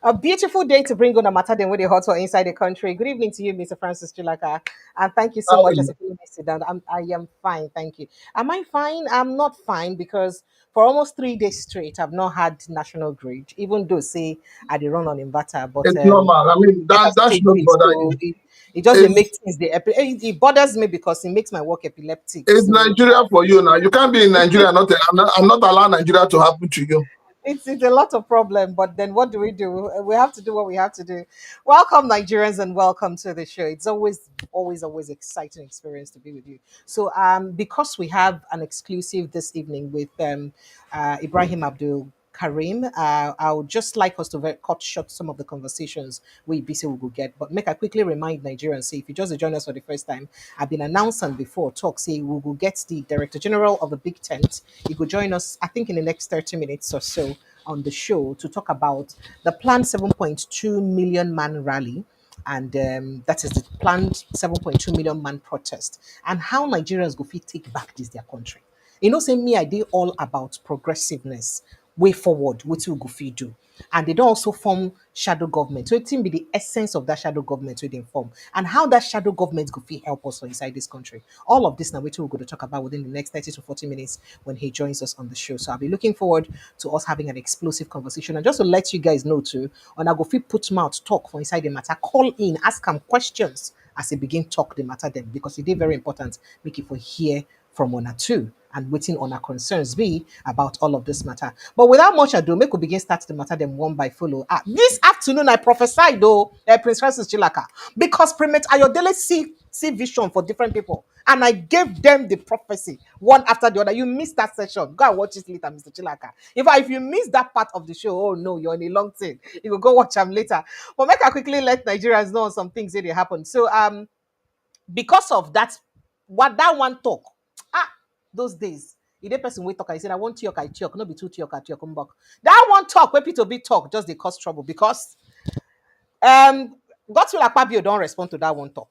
A beautiful day to bring on a matter then with the hot or inside the country. Good evening to you, Mr. Francis Chilaka. And thank you so How are much as you? if you may sit down. I am fine, thank you. Am I fine? I'm not fine because for almost 3 days straight, I've not had national grid, even though say I did run on inverter, but It's normal. I mean, get that stage should not way. bother So you. it just they make It's things it bothers me because it makes my work epileptic. it's So Nigeria for you now. You can't be in Nigeria. I'm not allowing Nigeria to happen to you. it's a lot of problem, but then what do? We have to do what we have to do. Welcome, Nigerians, and welcome to the show. It's always exciting experience to be with you. So, because we have an exclusive this evening with Ibrahim Abdul Karim, I would just like us to cut short some of the conversations we busy we will get. But make I quickly remind Nigerians, say if you just join us for the first time, I've been announcing before talk, say we will get the Director General of the Big Tent. He could join us, I think, in the next 30 minutes or so on the show to talk about the planned 7.2 million man rally. And that is the planned 7.2 million man protest and how Nigerians go fit take back this their country. You know, say me, I did all about progressiveness, way forward, what we go fit do. And they don't also form shadow government. So it will be the essence of that shadow government we didn't form and how that shadow government go fit help us for inside this country. All of this now, which we're going to talk about within the next 30 to 40 minutes when he joins us on the show. So I'll be looking forward to us having an explosive conversation. And just to let you guys know too, on I go fit put mouth talk for inside the matter, call in, ask them questions as they begin talk the matter them because it is very important. Make it for hear from one or two and waiting on our concerns be about all of this matter. But without much ado, make we begin start the matter them one by follow. This afternoon I prophesied though, Prince Francis Chilaka, because Primate Ayodele see vision for different people. And I gave them the prophecy one after the other. You missed that session. Go and watch it later, Mr. Chilaka. If you miss that part of the show, oh no, you're in a long thing. You will go watch them later. But make I quickly let Nigerians know some things that they happen. So because of that, what that one talk, those days, if the person wait talk, I said I want talk, I talk, not be two talk, I talk, come back. That one talk where Peter Obi talk just they cause trouble because God's will Akpabio don't respond to that one talk.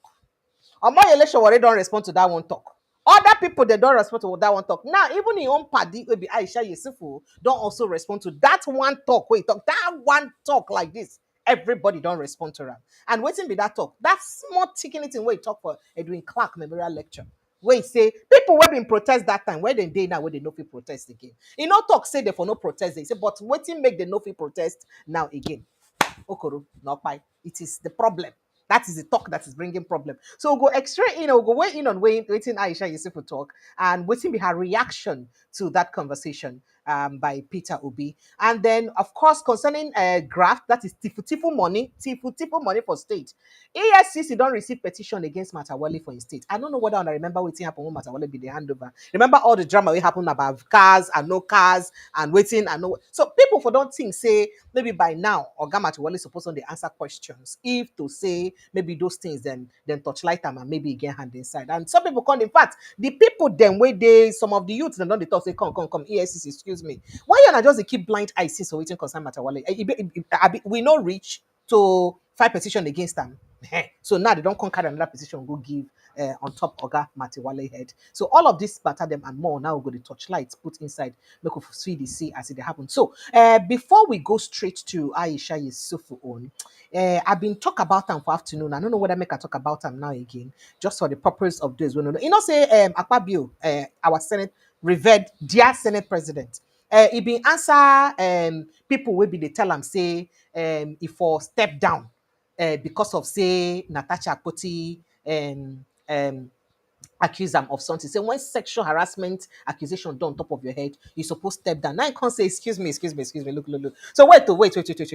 Omoyele Sowore don't respond to that one talk. Other people they don't respond to that one talk. Now, even your own party, will be Aisha Yesufu, don't also respond to that one talk. Wait, talk that one talk like this. Everybody don't respond to them. And waiting be that talk. That small ticking it in way talk for Edwin Clark Memorial Lecture. Where he say people will be protest that time. Where they now where they no fit protest again. You know, talk say they for no protest. They say, but waiting make the no fit protest now again. Okoro, not by. It is the problem. That is the talk that is bringing problem. So we'll go extra in, we'll go way in on waiting Aisha Yusuf will talk and waiting be her reaction to that conversation by Peter Obi. And then, of course, concerning graft, that is tifu money for state. ESCC don't receive petition against Matawali for his state. I don't know whether I remember waiting happen when Matawali be the handover. Remember all the drama we happened about cars and no cars and waiting and no. So people for don't think say maybe by now Oga Matawali supposed to answer questions. If to say maybe those things then touchlight them and maybe again hand inside. And some people come. In fact, the people then where they some of the youths then don't they talk say come ESCC excuse me. Why you not just they keep blind eyes since so waiting concern Matawali? We no reach to file petition against them. So now they don't conquer another petition, go give on top Oga Matiwale head. So all of this matter them and more now go the touch lights put inside make of see the see as it happen. So before we go straight to Aisha Yusufu on, I've been talk about them for afternoon. I don't know whether I make a talk about them now again, just for the purpose of this. You know, say Akpabio, our Senate revered dear Senate President. He been answer people will be they tell him say if for step down because of say Natasha Akpoti accuse them of something. Say when sexual harassment accusation done on top of your head, you supposed step down. Now you can't say excuse me. Look. So wait.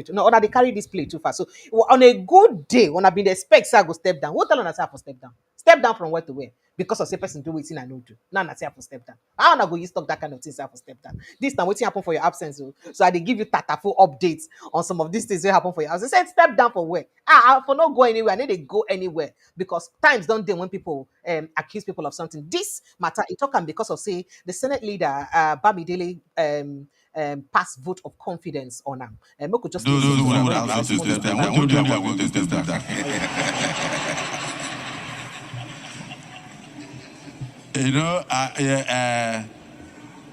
No, they carry this play too far. So on a good day, when I been expect say I go step down, what tell on for step down? Step down from where to where? Because of say person do waiting I know do. Now I say I for step down. I wanna go you stop that kind of things I for step down. This now waiting happen for your absence. So I they give you tataful updates on some of these things that happen for you. As I said, step down for where? I for not go anywhere. I need to go anywhere because times don't they when people accuse people of something. This matter it talking because of say the Senate leader Bamidele pass vote of confidence on him. And we could just listen to No, that. I'll test that. I want to test that. You know,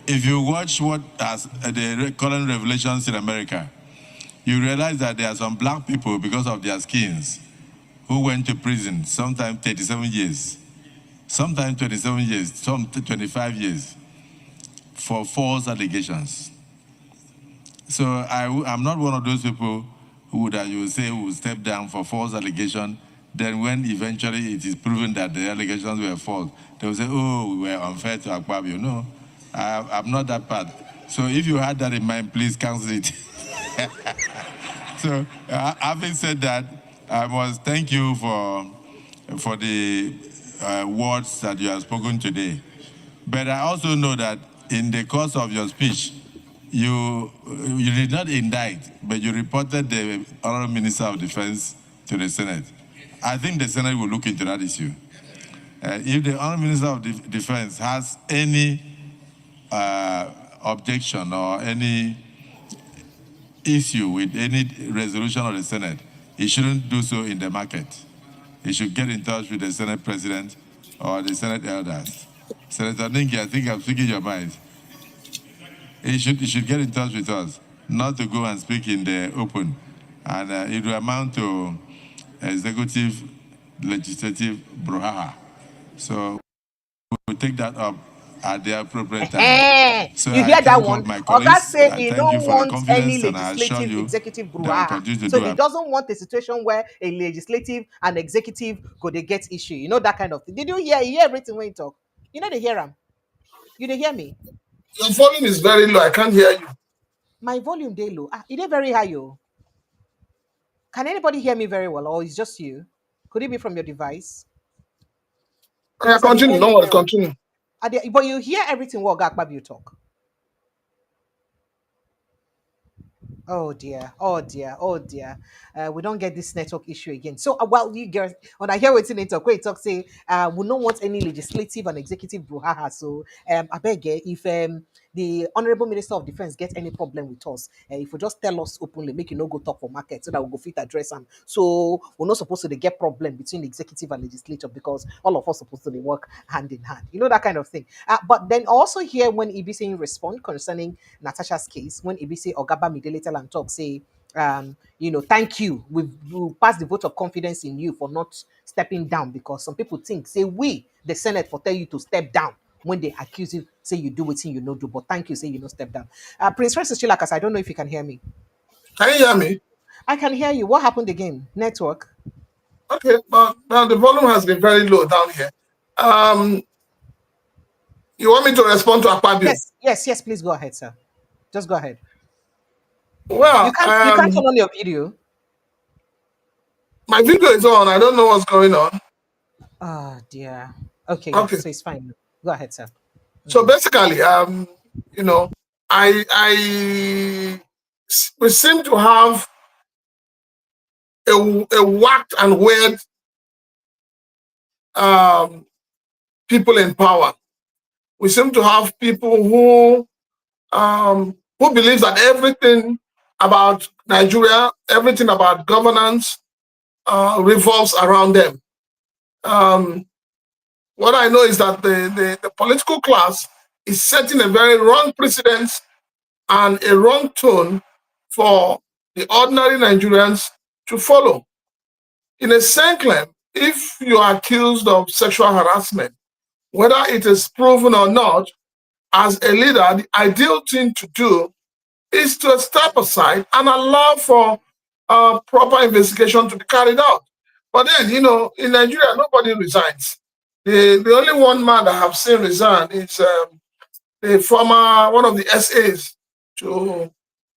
if you watch what has the current revelations in America, you realize that there are some black people, because of their skins, who went to prison, sometimes 37 years, sometimes 27 years, some 25 years, for false allegations. So I'm not one of those people who that you say will step down for false allegation. Then when eventually it is proven that the allegations were false, they will say, oh, we were unfair to Akpabio. No, I'm not that bad. So if you had that in mind, please cancel it. So having said that, I must thank you for the words that you have spoken today. But I also know that in the course of your speech, you did not indict, but you reported the Honorable Minister of Defense to the Senate. I think the Senate will look into that issue. If the Honorable Minister of Defense has any objection or any issue with any resolution of the Senate, he shouldn't do so in the market. He should get in touch with the Senate President or the Senate elders. Senator Ninki, I think I'm speaking your mind. He should get in touch with us, not to go and speak in the open. And it will amount to executive, legislative brouhaha. So we'll take that up at the appropriate time. So you hear that one? My Oga say I he thank you don't for the want any confidence, and I assure legislative you executive that we'll brouhaha. continue to So do he our doesn't want a situation where a legislative and executive go they get issue. You know, that kind of thing. Did you hear everything when you talk? You know they hear him. You they hear me? Your volume is very low. I can't hear you. My volume they low. It is very high, yo. Can anybody hear me very well, or is just you? Could it be from your device? Yeah, Because I didn't continue. hear No you worries, very well. continue. But you hear everything what Gakbab you talk. Oh dear, oh dear, oh dear. We don't get this network issue again. So while you girls, when I hear what's in it, wait, talk say, we don't want any legislative and executive brouhaha. So I beg if the Honorable Minister of Defense gets any problem with us, if you just tell us openly, make you no go talk for market so that we go fit address them. So we're not supposed to get problem between executive and legislature because all of us supposed to work hand in hand. You know that kind of thing. But then also here when EBC respond concerning Natasha's case, when EBC Ogaba Mideletel and talk say, thank you. We've passed the vote of confidence in you for not stepping down because some people think, say we, the Senate, for tell you to step down when they accuse you, say you do what you know do, but thank you, say you know step down. Prince Francis Chilakas, I don't know if you can hear me. Can you hear me? I can hear you. What happened again? Network? Okay, but now the volume has been very low down here. You want me to respond to Akpabio? Yes, please go ahead, sir. Just go ahead. Well, You can't turn on your video. my video is on. I don't know what's going on. Oh dear. Okay, yeah, Okay. so it's fine. Go ahead, sir. So basically, we seem to have a whacked and weird people in power. We seem to have people who believe that everything about Nigeria, everything about governance revolves around them. What I know is that the political class is setting a very wrong precedent and a wrong tone for the ordinary Nigerians to follow. In a same claim, if you are accused of sexual harassment, whether it is proven or not, as a leader, the ideal thing to do is to step aside and allow for proper investigation to be carried out. But then, in Nigeria, nobody resigns. The only one man that I have seen resign is the former, one of the SAs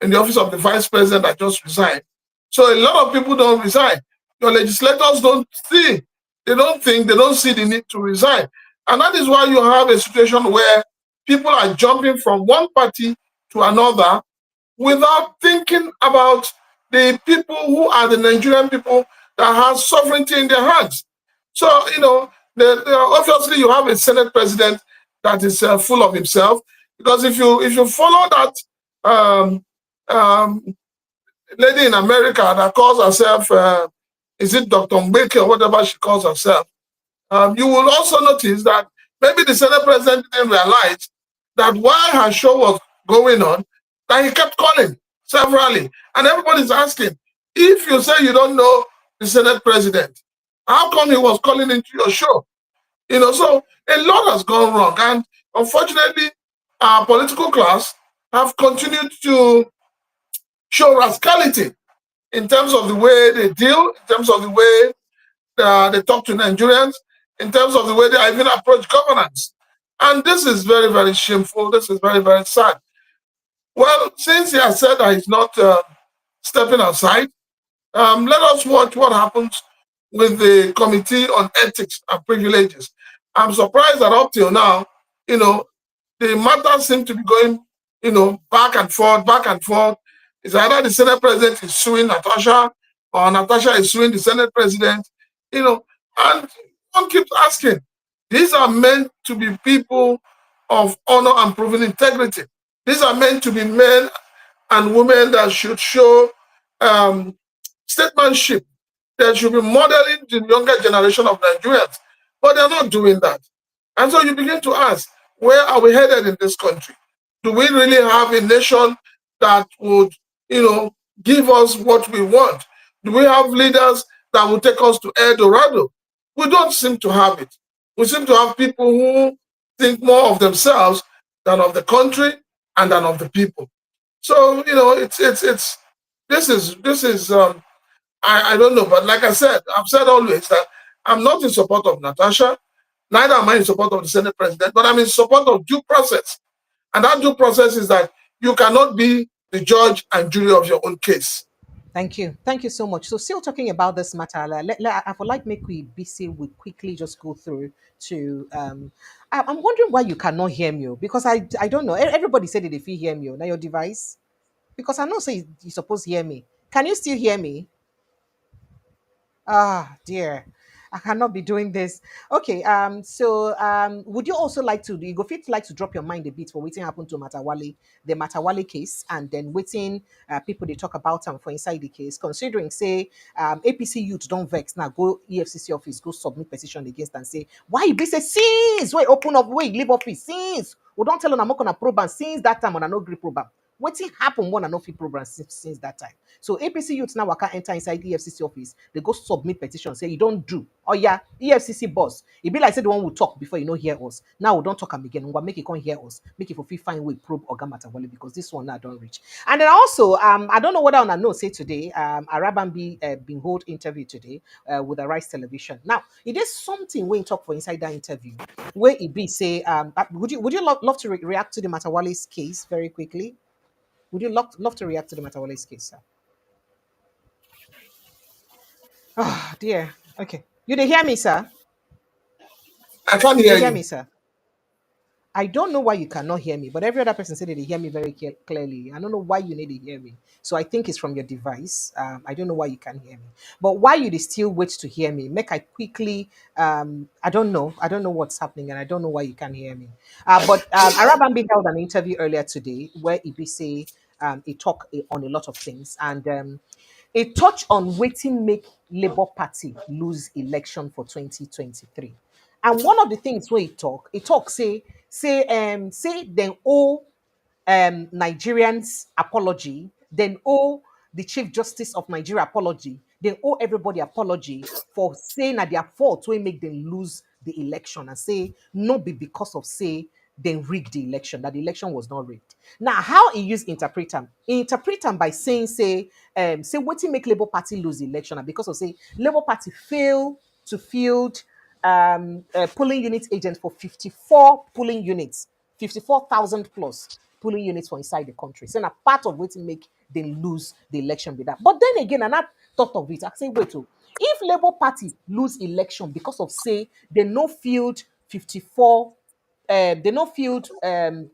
in the office of the vice president that just resigned. So a lot of people don't resign. Your legislators don't see, they don't think, they don't see the need to resign. And that is why you have a situation where people are jumping from one party to another without thinking about the people who are the Nigerian people that have sovereignty in their hands. So, obviously you have a Senate president that is full of himself, because if you follow that lady in America that calls herself, is it Dr. Mbeke or whatever she calls herself, you will also notice that maybe the Senate president didn't realize that while her show was going on, that he kept calling severally. And everybody's asking, if you say you don't know the Senate president, how come he was calling into your show? So a lot has gone wrong. And unfortunately, our political class have continued to show rascality in terms of the way they deal, in terms of the way they talk to Nigerians, in terms of the way they even approach governance. And this is very, very shameful. This is very, very sad. Well, since he has said that he's not stepping aside, let us watch what happens with the Committee on Ethics and Privileges. I'm surprised that up till now, the matter seems to be going, back and forth, back and forth. It's either the Senate president is suing Natasha or Natasha is suing the Senate president, and one keeps asking. These are meant to be people of honor and proven integrity. These are meant to be men and women that should show statesmanship. They should be modeling the younger generation of Nigerians, but they're not doing that. And so you begin to ask, where are we headed in this country? Do we really have a nation that would, give us what we want? Do we have leaders that will take us to El Dorado? We don't seem to have it. We seem to have people who think more of themselves than of the country and than of the people. So this is I don't know, but like I said, I've said always that I'm not in support of Natasha, neither am I in support of the Senate president, but I'm in support of due process. And that due process is that you cannot be the judge and jury of your own case. Thank you. Thank you so much. So, still talking about this matter, I would like make we BC would quickly just go through to. I'm wondering why you cannot hear me, because I don't know. Everybody said that if you hear me, now your device, because I know say you supposed to hear me. Can you still hear me? Ah, dear. I cannot be doing this. Okay, so would you also like to you go fit like to drop your mind a bit for waiting happen to Matawali, the Matawali case, and then waiting people they talk about for inside the case, considering say APC youth don't vex now, go EFCC office, go submit petition against and say, why you be say since we open up, we leave office since we don't tell on I'm not gonna probe and since that time on a no agree probe. Wetin happen one and no fit program since that time. So APC youths now waka enter inside EFCC office. They go submit petition say you don't do. Oh yeah, EFCC boss. It be like say the one will talk before you know hear us. Now we don't talk am again. We make it come hear us. Make it for fit find way probe Oga Matawali because this one now don't reach. And then also I don't know whether on a know say today Arabambi been hold interview today with the Rice Television. Now it is something when talk for inside that interview where it be say would you love to react to the Matawali's case very quickly? Would you love to react to the Matawale's case, sir? Oh, dear. Okay. You did hear me, sir? I can't You hear did hear you. me, sir? I don't know why you cannot hear me, but every other person said they hear me very clearly. I don't know why you need to hear me. So I think it's from your device. I don't know why you can't hear me. But why you still wait to hear me? Make I quickly. I don't know. I don't know what's happening, and I don't know why you can't hear me. But Arabambi held an interview earlier today where Ibise he talked on a lot of things, and it touched on waiting make Labour Party lose election for 2023. And one of the things where he talk say then owe Nigerians apology, then owe the Chief Justice of Nigeria apology, then owe everybody apology for saying that their fault will make them lose the election and say no be because of say they rigged the election, that the election was not rigged. Now, how he use interpret them? He interpret them by saying, say what make Labour Party lose the election, and because of say Labour Party fail to field polling unit agents for 54 polling units, 54,000 plus polling units for inside the country. So now part of what make them lose the election with that. But then again, and I thought of it, I say, wait, if Labour Party lose election because of say they no field 54 they no field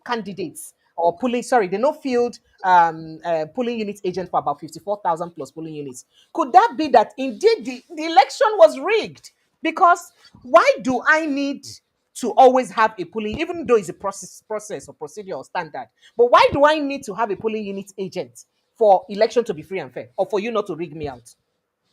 candidates or polling, sorry, they no field polling unit agent for about 54,000 plus polling units. Could that be that indeed the election was rigged? Because why do I need to always have a polling, even though it's a process or procedure or standard, but why do I need to have a polling unit agent for election to be free and fair or for you not to rig me out?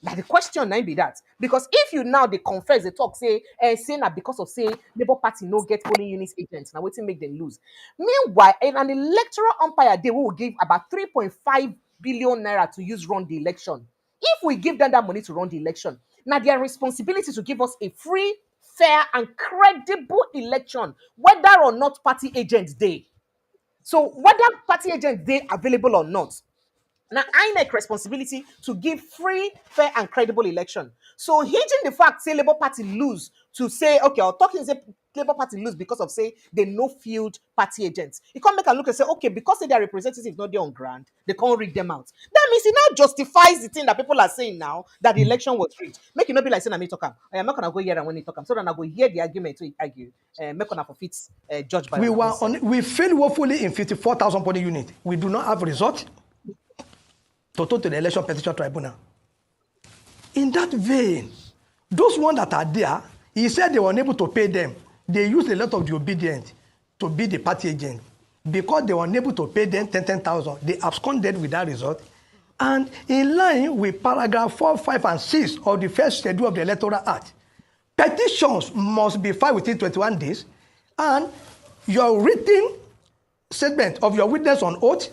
Now the question might be that, because if you now they confess, they talk say that because of say Labour Party no get polling unit agents, now waiting make them lose. Meanwhile, in an electoral umpire, they will give about 3.5 billion naira to use run the election. If we give them that money to run the election, now their responsibility to give us a free, fair, and credible election, whether or not party agents they. So whether party agents they available or not, now INEC responsibility to give free, fair, and credible election. So hiding the fact say Labour Party lose to say okay, or talking say Labour Party lose because of say they no field party agents. You can't make a look and say okay because say their representative not there on ground, they can't read them out. That means it now justifies the thing that people are saying now that the election was rigged. Make it not be like saying I me talk am. I am not gonna go here and when they talk am, so that I go hear the argument to argue. Make on for fit judge by. We failed woefully in 54,000 polling units. We do not have result to the election petition tribunal. In that vein, those ones that are there, he said they were unable to pay them. They used a lot of the obedient to be the party agent. Because they were unable to pay them 10,000, they absconded with that result. And in line with paragraph 4, 5, and 6 of the first schedule of the Electoral Act, petitions must be filed within 21 days, and your written statement of your witness on oath,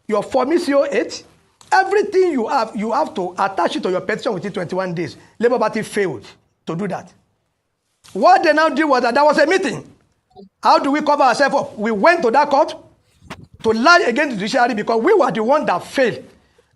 your formisio 8, everything you have to attach it to your petition within 21 days. Labour Party failed to do that. What they now did was that there was a meeting. How do we cover ourselves up? We went to that court to lie against the judiciary because we were the one that failed.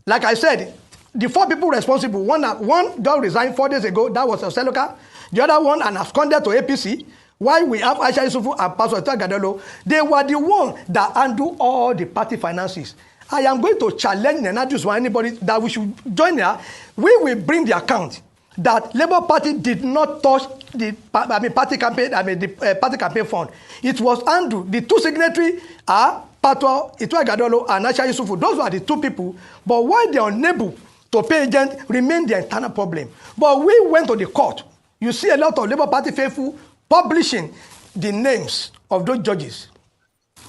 Like I said, the 4 people responsible, one got resigned 4 days ago, that was Seloka. The other one and absconded to APC. While we have Aisha Yusufu and Pastor Gadolo, they were the one that handle all the party finances. I am going to challenge Nenadus or anybody that we should join here. We will bring the account that Labour Party did not touch the party campaign. The party campaign fund. It was handled. The 2 signatories are Pato Gadolo and Aisha Yusufu. Those were the 2 people. But why they are unable to pay agent remain the internal problem. But we went to the court. You see a lot of Labour Party faithful publishing the names of those judges.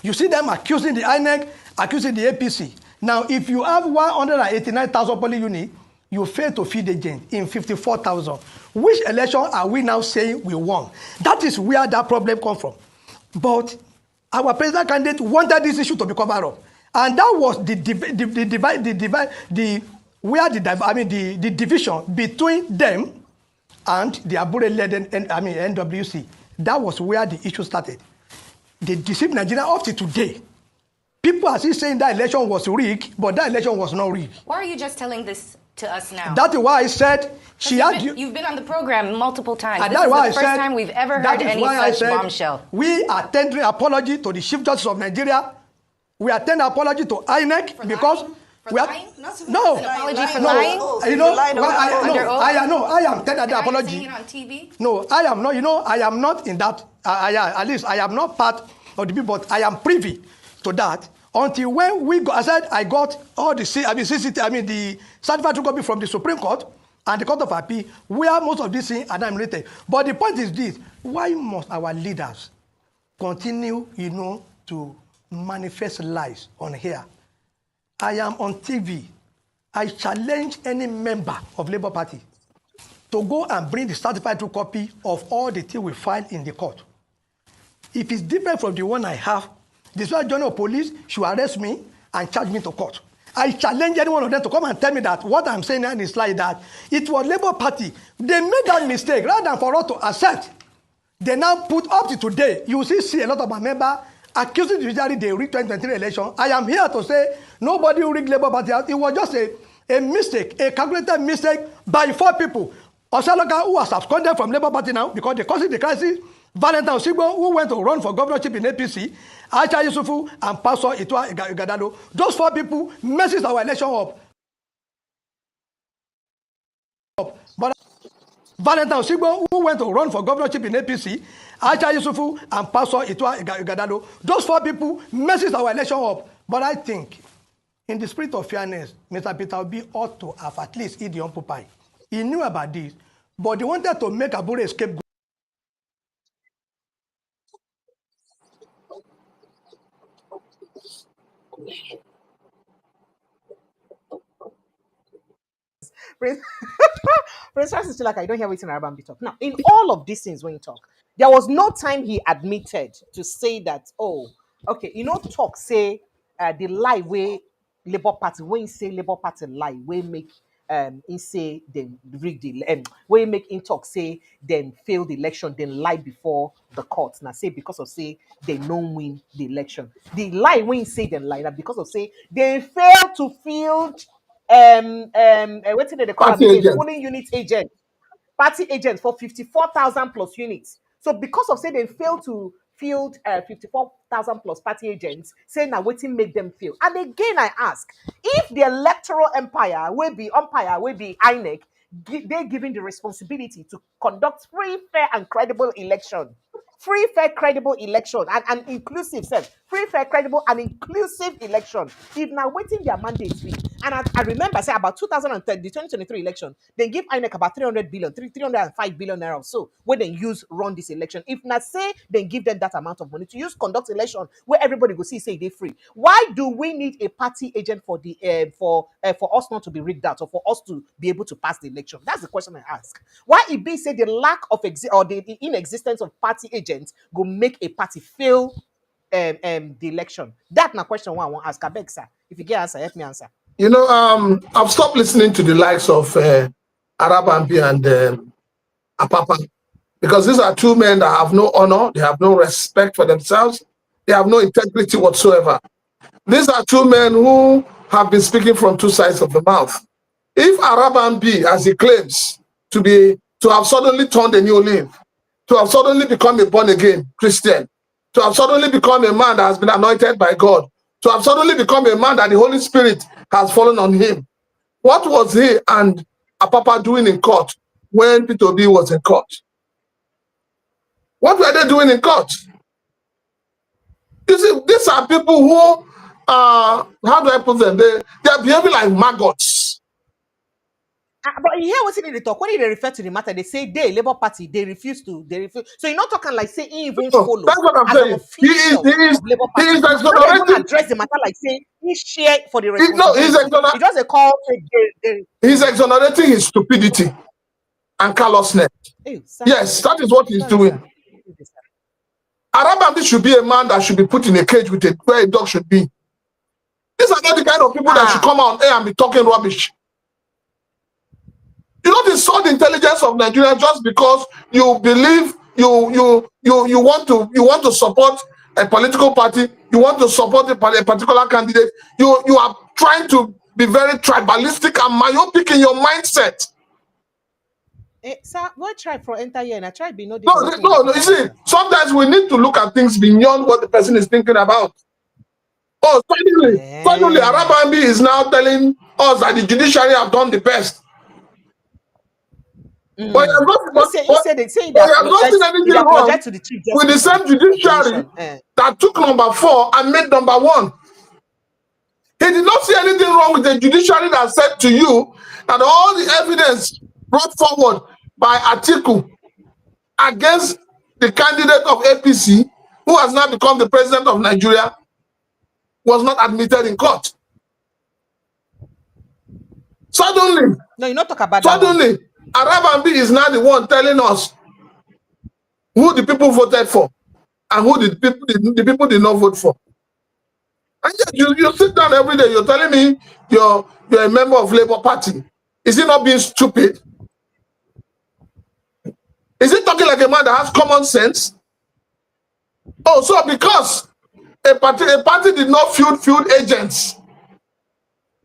You see them accusing the INEC, accusing the APC. Now, if you have 189,000 polling units, you fail to feed agent in 54,000. Which election are we now saying we won? That is where that problem comes from. But our president candidate wanted this issue to be covered up. And that was the division between them and the Abure-led NWC. That was where the issue started. They deceived Nigeria up to today. People are still saying that election was rigged, but that election was not rigged. Why are you just telling this to us now? That is why I said you've been on the program multiple times. This is the first time we've ever heard any such bombshell. We are tendering apology to the Chief Justice of Nigeria. We are tendering apology to INEC for because lying? we are lying? no An apology for no. lying? You know, I am tendering the apology. Saying it on TV? No, I am not. You know, I am not in that. At least I am not part of the people, but I am privy to that. Until when we got, I said I got all the the certified copy from the Supreme Court and the Court of Appeal, where most of these things are not related. But the point is this: why must our leaders continue, to manifest lies on here? I am on TV. I challenge any member of Labour Party to go and bring the certified copy of all the things we filed in the court. If it's different from the one I have, the Special General of Police should arrest me and charge me to court. I challenge any one of them to come and tell me that what I'm saying now is like that. It was Labour Party. They made that mistake. Rather than for us to accept, they now put up to today. You will see a lot of my members accusing the judiciary they rigged 2023 election. I am here to say nobody rigged Labour Party out. It was just a mistake, a calculated mistake by 4 people. Osaloka, who has absconded from Labour Party now because they caused the crisis. Valentine Osigbo, who went to run for governorship in APC, Aisha Yusufu, and Pastor Gadalo. Those 4 people messes our election up. But Valentine Osigbo, who went to run for governorship in APC, Aisha Yusufu, and Pastor Gadalo. Those 4 people messes our election up. But I think, in the spirit of fairness, Mr. Peter Obi ought to have at least eat the humble pie. He knew about this, but they wanted to make Abure a scapegoat. Prince Charles is still like, I don't hear waiting Arabian be talk. Now, in all of these things when you talk, there was no time he admitted to say that, oh, okay, talk, say the lie way Labour Party, when say Labour Party lie, we make in say them rig the we make in talk say them fail the election, then lie before the courts. Now say because of say they no win the election. The lie when say them lie that because of say they fail to field what did they call them Party again? agent. Polling unit agent, party agents for 54,000 plus units. So because of say they failed to field 54,000 plus party agents, say now waiting make them fail. And again, I ask, if the electoral empire will be INEC, they're given the responsibility to conduct free, fair, and credible election. Free, fair, credible election and inclusive self. Free, fair, credible, and inclusive election. If now waiting their mandate be, and I remember say about 2010, the 2023 election, they give INEC about 300 billion, 305 billion naira or so, where they use run this election. If not say they give them that amount of money to use conduct election where everybody go see say they free. Why do we need a party agent for the for us not to be rigged out or for us to be able to pass the election? That's the question I ask. Why it be say the lack of or the inexistence of party agents go make a party fail the election? That's my question one I want to ask. I beg, sir. If you get answer, help me answer. You know, I've stopped listening to the likes of Arabambi and Apapa, because these are two men that have no honor, they have no respect for themselves, they have no integrity whatsoever. These are two men who have been speaking from two sides of the mouth. If Arabambi, as he claims, to have suddenly turned a new leaf, to have suddenly become a born-again Christian, to have suddenly become a man that has been anointed by God, to have suddenly become a man that the Holy Spirit has fallen on him, what was he and Apapa doing in court when Peter Obi was in court? What were they doing in court? You see, these are people who, how do I put them? They are behaving like maggots. But you hear what they talk when they refer to the matter, they say they Labour Party, they refuse. So you're not talking like say he even follow. That's what I'm as saying. an official of Labour Party. He is Not exonerating. even address the matter like say he shared for the responsibility. No, he just a call. He's exonerating his stupidity and callousness. Yes, that is what he's doing. Arabambi should be a man that should be put in a cage with where a dog should be. These are not the kind of people that should come out here and be talking rubbish. You don't insult the intelligence of Nigeria just because you believe you want to support a political party, you want to support a particular candidate. You are trying to be very tribalistic and myopic in your mindset. Sir, what try for entire year and I try be no. No. You see, sometimes we need to look at things beyond what the person is thinking about. Oh, suddenly, Arabambi is now telling us that the judiciary have done the best. But you have not seen anything wrong with the same judiciary that took number 4 and made number 1. He did not see anything wrong with the judiciary that said to you that all the evidence brought forward by Atiku against the candidate of APC, who has now become the president of Nigeria, was not admitted in court. Suddenly, no, you're not talking about suddenly, Arabambi is now the one telling us who the people voted for and who the people did not vote for. And yet you sit down every day, you're telling me you're a member of Labour Party. Is he not being stupid? Is he talking like a man that has common sense? Oh, so because a party did not field agents,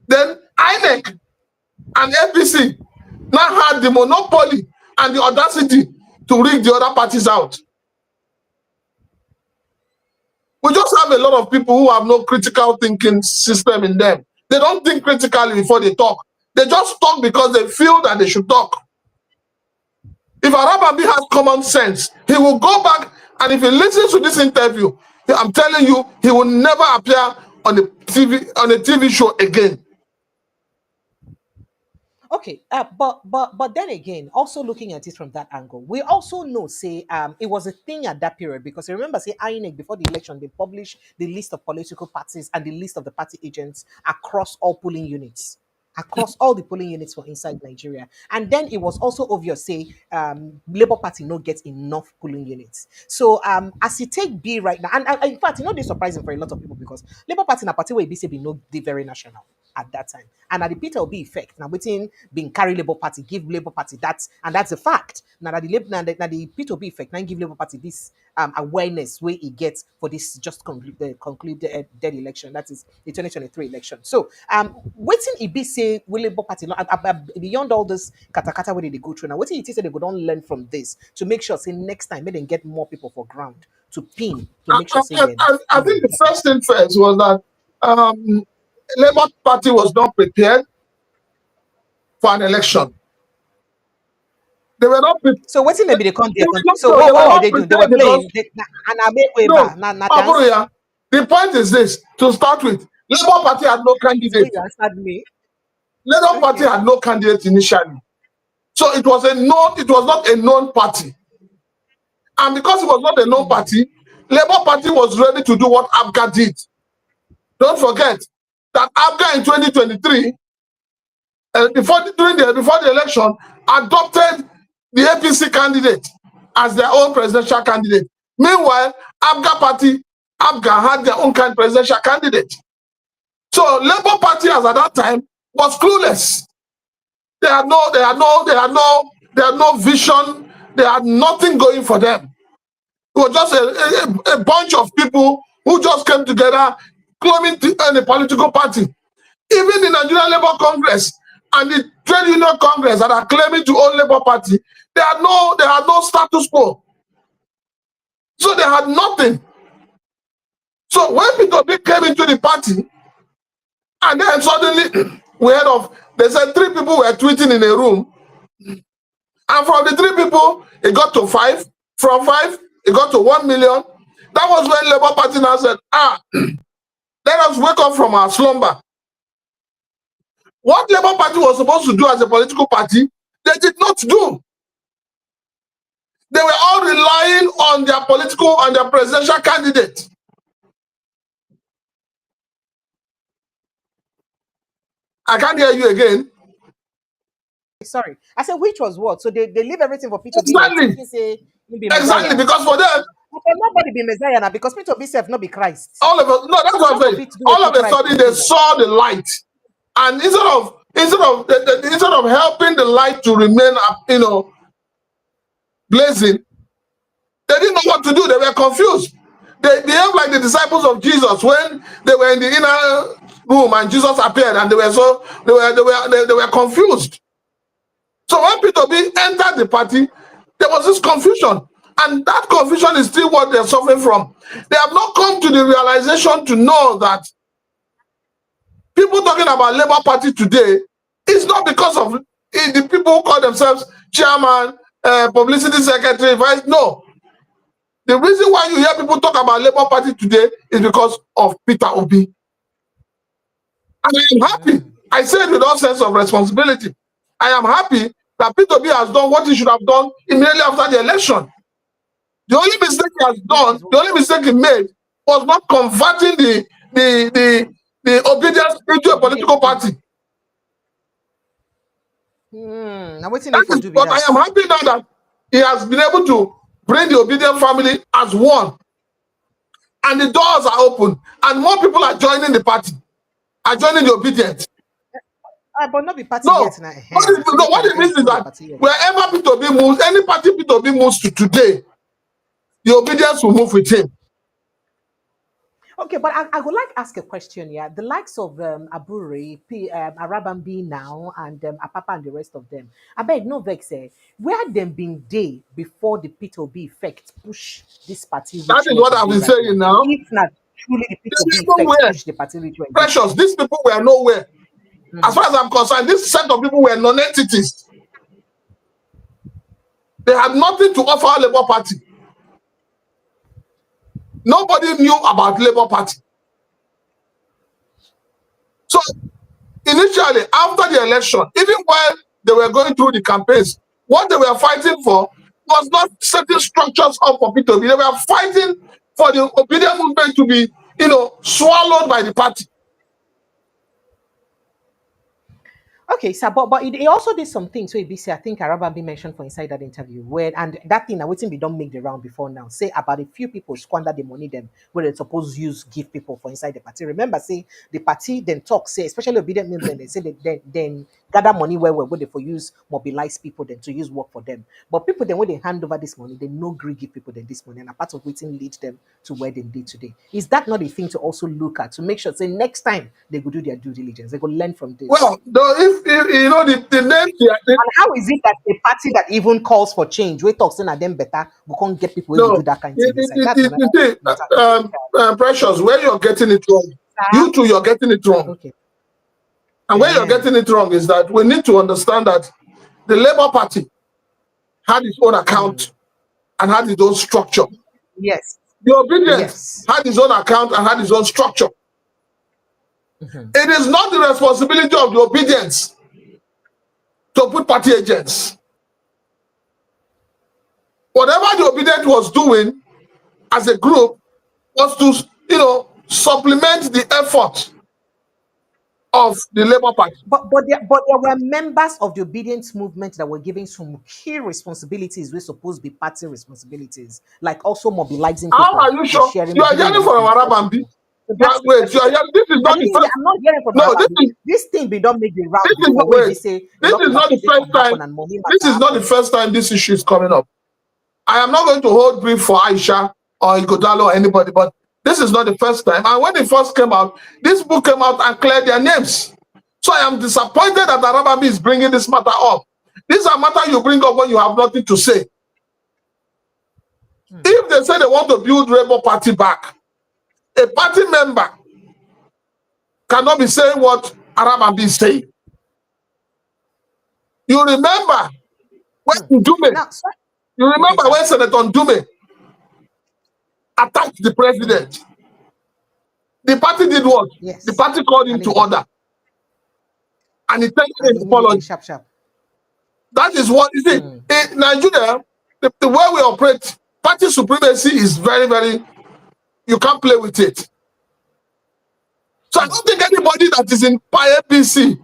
then INEC and APC now had the monopoly and the audacity to rig the other parties out. We just have a lot of people who have no critical thinking system in them. They don't think critically before they talk. They just talk because they feel that they should talk. If Arabambi has common sense, he will go back, and if he listens to this interview, I'm telling you, he will never appear on a TV show again. Okay, but then again, also looking at it from that angle, we also know, say, it was a thing at that period because remember, say, INEC before the election, they published the list of political parties and the list of the party agents across all polling units. across all the polling units for inside Nigeria. And then it was also obvious, say, Labour Party no get enough polling units. So as you take B right now, and in fact, this surprising for a lot of people because Labour Party na party where be say be no the very national at that time. And at the Peter Obi effect, now waiting being carry Labour Party, give Labour Party that's a fact. Now that the Peter Obi effect, now give Labour Party this awareness where it gets for this just concluded dead election. That is the 2023 election. So waiting it be say will Labour Party beyond all this kata where they go through now. Waiting it is say they go don't learn from this to make sure say next time they get more people for ground to pin to make sure say I think the first thing first was that Labour Party was not prepared for an election. They were not prepared. So what's in maybe they come there? So what were they doing? They were playing and I make way back. The point is this: to start with, Labour Party had no candidate. Labour Party had no candidate initially, so it was not a known party, and because it was not a known party, Labour Party was ready to do what APGA did. Don't forget that APGA in 2023, before the election, adopted the APC candidate as their own presidential candidate. Meanwhile, APGA had their own presidential candidate. So Labour Party, as at that time, was clueless. They had no vision. They had nothing going for them. It was just a bunch of people who just came together, claiming to earn a political party. Even the Nigerian Labour Congress and the Trade Union Congress that are claiming to own Labour Party, they had no status quo. So they had nothing. So when Peter Obi came into the party, and then suddenly we heard of, they said 3 people were tweeting in a room, and from the 3 people, it got to 5. From 5, it got to 1 million. That was when Labour Party now said, let us wake up from our slumber. What Labour Party was supposed to do as a political party, they did not do. They were all relying on their political and their presidential candidate. I can't hear you again. Sorry. I said, which was what? So they leave everything for Peter Exactly. Exactly, because for them, nobody be Messiah now because Peter Obi self not be Christ. All of us, no, that's what I'm saying. All of a sudden they saw the light, and instead of helping the light to remain, blazing, they didn't know what to do. They were confused. They behaved like the disciples of Jesus when they were in the inner room and Jesus appeared, and they were confused. So when Peter Obi entered the party, there was this confusion, and that confusion is still what they're suffering from. They have not come to the realization to know that people talking about Labour Party today is not because of the people who call themselves chairman, publicity secretary, vice. No. The reason why you hear people talk about Labour Party today is because of Peter Obi. And I am happy. I say it with all sense of responsibility. I am happy that Peter Obi has done what he should have done immediately after the election. The only mistake he has done, the only mistake he made was not converting the obedience into a political party. But I am happy now that he has been able to bring the obedient family as one. And the doors are open. And more people are joining the party, are joining the obedient. But not be party yet now. What it means is that wherever Peter Obi moves, any party Peter Obi moves to today, the obedience will move with him. Okay, but I would like to ask a question. Yeah, the likes of Aburi, Arabambi now, and Apapa and the rest of them. I beg no vex. Where them been day before the Peter Obi effect push this party? That is what I've been saying now. If not truly the Peter Obi effect push the party, Precious, these people were nowhere. As far as I'm concerned, this set of people were non-entities. They had nothing to offer Labour Party. Nobody knew about Labour Party. So initially, after the election, even while they were going through the campaigns, what they were fighting for was not setting structures up for Peter Obi. They were fighting for the obedient movement to be, swallowed by the party. Okay, so but it also did some things. So ABC, I think Arabambi mentioned for inside that interview where and that thing I waiting we don't make the round before now. Say about a few people squander the money them where they supposed use give people for inside the party. Remember, say the party then talk say especially obedient movement they say they then gather money where they for use mobilize people then to use work for them. But people then when they hand over this money, they no agree give people then this money and a part of waiting lead them to where they did today. Is that not a thing to also look at to make sure say next time they go do their due diligence, they go learn from this? Well, though, if you know the name, And how is it that a party that even calls for change, we talk saying that them better, we can't get people who will no, do that kind of thing inside? That's another matter. Precious, where you're getting it wrong, you too, you're getting it wrong. Okay. And where you're getting it wrong is that we need to understand that the Labour Party had its own account and had its own structure. Yes. The Obedience had its own account and had its own structure. It is not the responsibility of the Obedience to put party agents. Whatever the Obedient was doing as a group was to, supplement the effort of the Labour Party. But there were members of the obedience movement that were given some key responsibilities which supposed to be party responsibilities, like also mobilizing people. How are you sure? You are hearing from Arabambi. Wait, you are hearing, this is not the first. I'm not hearing from Arabambi. This thing we don't make the round. This is not, wait, this is not the first time. This is not the first time this issue is coming up. I am not going to hold brief for Aisha or Igodalo or anybody, but this is not the first time. And when it first came out, this book came out and cleared their names. So I am disappointed that Arabambi is bringing this matter up. This is a matter you bring up when you have nothing to say. If they say they want to build Labour Party back, a party member cannot be saying what Arabambi is saying. You remember when Ndume, you remember when Senator Ndume attacked the president? The party did what? Yes. The party called him to order. And he thanked him apology. Sharp. That is what, you see, in Nigeria, the way we operate, party supremacy is very, very, you can't play with it. So I don't think anybody that is in APC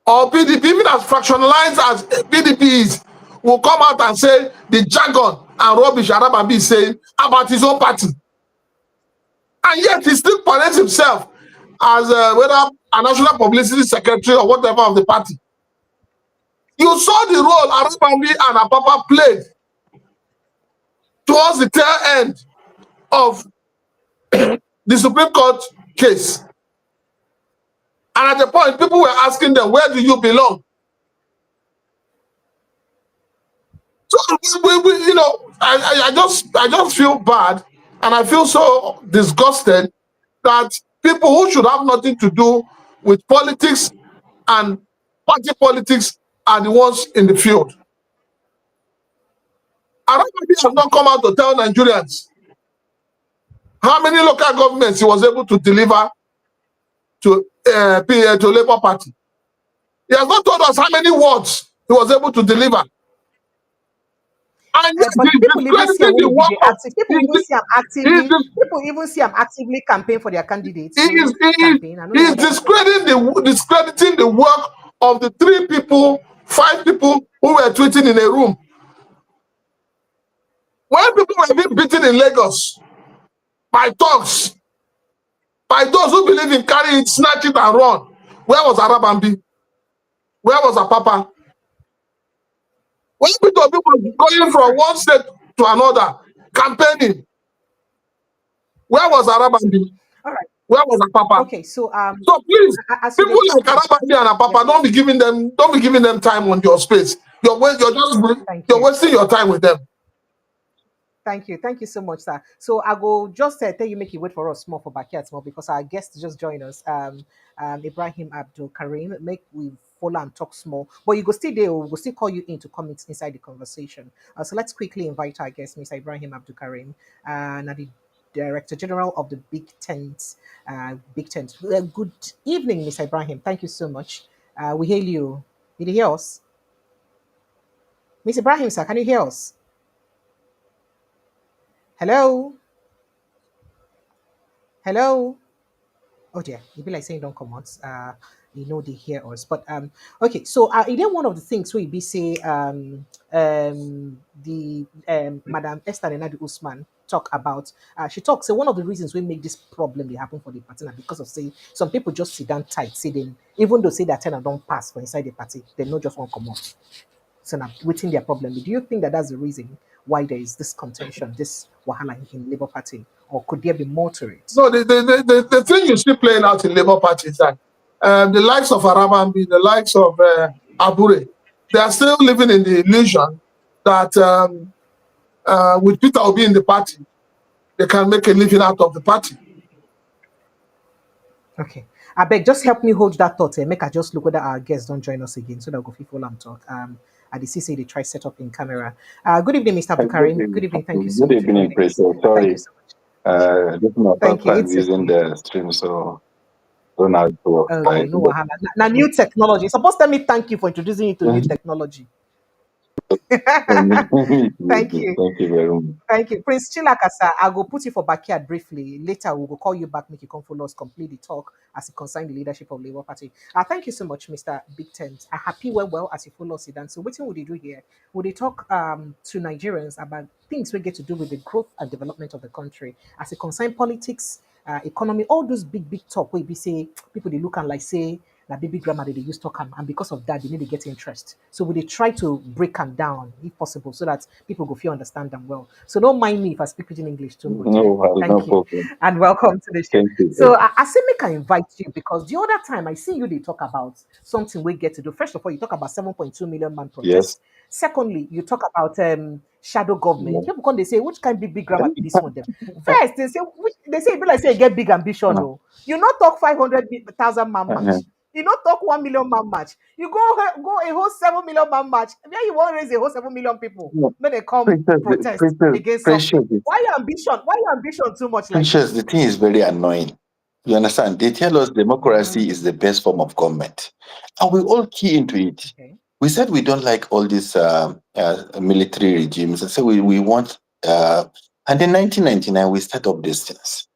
or PDP, even as fractionalized as PDP is, will come out and say the jargon and rubbish Arabambi is saying about his own party. And yet he still parades himself as whether a national publicity secretary or whatever of the party. You saw the role Arabambi and Apapa played towards the tail end of the Supreme Court case. And at the point, people were asking them, where do you belong? So I just feel bad, and I feel so disgusted that people who should have nothing to do with politics and party politics are the ones in the field. Arabambi has not come out to tell Nigerians how many local governments he was able to deliver to Labour Party. He has not told us how many wards he was able to deliver. And but people even see him actively campaign for their candidates. He is discrediting the work of the 3 people, 5 people who were tweeting in a room. When people were being beaten in Lagos by thugs, by those who believe in carry it, snatch it, and run, where was Arabambi? Where was Apapa? When Peter Obi was going from one state to another, campaigning, where was Arabambi? All right. Where was Apapa? Okay, so please, people like Arabambi and Apapa, don't be giving them time on your space. You're wasting your time with them. Thank you so much, sir. So I go just tell you, make you wait for us more for backyard small because our guest just joined us. Ibrahim Karim, make we follow and talk small. But you go stay there, we'll still call you in to come inside the conversation. So let's quickly invite our guest, Mr. Ibrahim Karim, and the Director General of the Big Tent. Good evening, Mr. Ibrahim. Thank you so much. We hail you. Did you hear us? Mr. Ibrahim, sir, can you hear us? Hello? Hello? Oh dear, you be like saying don't come out. you know they hear us. But okay, so is there one of the things we be say the Madam Esther Nenadi Usman talk about? She talks say one of the reasons we make this problem they happen for the party now because of say some people just sit down tight, say them even though say their tenant don't pass for inside the party, they not just want to come out. So now waiting their problem. Do you think that that's the reason why there is this contention, this wahala in Labour Party, or could there be more to it? No, the thing you see playing out in Labour Party is that the likes of Arabambi, the likes of Abure, they are still living in the illusion that with Peter Obi in the party, they can make a living out of the party. Okay. I beg, just help me hold that thought. Make I just look whether our guests don't join us again so that we'll go follow and talk. I did see they try set up in camera. Good evening, Mr. Karim. Good evening. Thank you so much. Good evening, President. Sorry. Thank you so much. This is my Thank first you. time It's using okay. the stream, so don't know how to work. Okay, no wahala. Now new technology. Supposed to tell me thank you for introducing you to new technology. Thank you. Thank you very much. Thank you. Prince Chilakasa, I'll go put you for backyard briefly. Later, we'll go call you back, make you come follow us, complete the talk as it concerns the leadership of Labour Party. Thank you so much, Mr. Big Tent. I happy well as you follow us. So what would you do here? Would they talk to Nigerians about things we get to do with the growth and development of the country as it concerns politics, economy, all those big talk where we say people they look and like say that baby grammar they use talk and because of that they need to get interest. So we try to break them down if possible so that people go feel understand them well. So don't mind me if I speak in English too much. Thank you. Problem. And welcome to the show. Thank you. So I say make I invite you because the other time I see you they talk about something we get to do. First of all, you talk about 7.2 million man protest. Yes. Secondly, you talk about shadow government. People come they say which kind big grammar be this one them. First, they say it be like say get big ambition. No, you not talk 500,000 man match. You don't talk 1 million man match. You go a whole 7 million man match. Where you want to raise a whole 7 million people when they come protest against something. Why your ambition too much like this? The thing is very annoying. You understand? They tell us democracy is the best form of government, and we all key into it. Okay. We said we don't like all these military regimes, and so we want. And in 1999, we set up these things.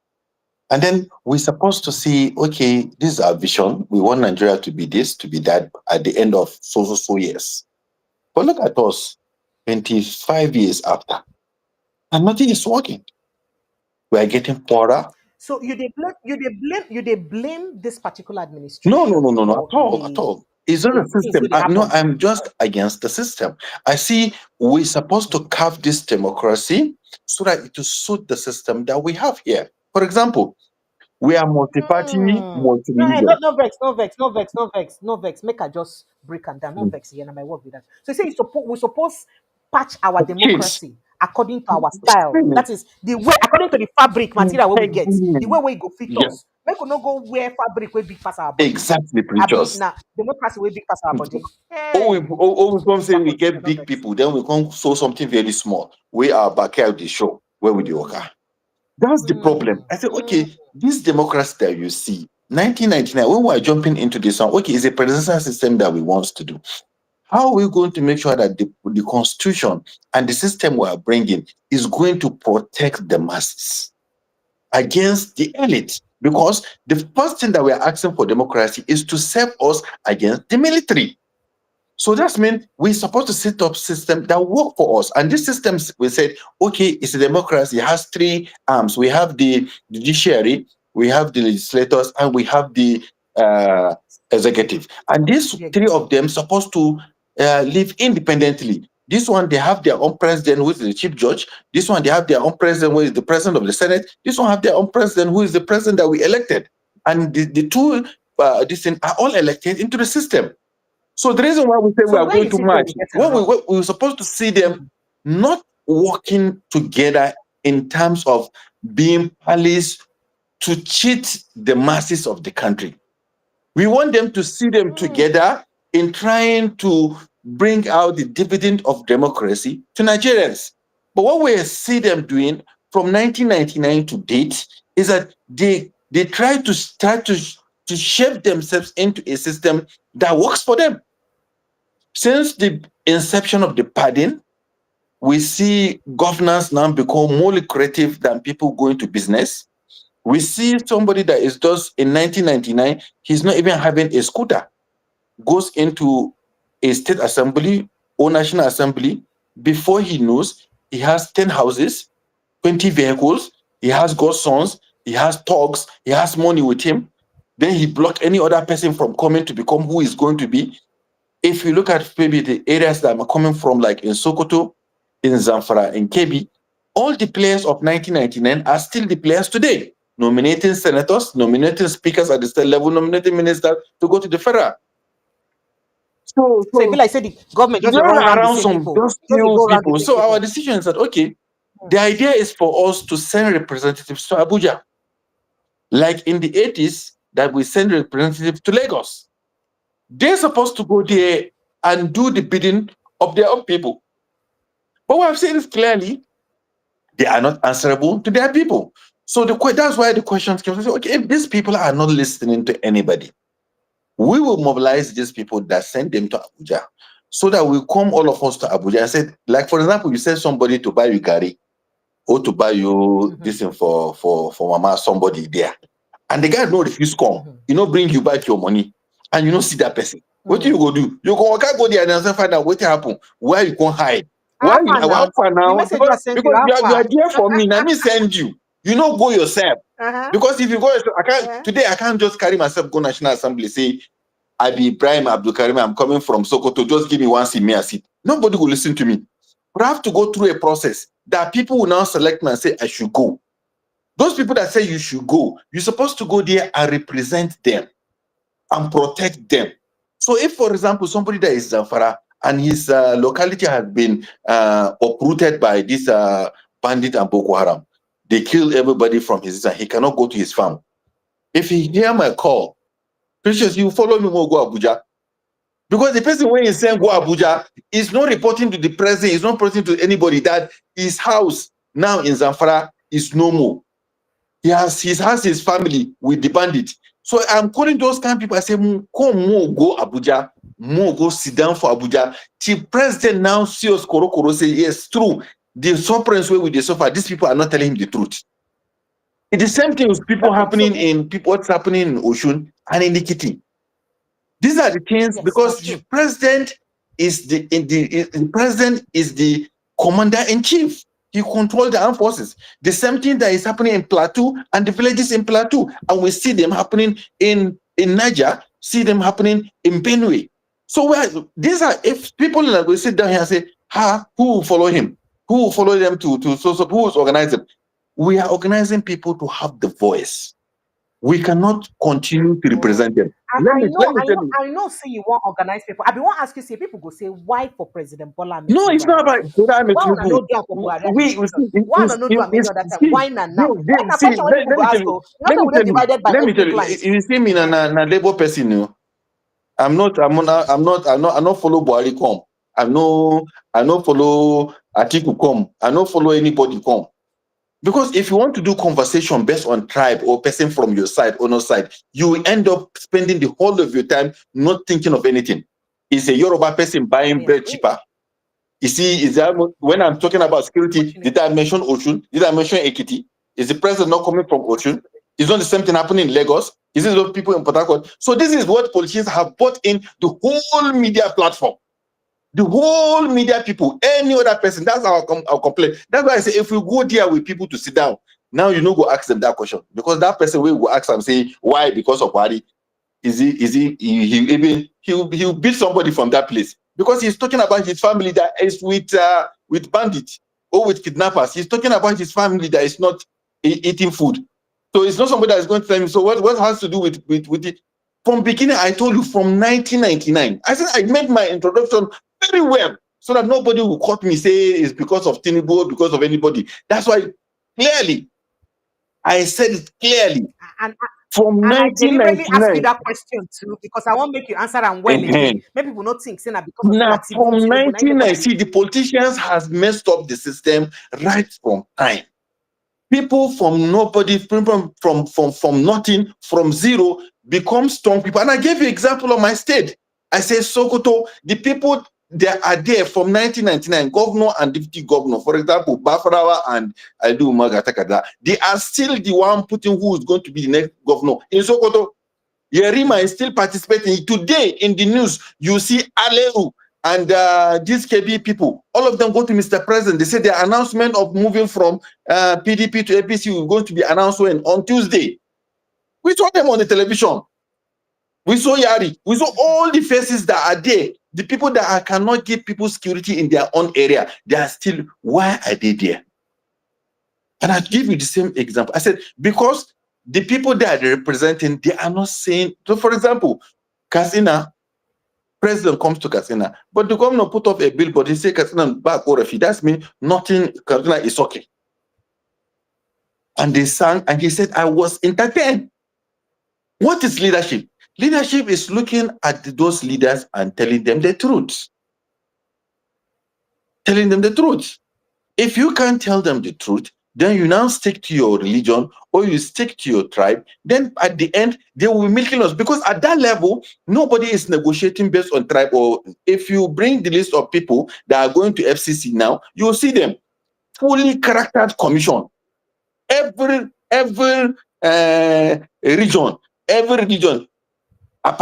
And then we're supposed to see, okay, this is our vision. We want Nigeria to be this, to be that at the end of so years. But look at us, 25 years after, and nothing is working. We are getting poorer. So you blame this particular administration? No, at all. It's not a system. I'm just against the system. I see we're supposed to carve this democracy so that it will suit the system that we have here. For example, we are multi-party, multi-religion. No vex. Make I just break and down. No vex here, and my work with that. So you say we suppose patch our democracy according to our style. That is the way according to the fabric material where we get, the way we go fit us. Make we no go wear fabric where big pass our body. Exactly, preachers. Now democracy where big pass our body. We come say we get big people, then we come show something very small. We are back out the show where we do okay. That's the problem. I said, okay, this democracy that you see, 1999, when we are jumping into this one, okay, it's a presidential system that we want to do. How are we going to make sure that the constitution and the system we are bringing is going to protect the masses against the elite? Because the first thing that we are asking for democracy is to save us against the military. So that means we're supposed to set up systems that work for us. And these systems, we said, okay, it's a democracy. It has three arms. We have the judiciary, we have the legislators, and we have the executive. And these three of them supposed to live independently. This one, they have their own president, who is the chief judge. This one, they have their own president, who is the president of the Senate. This one have their own president, who is the president that we elected. And the two these things are all elected into the system. So the reason why we say we are going to march, we're supposed to see them not working together in terms of being police to cheat the masses of the country. We want them to see them together in trying to bring out the dividend of democracy to Nigerians. But what we see them doing from 1999 to date is that they try to shape themselves into a system that works for them. Since the inception of the pardon, we see governance now become more lucrative than people going to business. We see somebody that is just in 1999, he's not even having a scooter, goes into a state assembly or national assembly. Before he knows, he has 10 houses, 20 vehicles, he has godsons, he has thugs, he has money with him. Then he blocked any other person from coming to become who he's going to be. If you look at maybe the areas that I'm coming from, like in Sokoto, in Zamfara, in Kebbi, all the players of 1999 are still the players today, nominating senators, nominating speakers at the state level, nominating ministers to go to the federal. So if you like, say the government just run around the same people. Just few people. So our decision is that, okay, the idea is for us to send representatives to Abuja. Like in the 80s, that we send representatives to Lagos. They're supposed to go there and do the bidding of their own people. But what I've said is clearly, they are not answerable to their people. So that's why the questions came. Okay, if these people are not listening to anybody, we will mobilize these people that send them to Abuja, so that we come all of us to Abuja and say, like for example, you send somebody to buy you Gary or to buy you this thing for mama, somebody there, and the guy no refuse come, bring you back your money, and you don't see that person. What do you go do? You can't go there and find out what happened, where you can hide. Why you now? Because you are there for me. Let me send you. You know, go yourself. Because if you go, today I can't just carry myself go National Assembly, say, I be Ibrahim Karim, I'm coming from Sokoto, just give me one seat, me a seat. Nobody will listen to me. But I have to go through a process that people will now select me and say, I should go. Those people that say you should go, you're supposed to go there and represent them and protect them. So if, for example, somebody that is Zamfara and his locality has been uprooted by this bandit and Boko Haram, they kill everybody from his and he cannot go to his farm. If he hear my call, Precious, you follow me, we'll go Abuja. Because the person when he's saying go Abuja is not reporting to the president, is not reporting to anybody that his house now in Zamfara is no more. He has his family with the bandit. So I'm calling those kind of people. I say, come more go Abuja, more go sit down for Abuja. The president now sees Korokoro say, yes, true. The sufferance way with the suffer, these people are not telling him the truth. It's the same thing with people what's happening in Oshun and in Ikiti. These are the things because the president is the president is the commander-in-chief. He controls the armed forces. The same thing that is happening in Plateau and the villages in Plateau, and we see them happening in Niger, see them happening in Benue. So these are, if people will sit down here and say, who will follow him? Who will follow them to who is organizing? We are organizing people to have the voice. We cannot continue to represent them. I know. Say you want organize people. I want to ask you. Say people go say why for President Bola? No, it's not about Tinubu. Why not now? Let me tell you. You see me na labor person. You know? I'm not follow Buhari come. I no follow Atiku come. I no follow anybody come. Because if you want to do conversation based on tribe or person from your side or no side, you will end up spending the whole of your time not thinking of anything. Is a Yoruba person buying bread cheaper? You see, when I'm talking about security, did I mention Oshun? Did I mention Ekiti? Is the president not coming from Oshun? Is not the same thing happening in Lagos? Is it those people in Port Harcourt? So this is what politicians have bought in the whole media platform. The whole media people, any other person, that's our complaint. That's why I say if we go there with people to sit down, now you know go ask them that question. Because that person will go ask them, say, why? Because of Buhari. He'll beat somebody from that place. Because he's talking about his family that is with bandits or with kidnappers. He's talking about his family that is not eating food. So it's not somebody that is going to tell me, so what has to do with it? From beginning, I told you from 1999. I said I made my introduction very well, so that nobody will quote me, say it's because of Tinubu, because of anybody. That's why clearly, I said it clearly. From 1999. I deliberately ask you that question too, because I won't make you answer and well again. Maybe people not think, because of now from 1999, see, the politicians has messed up the system right from time. People from nobody, from nothing, from zero, become strong people. And I gave you an example of my state. I say Sokoto, the people they are there from 1999, governor and deputy governor. For example, Bafarawa and Adu Magatakada, they are still the one putting who is going to be the next governor. In Sokoto, Yerima is still participating. Today in the news, you see Aleru and these KB people, all of them go to Mr. President. They say the announcement of moving from PDP to APC is going to be announced on Tuesday. We saw them on the television. We saw Yari. We saw all the faces that are there. The people that cannot give people security in their own area, they are still, why are they there? And I'll give you the same example. I said, because the people that are representing, they are not saying, so for example, Katsina, president comes to Katsina, but the governor put up a billboard, he said Katsina back or if he does mean nothing, Katsina is okay. And they sang, and he said, I was entertained. What is leadership? Leadership is looking at those leaders and telling them the truth. Telling them the truth. If you can't tell them the truth, then you now stick to your religion or you stick to your tribe. Then at the end, they will be milking us. Because at that level, nobody is negotiating based on tribe. Or if you bring the list of people that are going to FCC now, you will see them. Fully charactered commission. Every region,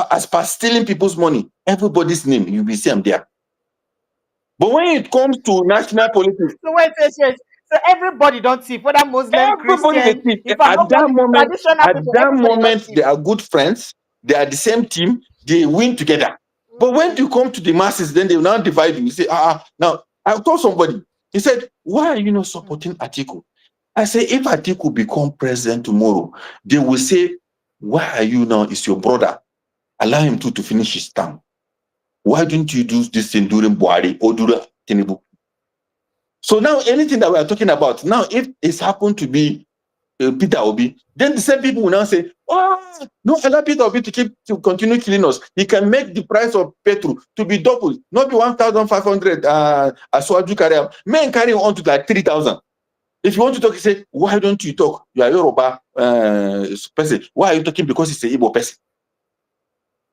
as per stealing people's money, everybody's name, you will see them there. But when it comes to national politics, so wait. So everybody don't see, whether Muslim, Christian, if at that moment, they are good friends. They are the same team. They win together. But when you come to the masses, then they will now divide you. You say, now I told somebody. He said, why are you not supporting Atiku? I say, if Atiku become president tomorrow, they will say, why are you now? It's your brother. Allow him to finish his term. Why don't you do this thing during Buhari or during Tinubu? So now anything that we are talking about, now if it's happened to be Peter Obi, then the same people will now say, oh, no, allow Peter Obi to continue killing us. He can make the price of petrol to be doubled, not be 1,500 as Swaju Karim. Men carry on to like 3,000. If you want to talk, you say, why don't you talk? You are Yoruba person. Why are you talking? Because it's a Igbo person.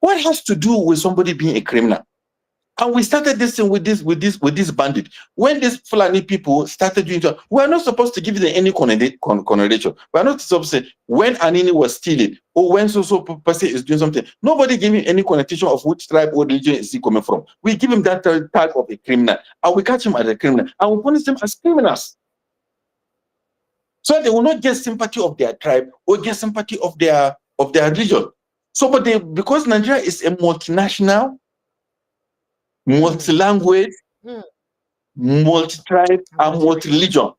What has to do with somebody being a criminal? And we started this thing with this bandit. When these Fulani people started doing it, we are not supposed to give them any connotation. We are not supposed to say when Anini was stealing or when so person is doing something. Nobody gave him any connotation of which tribe or religion is he coming from. We give him that type of a criminal, and we catch him as a criminal, and we punish them as criminals. So they will not get sympathy of their tribe or get sympathy of their religion. So, but because Nigeria is a multinational, multi-language, multi-tribe, and multi-religion,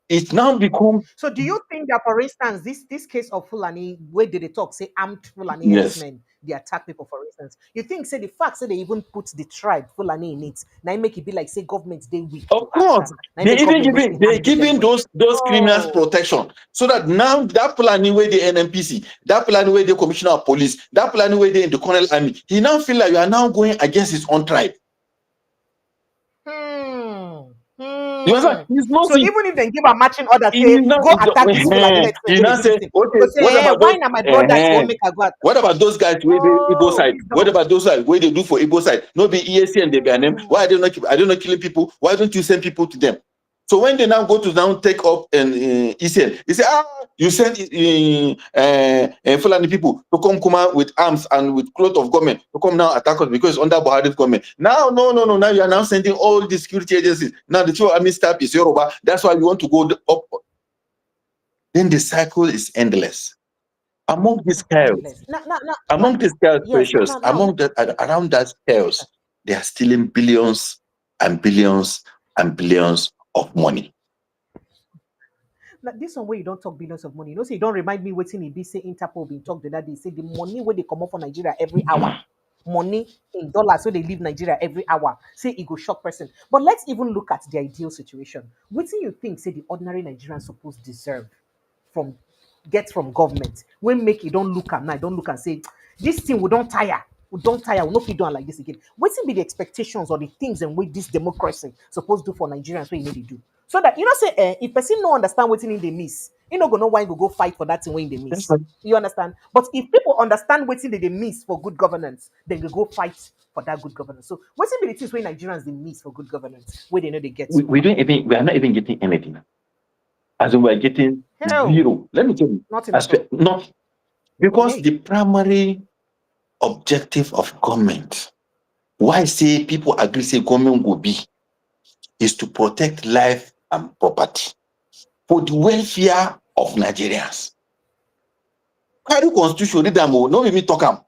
it now becomes. So, do you think that, for instance, this case of Fulani, where did they talk, say armed Fulani herdsmen, they attack people, for instance? You think, say the fact that they even put the tribe Fulani in it, now make it be like, say, government they weak. Of course, they're giving those criminals protection, so that now that Fulani where the NMPC, that Fulani where the commissioner of police, that Fulani where they in the colonel army, he now feel like you are now going against his own tribe. You understand? So even if they give a matching order, say, go attack this Fulani. You now say, okay, what about those guys where they Igbo side? What about those guys where they do for Igbo side? No be ESC and they be name. Why are they not killing people? Why don't you send people to them? So when they now go to now take up an ECN, they say, you send Fulani people to come out with arms and with cloth of government to come now attack us because it's under Buhari's government. Now, no. Now you are now sending all the security agencies. Now the two army staff is Yoruba. That's why we want to go up. Then the cycle is endless. Among these chaos, around that chaos, they are stealing billions and billions and billions of money. Now, this one where you don't talk billions of money. You know, say you don't remind me waiting in say Interpol being talked the other day. Say the money where they come up for Nigeria every hour. Money in dollars so they leave Nigeria every hour. Say it go shock person. But let's even look at the ideal situation. What do you think say the ordinary Nigerian supposed deserve get from government? When make you don't look at now, don't look and say this thing we don't tire. We don't tire, we'll not be doing like this again. What's be the expectations or the things and what this democracy supposed to do for Nigerians what you need to do? So that you know say if person no understand what's in the miss, You know, go know why you go fight for that thing when they miss. You understand? But if people understand what thing they miss for good governance, then they go fight for that good governance. So what's the things when Nigerians they miss for good governance, where they know they get to? We are not even getting anything. As in, we are getting zero. Let me tell you. Not because the primary objective of government, why say people agree say government will be, is to protect life and property for the welfare of Nigerians. Carry constitution, read them, no me talk am.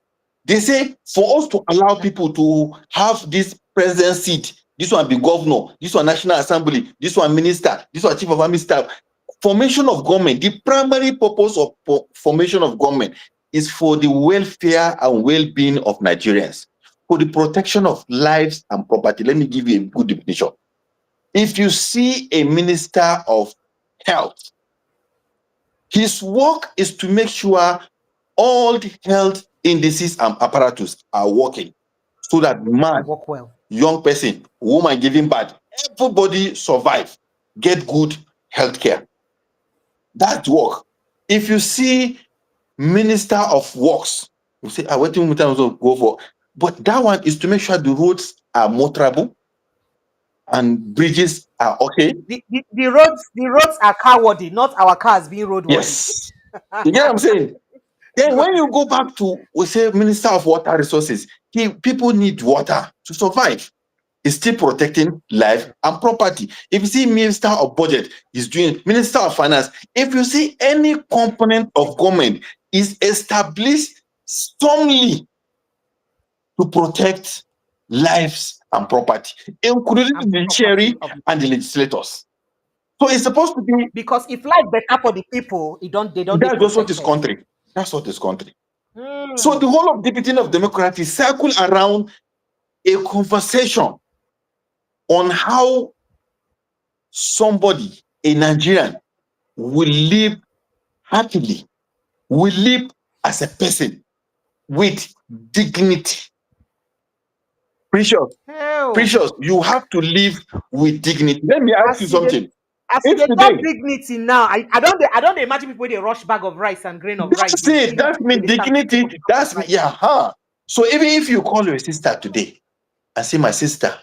They say for us to allow people to have this president seat, this one be governor, this one national assembly, this one minister, this one chief of army staff. Formation of government, the primary purpose of formation of government is for the welfare and well-being of Nigerians, for the protection of lives and property. Let me give you a good definition. If you see a minister of health, his work is to make sure all the health indices and apparatus are working so that man, work well, young person, woman giving birth, everybody survive, get good health care. That work. If you see Minister of Works, you say, what do you go for? But that one is to make sure the roads are motorable and bridges are okay. The roads are car worthy, not our cars being road worthy. Yes. You get what I'm saying? Then when you go back to, we say, Minister of Water Resources, people need water to survive. He's still protecting life and property. If you see Minister of Budget, he's doing Minister of Finance. If you see any component of government is established strongly to protect lives and property, including the judiciary and the legislators. So it's supposed to be, because if life better for the people, they don't. That's just what is country. That's what is country. So the whole of the beginning of democracy circle around a conversation on how somebody, a Nigerian, will live happily, will live as a person with dignity. Precious, you have to live with dignity. Let me ask you something. As they talk dignity now, I don't imagine people with a rush bag of rice and grain of rice. That's me dignity. That's me. Yeah. So even if you call your sister today and say, my sister,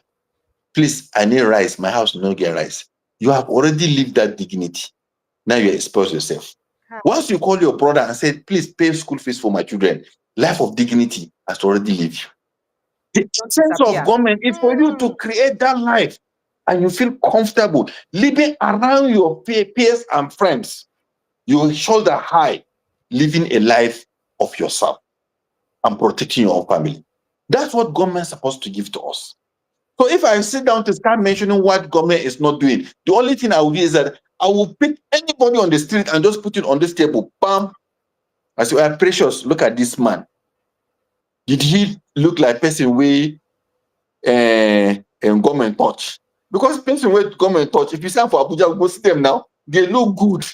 please, I need rice. My house no get rice. You have already lived that dignity. Now you expose yourself. Once you call your brother and say, please pay school fees for my children, life of dignity has already lived you. The sense of government is for you to create that life and you feel comfortable living around your peers and friends. You shoulder high, living a life of yourself and protecting your own family. That's what government is supposed to give to us. So if I sit down to start mentioning what government is not doing, the only thing I will do is that I will pick anybody on the street and just put it on this table. Bam! I say, well, Precious, look at this man. Did he look like person with government touch? Because person with government touch, if you stand for Abuja, we go see them now, they look good.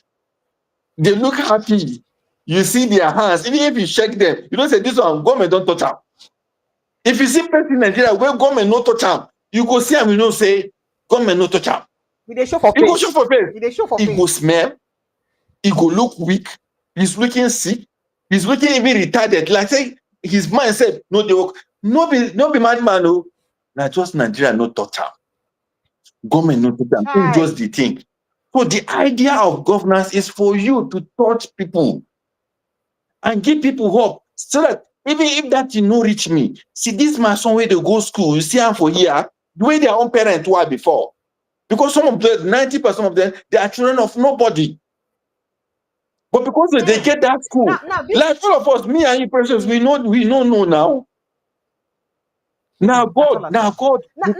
They look happy. You see their hands. Even if you shake them, you don't say, this one, government don't touch them. If you see person in Nigeria where government no touch them, you go see him, you know, say, government no touch them. They show for face. Go show for face. He go smell. He go look weak. He's looking sick. He's looking even retarded. Like say his mindset, no, they work. No be madman, no. Now just Nigeria no touch them. Government no touch them. It's just the thing. So the idea of governance is for you to touch people and give people hope, so that even if that you no reach me, see this my son where they go school, you see them for here, the way their own parents were before. Because some of them, 90% of them, they are children of nobody. But because they get that school, like all of us, me and you, Precious, we know now. Now God, when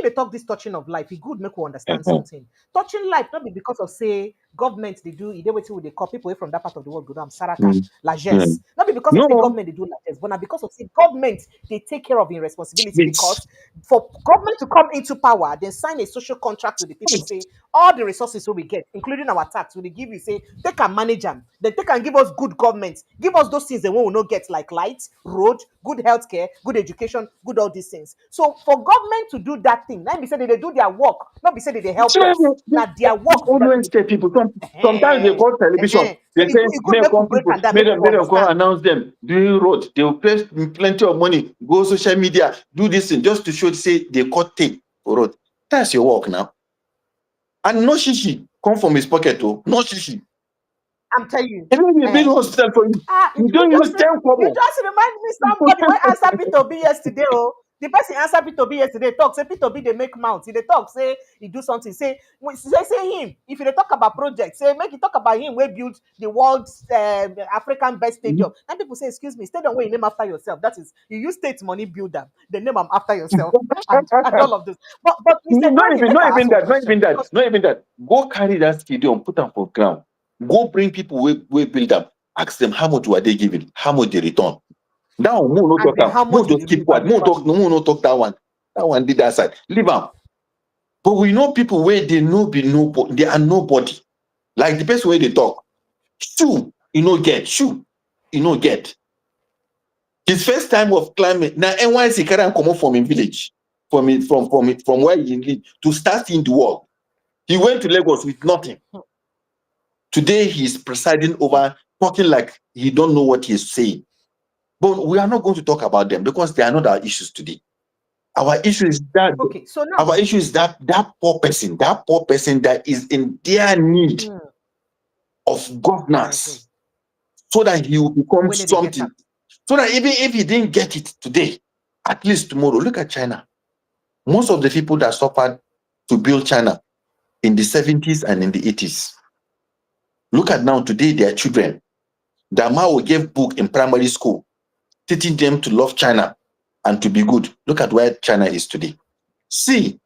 you talk this touching of life, it good make you understand something. Touching life not be because of say government they do, they wait till they call people away from that part of the world, go down Saraka, largesse. Not be because of say No, government they do largesse, but now because of say government they take care of their responsibility, it's, because for government to come into power, they sign a social contract with the people, say all the resources we get, including our tax, will they give you, say they can manage them, then they can give us good government, give us those things that we will not get, like light, road, good healthcare, good education, good all these things. So for government to do that thing, let me say that they do their work, not be say that they help us. Now their work be that always tell people. Sometimes they call television. so They say, it good may make we come break people, and that may make them, people go understand. announce them doing road. They will pay plenty of money, go social media, do this thing just to show, say they cut tape for road. That's your work now. And no shishi come from his pocket, oh, no shishi. I'm telling you. Even the big hospital for you, you don't use 10 You kobo. just remind me somebody when answer Peter Obi yesterday. Oh, the person answer Peter Obi yesterday talk say Peter Obi they make mount. He they talk say he do something. Say him. If they talk about project, say make you talk about him. We build the world's African best stadium. And people say, excuse me, stadium where you name after yourself. That is, you use state money build them. The name them after yourself and all of this. But Mr. Ibrahim, Not ask even one that, question. not even that. Go carry that stadium, put them for ground. Go bring people we build up. Ask them how much were they giving, how much they return. Now, no And talk then am. how much Mo did just you keep leave quiet. at the value? No talk that one. That one did that side. Leave am. But we know people where they know be nobody. They are nobody. Like the person where they talk. Shoe, you know get. Shoe, you know get. His first time of climbing. Now NYC carry am comot from him village, from where he live to start in the world. He went to Lagos with nothing. Today he's presiding over, talking like he don't know what he's saying. But we are not going to talk about them because they are not our issues today. Our issue is that Okay, so now our issue is that poor person that is in their need of governance, so that he will become when did they get something. up? So that even if he didn't get it today, at least tomorrow. Look at China. Most of the people that suffered to build China in the 70s and in the 80s. Look at now today, their children. The Mao gave book in primary school, teaching them to love China and to be good. Look at where China is today. See,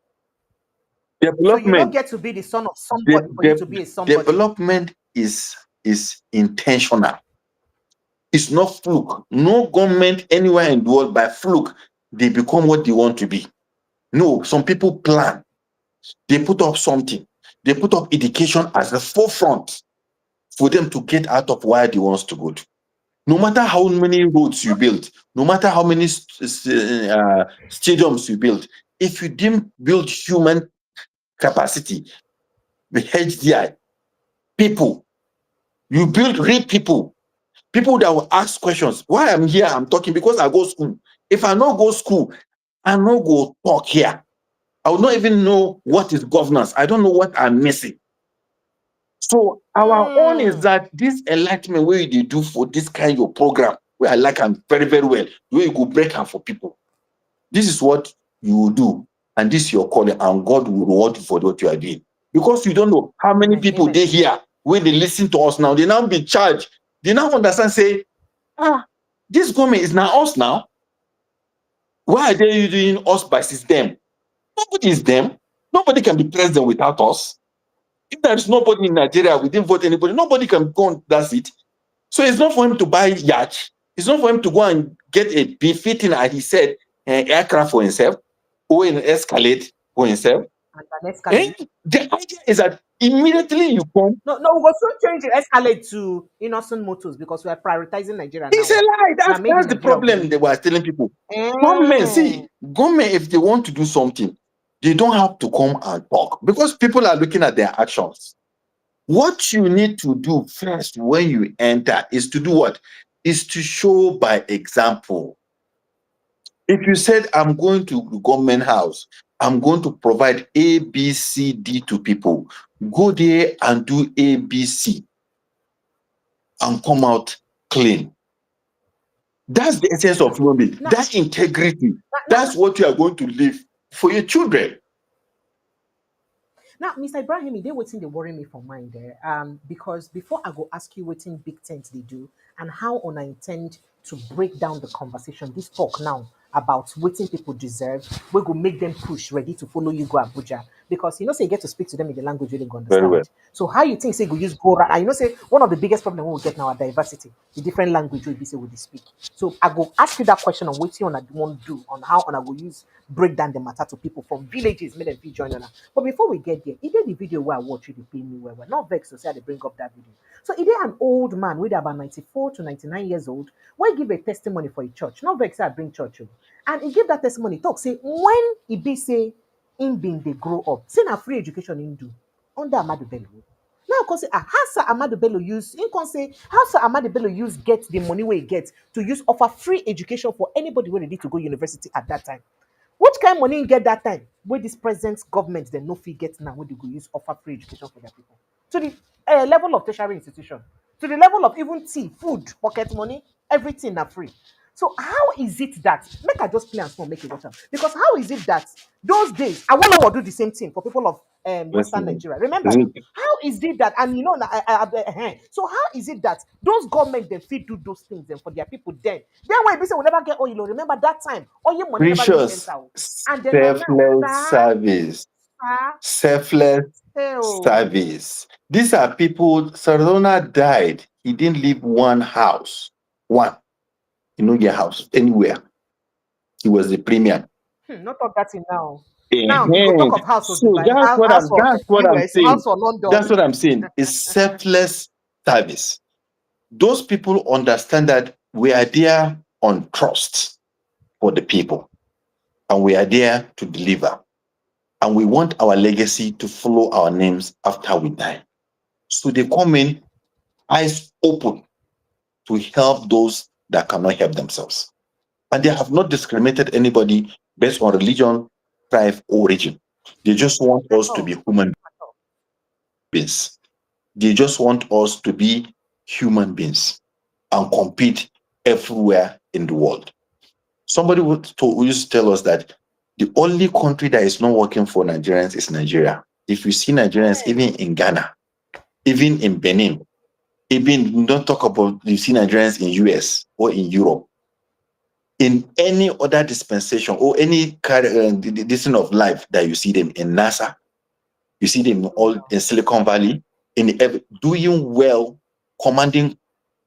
So you don't development, get to be the son of somebody for you to be a somebody. development is intentional. It's not fluke. No government anywhere in the world by fluke, they become what they want to be. No, some people plan. They put up something. They put up education as the forefront for them to get out of where they want to go to. No matter how many roads you build, no matter how many stadiums you build, if you didn't build human capacity, the HDI, people, you build real people that will ask questions. Why I'm here, I'm talking because I go school. If I not go school, I not go talk here. I will not even know what is governance. I don't know what I'm missing. So our own is that this enlightenment where they do for this kind of program, where I like them very, very well, where you go break them for people. This is what you will do. And this is your calling, and God will reward you for what you are doing. Because you don't know how many people they hear when they listen to us now. They now be charged. They now understand, say, this government is now us now. Why are they using us versus them? Nobody is them. Nobody can be president without us. If there is nobody in Nigeria, we didn't vote anybody, nobody can go on, that's it. So it's not for him to buy yacht. It's not for him to go and get a befitting, as he said, aircraft for himself, or an Escalade for himself. The idea is that immediately you come. No, we will soon change the Escalade to Innocent Motors because we are prioritizing Nigeria now. It's a lie. That's the problem they were telling people. Government, if they want to do something, they don't have to come and talk because people are looking at their actions. What you need to do first when you enter is to do what? Is to show by example. If you said, I'm going to the government house, I'm going to provide A, B, C, D to people, go there and do A, B, C and come out clean. That's the essence of human being. That's integrity. That's what you are going to live for your children. Now, Mr. Ibrahim, they waiting they worry me for mind there. Because before I go ask you what big tent they do and how on I intend to break down the conversation, this talk now about waiting people deserve, we go make them push ready to follow you go Abuja. because you know, say you get to speak to them in the language you don't Very well. understand. So how you think say go use go right? You know, say one of the biggest problems we get now are diversity, the different language we be say we speak. So I go ask you that question on what you want to do on how on I go use break down the matter to people from villages, make them feel join on. But before we get there, the video where I watch you, they pay me well. Not vex to say they bring up that video. So if they an old man with about 94 to 99 years old, why give a testimony for a church? Not vex say I bring church. And he give that testimony, talk, say, when he be say, in being they grow up, say na free education in do, under Ahmadu Bello. Now, because say, how Sir Ahmadu Bello use, in can say, how Sir Ahmadu Bello use get the money where he gets to use offer free education for anybody who ready to go university at that time. Which kind of money you get that time? Where this present government, they no fee get now, when they go use offer free education for their people. To the level of tertiary institution, to the level of even tea, food, pocket money, everything are free. So how is it that, make I just play and small, make it water. Because how is it that those days, I want to do the same thing for people of Western Nigeria. Remember, how is it that, and you know, so how is it that those government they fit do those things and for their people then when we say we never get oil, remember that time, oil money never really enter. And then selfless service. Selfless service. These are people, Sardona died. He didn't leave one house. One. You know, your house anywhere. He was the premier. Not talk that in now. Now you go talk of house of Dubai, that's what I'm saying. House of London. That's what I'm saying. It's selfless service. Those people understand that we are there on trust for the people, and we are there to deliver, and we want our legacy to follow our names after we die. So they come in eyes open to help those that cannot help themselves. And they have not discriminated anybody based on religion, tribe, or origin. They just want us to be human beings. They just want us to be human beings and compete everywhere in the world. Somebody used to tell us that the only country that is not working for Nigerians is Nigeria. If you see Nigerians, even in Ghana, even in Benin, even don't talk about you see Nigerians in US or in Europe, in any other dispensation or any discipline of life that you see them in NASA, you see them all in Silicon Valley, doing well, commanding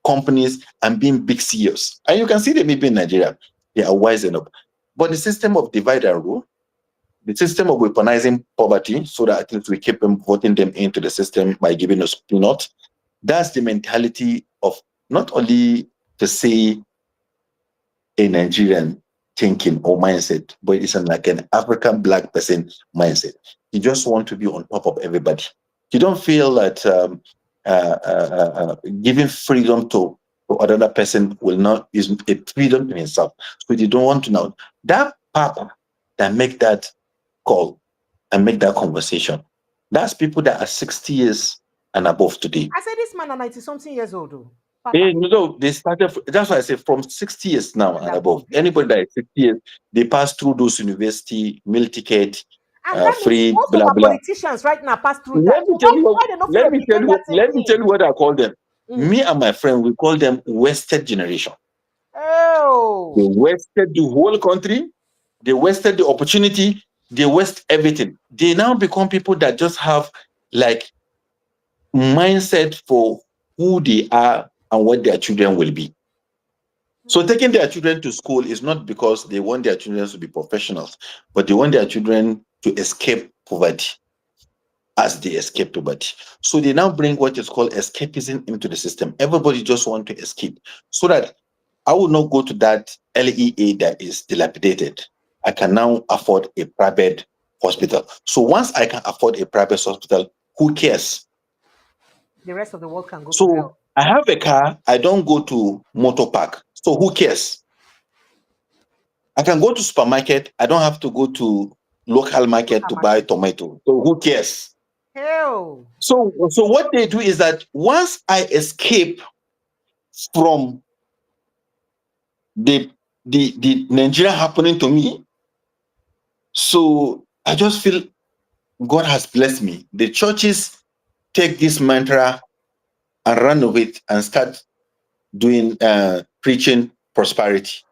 companies and being big CEOs. And you can see them even in Nigeria. They are wise enough. But the system of divide and rule, the system of weaponizing poverty so that at least we keep them voting them into the system by giving us peanuts, that's the mentality of not only to say a Nigerian thinking or mindset, but it's like an African black person mindset. You just want to be on top of everybody. You don't feel that giving freedom to another person will not is a freedom to himself. So you don't want to know that papa that make that call and make that conversation. That's people that are 60 years and above today. I said this man are 90-something years old. They started. That's why I say from 60 years now and above. Anybody that is 60 years, they pass through those university meal ticket, free most blah of our blah. politicians right now pass through Let that. me tell you what I call them. Me and my friend, we call them wasted generation. Oh, they wasted the whole country. They wasted the opportunity. They waste everything. They now become people that just have like mindset for who they are and what their children will be. So taking their children to school is not because they want their children to be professionals, but they want their children to escape poverty as they escape poverty. So they now bring what is called escapism into the system. Everybody just wants to escape so that I will not go to that LEA that is dilapidated. I can now afford a private hospital. So once I can afford a private hospital, who cares? The rest of the world can go to hell. I have a car, I don't go to motor park. So who cares? I can go to supermarket, I don't have to go to local market to buy tomato. So who cares? Hell. So what they do is that once I escape from the Nigeria happening to me, so I just feel God has blessed me. The churches take this mantra and run with it and start doing preaching prosperity.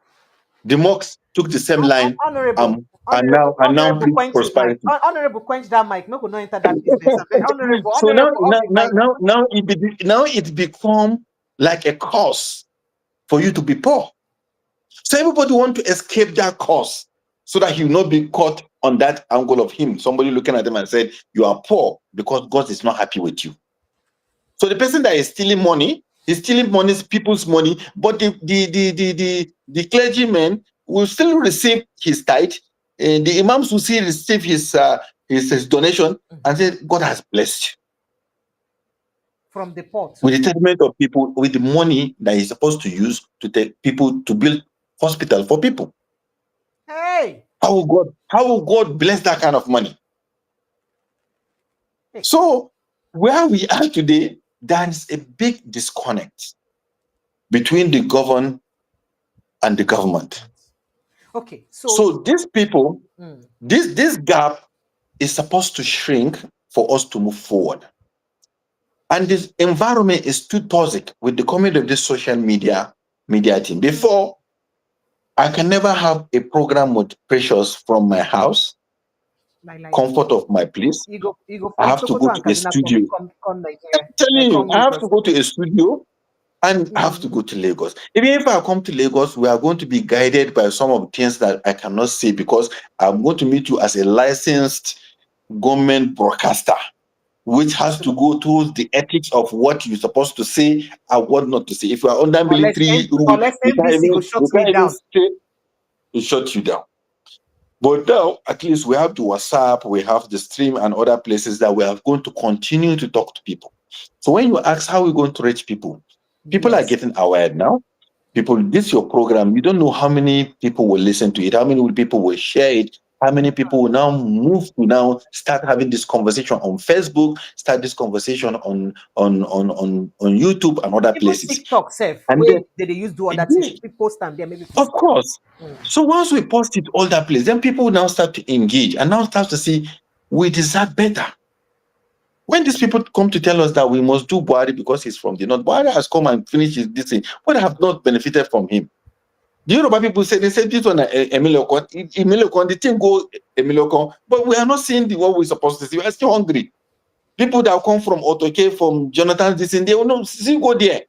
The mosques took the same line. Honorable. now bring prosperity. Honorable, quench that mic. No, no enter that business. Honorable, So honorable, now it become like a cause for you to be poor. So everybody want to escape that cause so that he will not be caught on that angle of him. Somebody looking at him and said, you are poor because God is not happy with you. So the person that is stealing money, he's stealing money, people's money, but the clergyman will still receive his tithe, and the imams will still receive his donation, and say, God has blessed you. From the pot. With the settlement of people, with the money that he's supposed to use to take people to build hospital for people. Hey! How will God bless that kind of money? Hey. So where we are today, there is a big disconnect between the governed and the government. Okay, so these people, this gap is supposed to shrink for us to move forward. And this environment is too toxic with the coming of this social media team. Before, I can never have a program with Precious from my house, comfort of my place. I have to go to a studio. I'm telling you, I have to go to a studio and I have to go to Lagos. Even if I come to Lagos, we are going to be guided by some of the things that I cannot say because I'm going to meet you as a licensed government broadcaster, which has to go through the ethics of what you're supposed to say and what not to say. If you are under military rule, you can't even say to shut you down. But now, at least we have the WhatsApp, we have the stream and other places that we are going to continue to talk to people. So when you ask how we're going to reach people, people are getting aware now. People, this is your program. You don't know how many people will listen to it, how many people will share it, how many people will now move to now start having this conversation on Facebook, start this conversation on YouTube and other places. TikTok, and they use do other things. We post them there, maybe. Of course. So once we post it all that place, then people now start to engage and now start to see we deserve better. When these people come to tell us that we must do Buhari because he's from the north, Buhari has come and finished this thing, but have not benefited from him. The Yoruba people say they said this on Emilio Kon, the thing go Emilio Kon, but we are not seeing what we're supposed to see. We are still hungry. People that come from Otoke, from Jonathan, this and they will not still go there.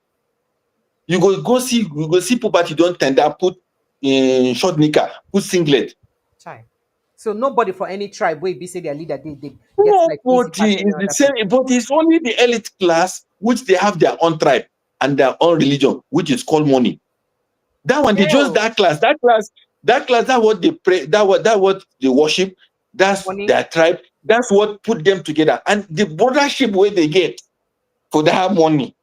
You go see people, but you don't tend to put in short knicker, put singlet. So nobody for any tribe where be say their leader they nobody is the same, but it's only the elite class which they have their own tribe and their own religion, which is called money. That one, they chose that class. That class, that's what they pray, that's what they worship, that's money. Their tribe, that's what put them together. And the brothership where they get for that money.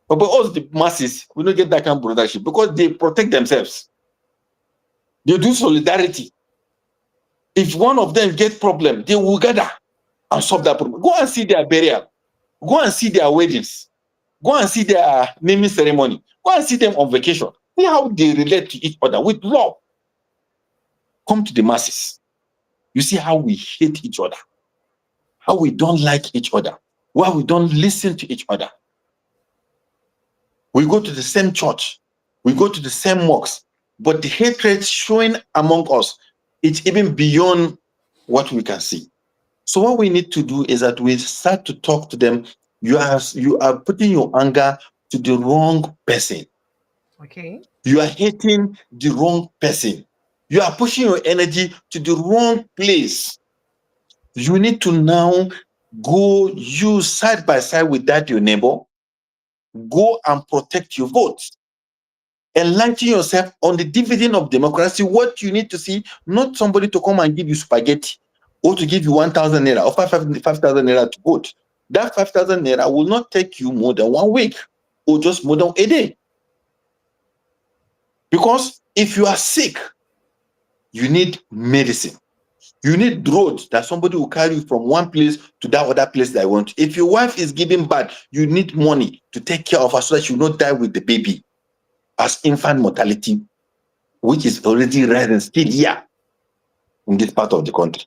But us, the masses, we don't get that kind of brothership because they protect themselves. They do solidarity. If one of them get problem, they will gather and solve that problem. Go and see their burial. Go and see their weddings. Go and see their naming ceremony. Go and see them on vacation. See how they relate to each other with love. Come to the masses. You see how we hate each other. How we don't like each other. Why we don't listen to each other. We go to the same church. We go to the same mosques. But the hatred showing among us, it's even beyond what we can see. So what we need to do is that we start to talk to them. You are putting your anger to the wrong person. Okay. You are hating the wrong person. You are pushing your energy to the wrong place. You need to now go use side by side with that your neighbor. Go and protect your votes. Enlighten yourself on the dividend of democracy. What you need to see, not somebody to come and give you spaghetti or to give you 1,000 naira or 5,000 naira to vote. That 5,000 naira will not take you more than 1 week or just more than a day. Because if you are sick, you need medicine. You need roads that somebody will carry you from one place to that other place that I want. If your wife is giving birth, you need money to take care of her so that she will not die with the baby. As infant mortality, which is already rising still here in this part of the country.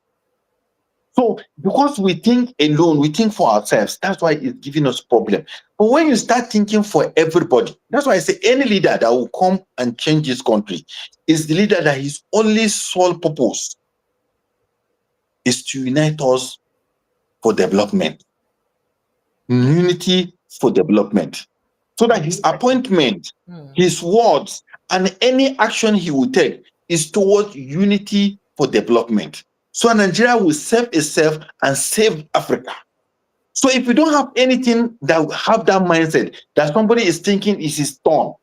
So, because we think alone, we think for ourselves, that's why it's giving us problem. But when you start thinking for everybody, that's why I say any leader that will come and change this country is the leader that his only sole purpose is to unite us for development. Unity for development. So that his appointment, his words, and any action he will take is towards unity for development. So Nigeria will save itself and save Africa. So if we don't have anything that will have that mindset, that somebody is thinking it's his turn,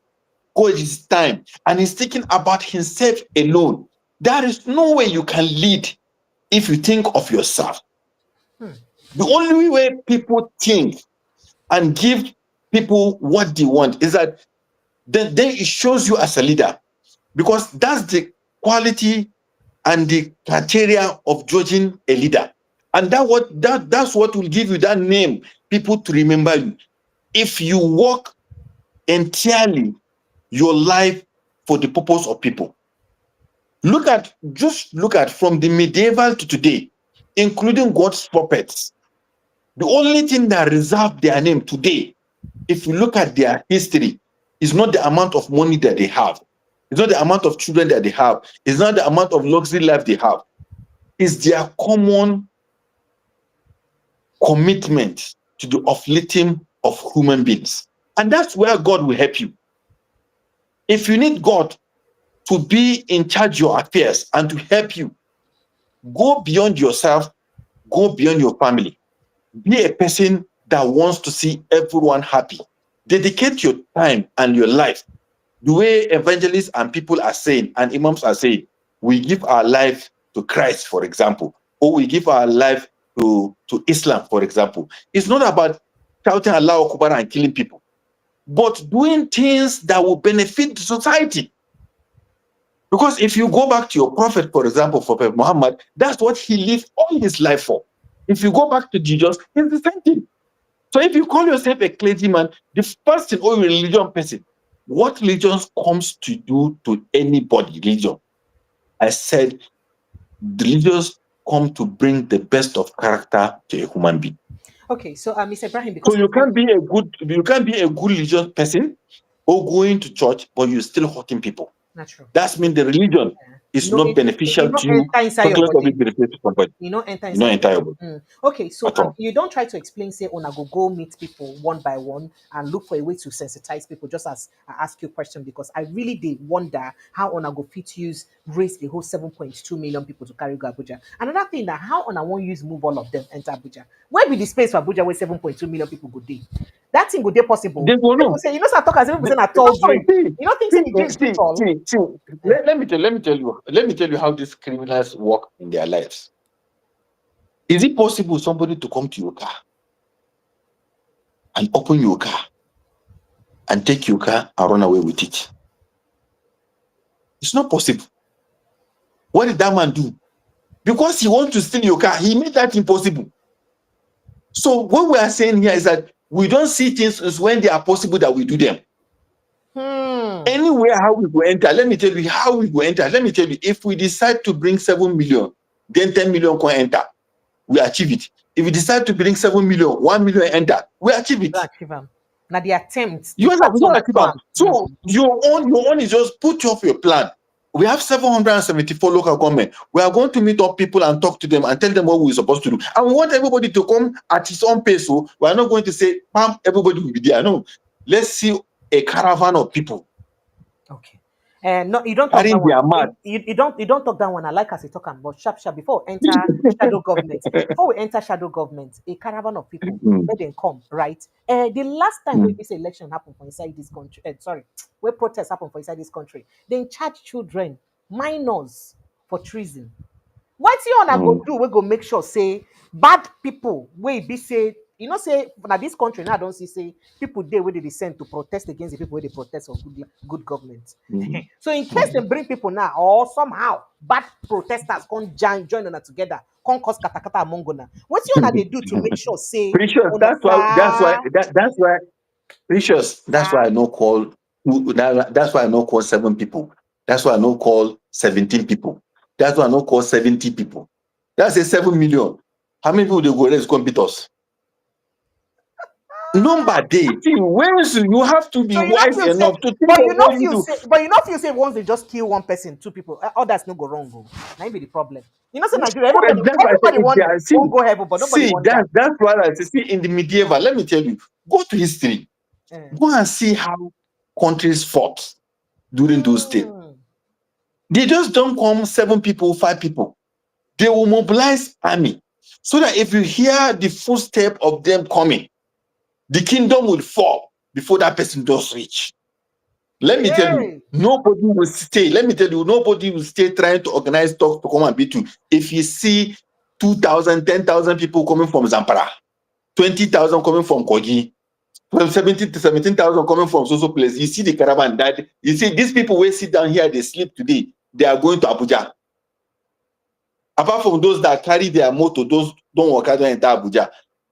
or it's his time, and he's thinking about himself alone, there is no way you can lead if you think of yourself. The only way people think and give people what they want is that then it shows you as a leader, because that's the quality and the criteria of judging a leader. And that's what will give you that name, people to remember you. If you work entirely your life for the purpose of people. Just look at from the medieval to today, including God's prophets. The only thing that reserved their name today, if you look at their history, is not the amount of money that they have. It's not the amount of children that they have. It's not the amount of luxury life they have. It's their common commitment to the uplifting of human beings. And that's where God will help you. If you need God to be in charge of your affairs and to help you, go beyond yourself, go beyond your family. Be a person that wants to see everyone happy. Dedicate your time and your life. The way evangelists and people are saying, and imams are saying, we give our life to Christ, for example, or we give our life to Islam, for example. It's not about shouting Allahu Akbar and killing people, but doing things that will benefit society. Because if you go back to your prophet, for example, Prophet Muhammad, that's what he lived all his life for. If you go back to Jesus, it's the same thing. So if you call yourself a clergyman, the first thing, or a religion person, what religion comes to do to anybody, religion? I said, the religions come to bring the best of character to a human being. Okay, so Mr. Ibrahim, because so you can't be a good religious person or going to church, but you're still hurting people. Natural. That means the religion is not beneficial to you. Inside your body. You know, enter inside your body. Okay, so you don't try to explain, say, on go meet people one by one and look for a way to sensitize people, just as I ask you a question, because I really did wonder how on go fit use raise the whole 7.2 million people to carry go Abuja. Another thing that how on won't use move all of them enter Abuja. Where be the space for Abuja where 7.2 million people go day? That thing would be possible. They will know. Say, you know, some talk as if it's a tall dream. You don't think it's a dream? Let me tell you how these criminals work in their lives. Is it possible somebody to come to your car and open your car and take your car and run away with it? It's not possible. What did that man do? Because he wants to steal your car, he made that impossible. So what we are saying here is that we don't see things as when they are possible that we do them. Anywhere how we go enter, let me tell you how we go enter. Let me tell you, if we decide to bring 7 million, then 10 million can enter. We achieve it. If we decide to bring 7 million, 1 million enter, we achieve it. Now the attempt. You understand? So your own is just put off your plan. We have 774 local government. We are going to meet up people and talk to them and tell them what we're supposed to do. And we want everybody to come at his own pace. So we are not going to say, "Bam, everybody will be there." No, let's see a caravan of people. Okay. And no, you don't talk that one. You don't talk that one. I like as you talk about sharp before we enter shadow government. Before we enter shadow government, a caravan of people let them come, right? The last time when this election happened for inside this country, where protests happened for inside this country, they charge children, minors for treason. What you wanna go do? We go make sure say bad people wey be say. You know, say now this country now don't see say people there where they send to protest against the people where they protest for good government. So in case they bring people now or somehow bad protesters come join on together, come cause katakata among them. What you wanna they do to make sure say Precious, that's why Precious, that's why I no call 7 people. That's why I no call 17 people. That's why I no call 70 people. That's a 7 million. How many people they go let's come beat us? Number day. See, once you have to be So you wise know, say, enough to think but of you know, what you do. if you say once they just kill one person, two people, others no go wrong. Go. That be the problem. You know, so Nigeria, That's why I say everybody if they won't go heaven, but nobody wants that. that's why I say, see, in the medieval, let me tell you, go to history. Go and see how countries fought during those days. They just don't come 7 people, 5 people. They will mobilize army so that if you hear the footstep of them coming, the kingdom will fall before that person does reach. Let me tell you, nobody will stay. Let me tell you, nobody will stay trying to organize talks to come and beat you. If you see 2,000, 10,000 people coming from Zampara, 20,000 coming from Kogi, 17,000 to 17,000 coming from so place, you see the caravan that you see these people will sit down here, they sleep today, they are going to Abuja. Apart from those that carry their motor, those don't walk out into Abuja,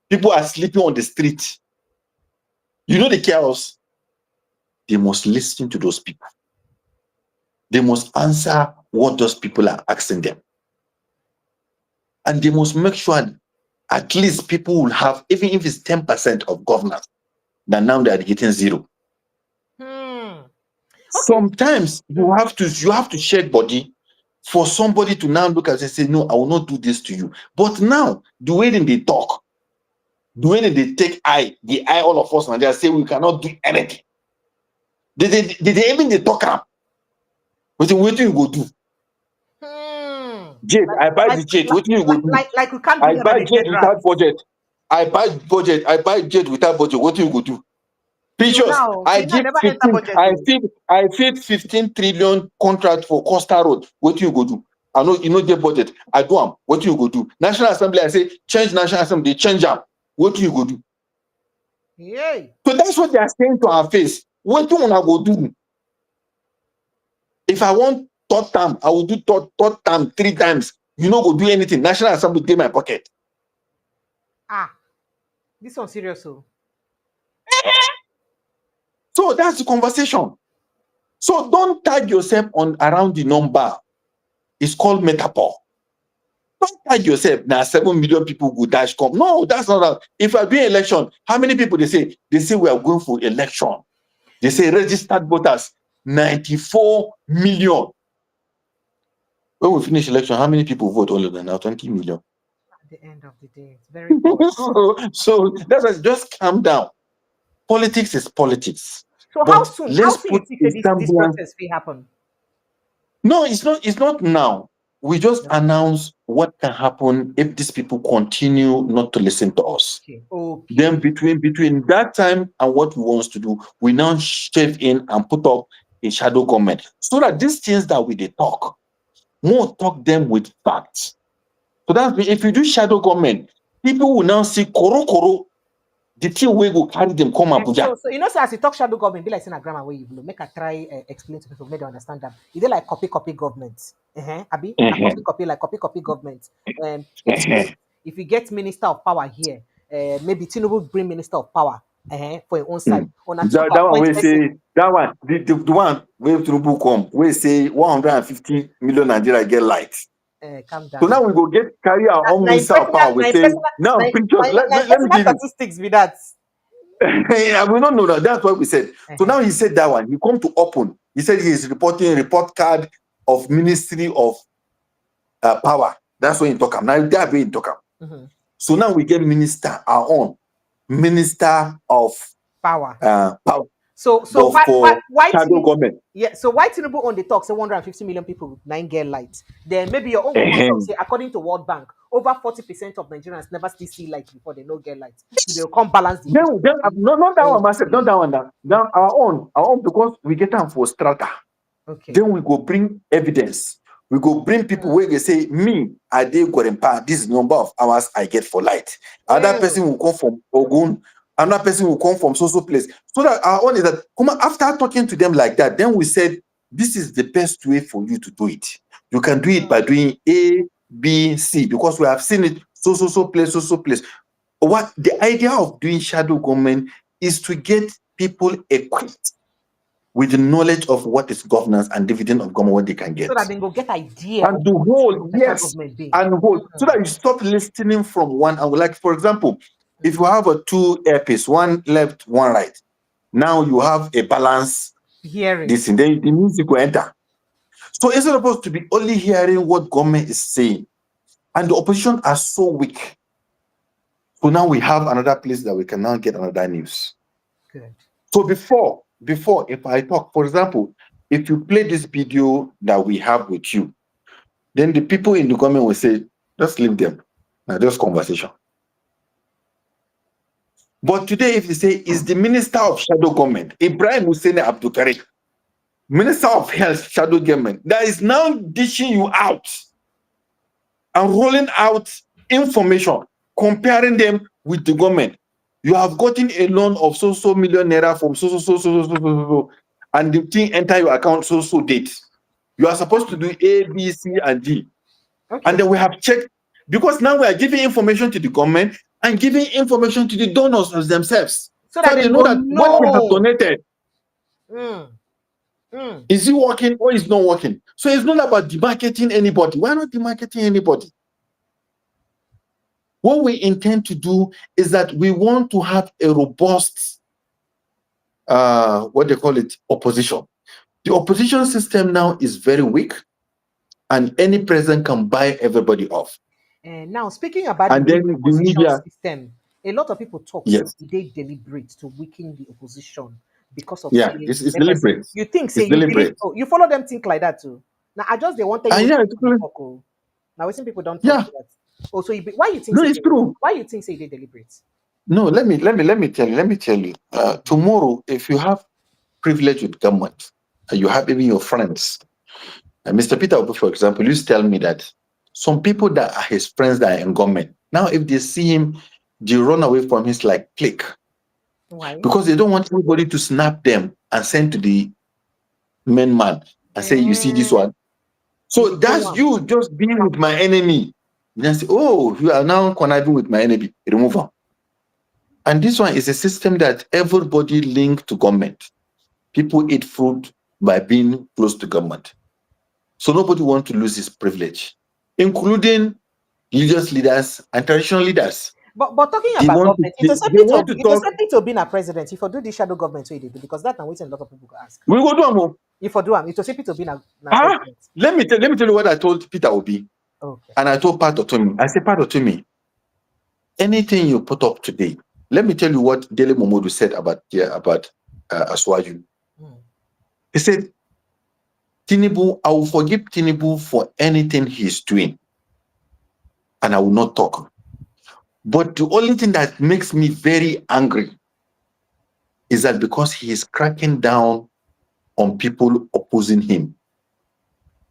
people are sleeping on the street. You know the chaos. They must listen to those people. They must answer what those people are asking them. And they must make sure at least people will have, even if it's 10% of governance, that now they are getting 0. Okay. Sometimes you have to shake body for somebody to now look at it and say, no, I will not do this to you. But now, the way they talk, the way they take all of us, and they say we cannot do anything. They even they talk up. What do you go do? Jet, I buy the jet. What do you go do? Like we can't. I buy jet without budget. I buy jet without budget. What do you go do? Pictures. I give 15. I feed 15 trillion contract for Coastal Road. What do you go do? I know you know the budget. I do them. What do you go do? National Assembly. I say change National Assembly. They change them. What do you go do? Yay. So that's what they are saying to our face. What do I go do? If I want third term, I will do third term 3 times. You know, go do anything. National Assembly take my pocket. This one's serious, so. So that's the conversation. So don't tag yourself on around the number. It's called metaphor. Don't tag yourself. Now 7 million people go dash come. No, that's not that. If I do election, how many people they say? They say we are going for election. They say registered voters 94 million. When we finish election, how many people vote all of them now? 20 million. At the end of the day, it's very so that's why just calm down. Politics is politics. So how soon this protest will happen? No, it's not now. We just announce what can happen if these people continue not to listen to us. Okay. Then between that time and what we want to do, we now step in and put up a shadow government so that these things that we talk, more talk them with facts. So that's if you do shadow government, people will now see koro. The thing we go carry them come Abuja. So you know, so as you talk shadow government, be like saying a grammar where you blow. Make I try explain to people, make them understand that. Is it like copy government? Abi, copy government. If you get minister of power here, maybe Tinubu bring minister of power for your own side. That one we say that one the one where Tinubu come we say 150 million Nigeria get light. Calm down. So now we go carry our own minister of power. We say now pictures. Let me give you statistics with that. We don't know that. That's what we said. So now he said that one. He come to open. He said he is reporting report card of Ministry of Power. That's when he talk about. Now that way he talk about. So now we get minister our own Minister of Power. Power. So why shadow government? Yeah. So why Tinubu on the talk say 150 million people 9 get light? Then maybe your own say according to World Bank, over 40% of Nigerians never still see light before they no get light. So they'll come balance the. Not that one, myself. Not that one. Now our own because we get them for strata. Okay. Then we go bring evidence. We go bring people where they say, me, I did Gorempa, this is the number of hours I get for light. Another person will come from Ogun, another person will come from so place. So that our own is that after talking to them like that, then we said, this is the best way for you to do it. You can do it by doing A, B, C, because we have seen it so place. What the idea of doing shadow government is to get people equipped with the knowledge of what is governance and dividend of government, what they can get. So that they go get idea. And the whole, yes, and whole. So that you stop listening from one. And like, for example, If you have a two earpiece, one left, one right, now you have a balance. Hearing. This and then the music will enter. So it's not supposed to be only hearing what government is saying. And the opposition are so weak. So now we have another place that we can now get another news. Good. So before, if I talk, for example, if you play this video that we have with you, then the people in the government will say, just leave them. Now, just conversation. But today, if you say, is the Minister of Shadow Government, Ibrahim Abdul Karim, Minister of Health, Shadow Government, that is now dishing you out and rolling out information, comparing them with the government. You have gotten a loan of so million naira from so, and the thing enter your account so date. You are supposed to do A, B, C, and D. Okay. And then we have checked, because now we are giving information to the government and giving information to the donors themselves. So that they know that what they have donated, is it working or is not working? So it's not about demarketing anybody. Why not demarketing anybody? What we intend to do is that we want to have a robust, what they call it, opposition. The opposition system now is very weak, and any president can buy everybody off. Now, speaking about the opposition system, a lot of people talk they deliberate to weaken the opposition because of it's deliberate. You think say you follow them think like that too. Now I just they want to now some people don't talk that. Also, why you think? No, it's true. Why you think say they deliberate? No, let me tell you. Tomorrow, if you have privilege with government, and you have even your friends, and Mr. Peter Obi, for example, used to tell me that some people that are his friends that are in government, now if they see him, they run away from him like click. Why? Because they don't want anybody to snap them and send to the main man and say, you see this one. So that's you just being with my enemy. Then say, oh, you are now conniving with my enemy. Remove them. And this one is a system that everybody linked to government. People eat food by being close to government. So nobody wants to lose his privilege, including religious leaders and traditional leaders. But talking about government, it was Peter Obi a president. If you do the shadow government, so he did, because that now waiting a lot of people go ask. We go do them. If you do them, it was Peter Obi president. Let me tell you what I told Peter Obi. Okay. And I told Pat Otomi. I said, Pat Otomi, anything you put up today, let me tell you what Dele Momodu said about Aswaju. He said, Tinubu, I will forgive Tinubu for anything he's doing, and I will not talk. But the only thing that makes me very angry is that because he is cracking down on people opposing him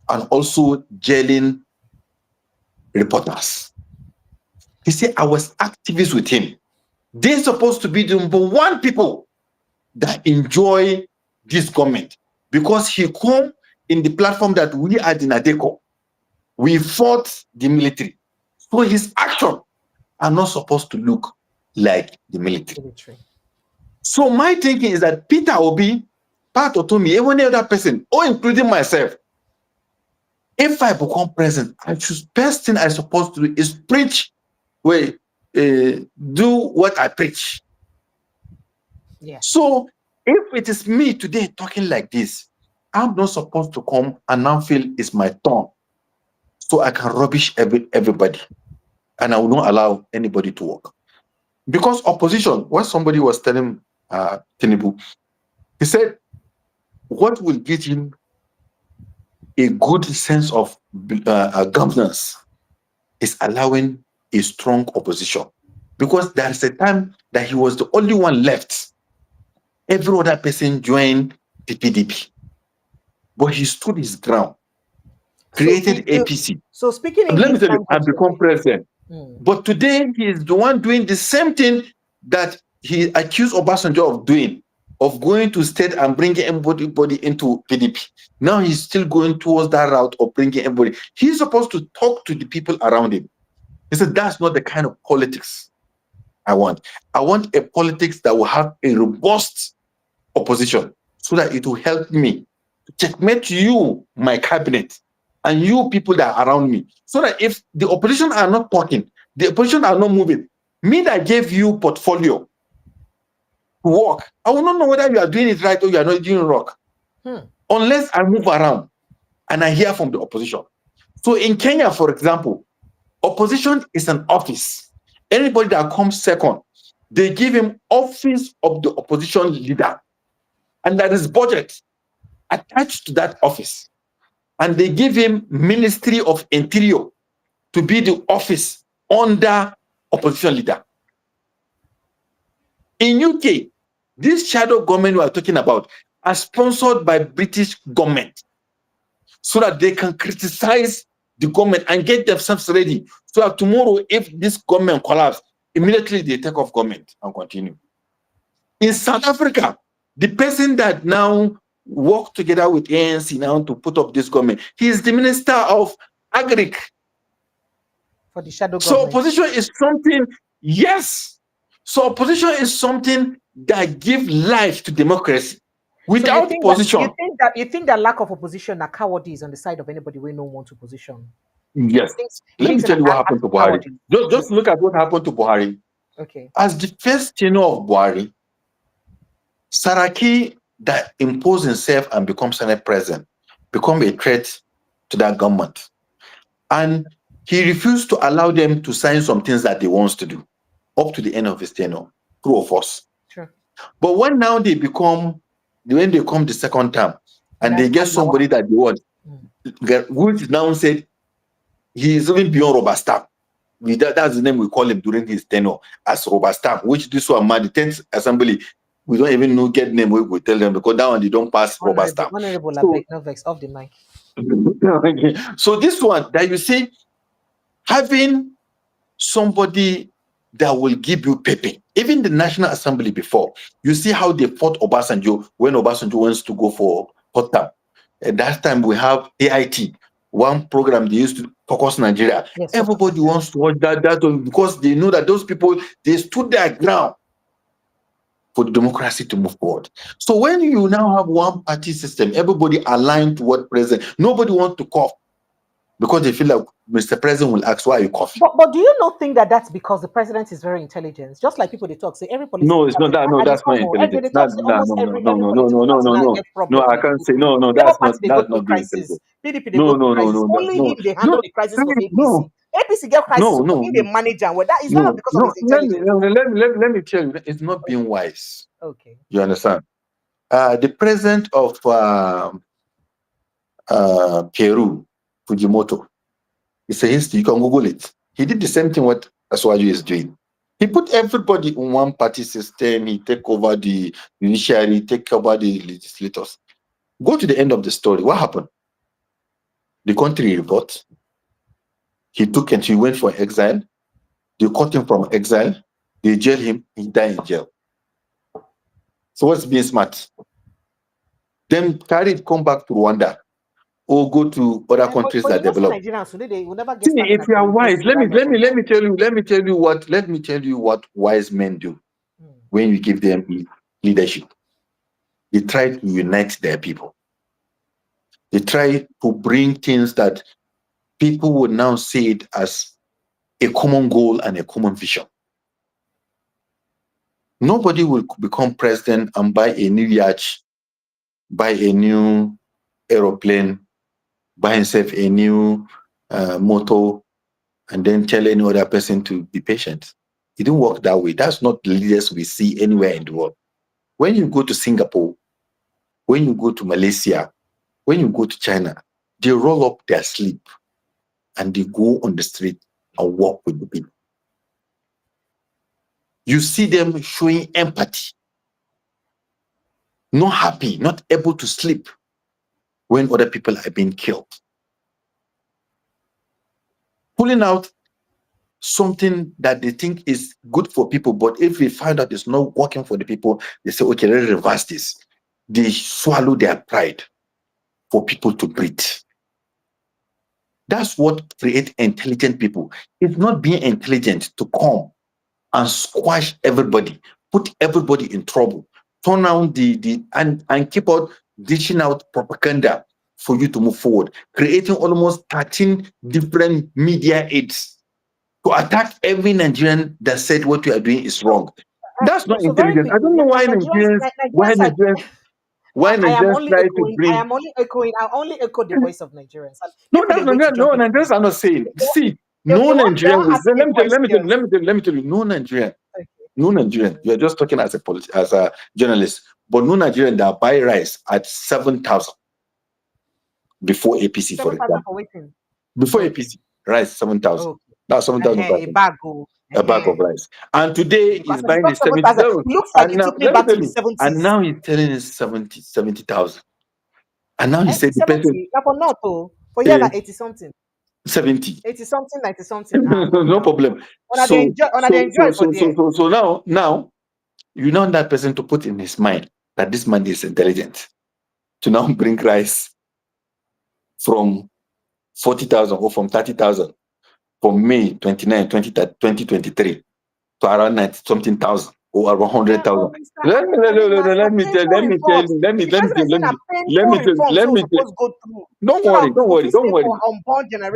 and also jailing reporters. He said, I was activist with him. They're supposed to be the number one people that enjoy this government, because he come in the platform that we at Nadeko, we fought the military. So his action are not supposed to look like the military. So my thinking is that Peter Obi, Pat Otomi, any other person, or including myself, if I become president, first thing I'm supposed to do is preach, do what I preach. Yeah. So if it is me today talking like this, I'm not supposed to come and now feel it's my turn, so I can rubbish everybody, and I will not allow anybody to work. Because opposition, when somebody was telling Tinubu, he said, what will give him a good sense of governance is allowing a strong opposition. Because there's a time that he was the only one left. Every other person joined the PDP. But he stood his ground, created APC. So speaking in let me tell you, I've become president. But today he is the one doing the same thing that he accused Obasanjo of doing, of going to state and bringing everybody into PDP. Now he's still going towards that route of bringing everybody. He's supposed to talk to the people around him. He said, that's not the kind of politics I want. I want a politics that will have a robust opposition, so that it will help me to checkmate you, my cabinet, and you people that are around me. So that if the opposition are not talking, the opposition are not moving, Me that gave you portfolio to work, I will not know whether you are doing it right or you are not doing wrong. Unless I move around and I hear from the opposition. So in Kenya, for example, opposition is an office. Anybody that comes second, they give him office of the opposition leader. And there is budget attached to that office. And they give him Ministry of Interior to be the office under opposition leader. In UK, this shadow government we are talking about are sponsored by British government so that they can criticize the government and get themselves ready so that tomorrow, if this government collapses, immediately they take off government and continue. In South Africa, the person that now work together with ANC now to put up this government, he is the Minister of Agric. For the shadow government. So opposition is something, yes. So opposition is something that gives life to democracy. Without so opposition. You think that lack of opposition and cowardice on the side of anybody we don't want to position? Yes. Let me tell you what happened to Buhari. Just look at what happened to Buhari. Okay. As the first tenure of Buhari, Saraki that imposed himself and become Senate president, become a threat to that government. And he refused to allow them to sign some things that they wants to do up to the end of his tenure, true or false. Sure. But when now they come the second term and they get somebody that they want, which now said he is even beyond rubber stamp. That's the name we call him during his tenure as rubber stamp, which this one, man, the 10th assembly, we don't even know get name we tell them because that one they don't pass rubber stamp. Honorable, so, no vex off the mic. So this one that you see, having somebody that will give you pepe. Even the National Assembly before, you see how they fought Obasanjo when Obasanjo wants to go for hot term. At that time we have AIT, one program they used to focus Nigeria. Yes, everybody wants to watch that because they know that those people, they stood their ground for the democracy to move forward. So when you now have one party system, everybody aligned to what president, nobody wants to cough because they feel like Mr. President will ask why you cough. But do you not think that that's because the president is very intelligent? Just like people they talk, say every politician. No, it's not that. No, that's not intelligent. No, I can't say no. That's not being intelligent. PDP they go through crisis. Only him they handle the crisis of APC. APC get crisis. No. Him the manager. Well, that is not because of his intelligence. Let me tell you, it's not being wise. Okay. You understand? The president of Peru, Fujimoto, it's a history. You can Google it. He did the same thing what Aswaju is doing. He put everybody in one party system. He take over the judiciary, take over the legislators. Go to the end of the story. What happened? The country revolted. He went for exile. They caught him from exile. They jailed him. He died in jail. So what's being smart? Then come back to Rwanda. Or go to other countries that develop. If you are wise, let me tell you what wise men do when you give them leadership. They try to unite their people. They try to bring things that people would now see it as a common goal and a common vision. Nobody will become president and buy a new yacht, buy a new aeroplane, buy himself a new motor, and then tell any other person to be patient. It didn't work that way. That's not the leaders we see anywhere in the world. When you go to Singapore, when you go to Malaysia, when you go to China, they roll up their sleeve and they go on the street and walk with the people. You see them showing empathy, not happy, not able to sleep when other people are being killed. Pulling out something that they think is good for people, but if they find out it's not working for the people, they say, okay, let's reverse this. They swallow their pride for people to breathe. That's what creates intelligent people. It's not being intelligent to come and squash everybody, put everybody in trouble, turn down and keep on dishing out propaganda for you to move forward, creating almost 13 different media aids to attack every Nigerian that said what we are doing is wrong. That's not So very intelligent. I don't know why Nigerians try to bring. I only echo the voice of Nigerians. And No, people, they wait to jump in. Nigerians are not saying. See, They no want Nigerian will. ask me Let me tell questions. you, no Nigerian. Okay. No Nigerian. You are just talking as a journalist, but no Nigerian that buy rice at 7,000 before APC, for 7,000 example. for waiting. Before APC, rice 7,000. Okay. That's 7,000. A bag A bag of rice. And today he's buying the 70,000. It looks like it took me back to the 70s. And now he's telling us 70,000. And now he said the 70, person. for not for year like 80 something. 70. 80 something, 90 something. No problem. So now you know that person to put in his mind that this man is intelligent to now bring rice from 40,000 or from 30,000 from May 29, 2023 to around 90 something thousand or around 100,000. Let me tell you.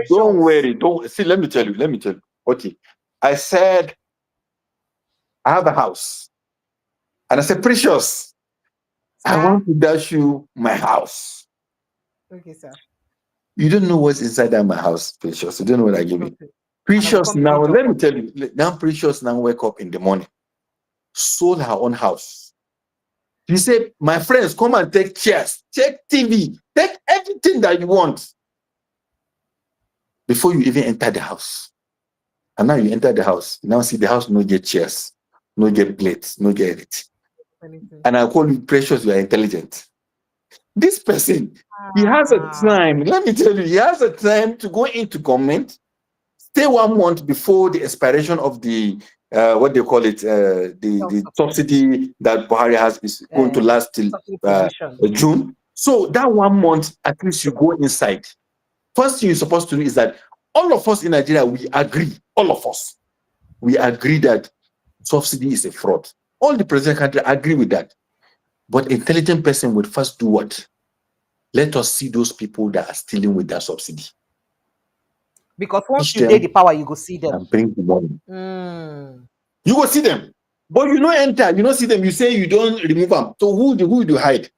Don't worry. See, let me tell you. Okay. I said, I have a house. And I said, Precious, I want to dash you my house. Okay, sir. You don't know what's inside that my house, Precious. You don't know what I give you. Precious now, let me tell you. Now Precious now wake up in the morning, sold her own house. She said, my friends, come and take chairs, take TV, take everything that you want before you even enter the house. And now you enter the house. You now see the house no get chairs, no get plates, no get anything. And I call you Precious, you are intelligent. This person, he has a time, let me tell you, he has a time to go into government, stay 1 month before the expiration of the what they call it, the subsidy that Buhari has is going to last till June. So that 1 month, at least you go inside. First thing you're supposed to do is that all of us in Nigeria, we agree, all of us, we agree that subsidy is a fraud. All the president country agree with that. But intelligent person would first do what? Let us see those people that are stealing with that subsidy. Because once you get the power, you go see them. And bring the money. You go see them. But you don't enter, you don't see them. You say you don't remove them. So who do you hide?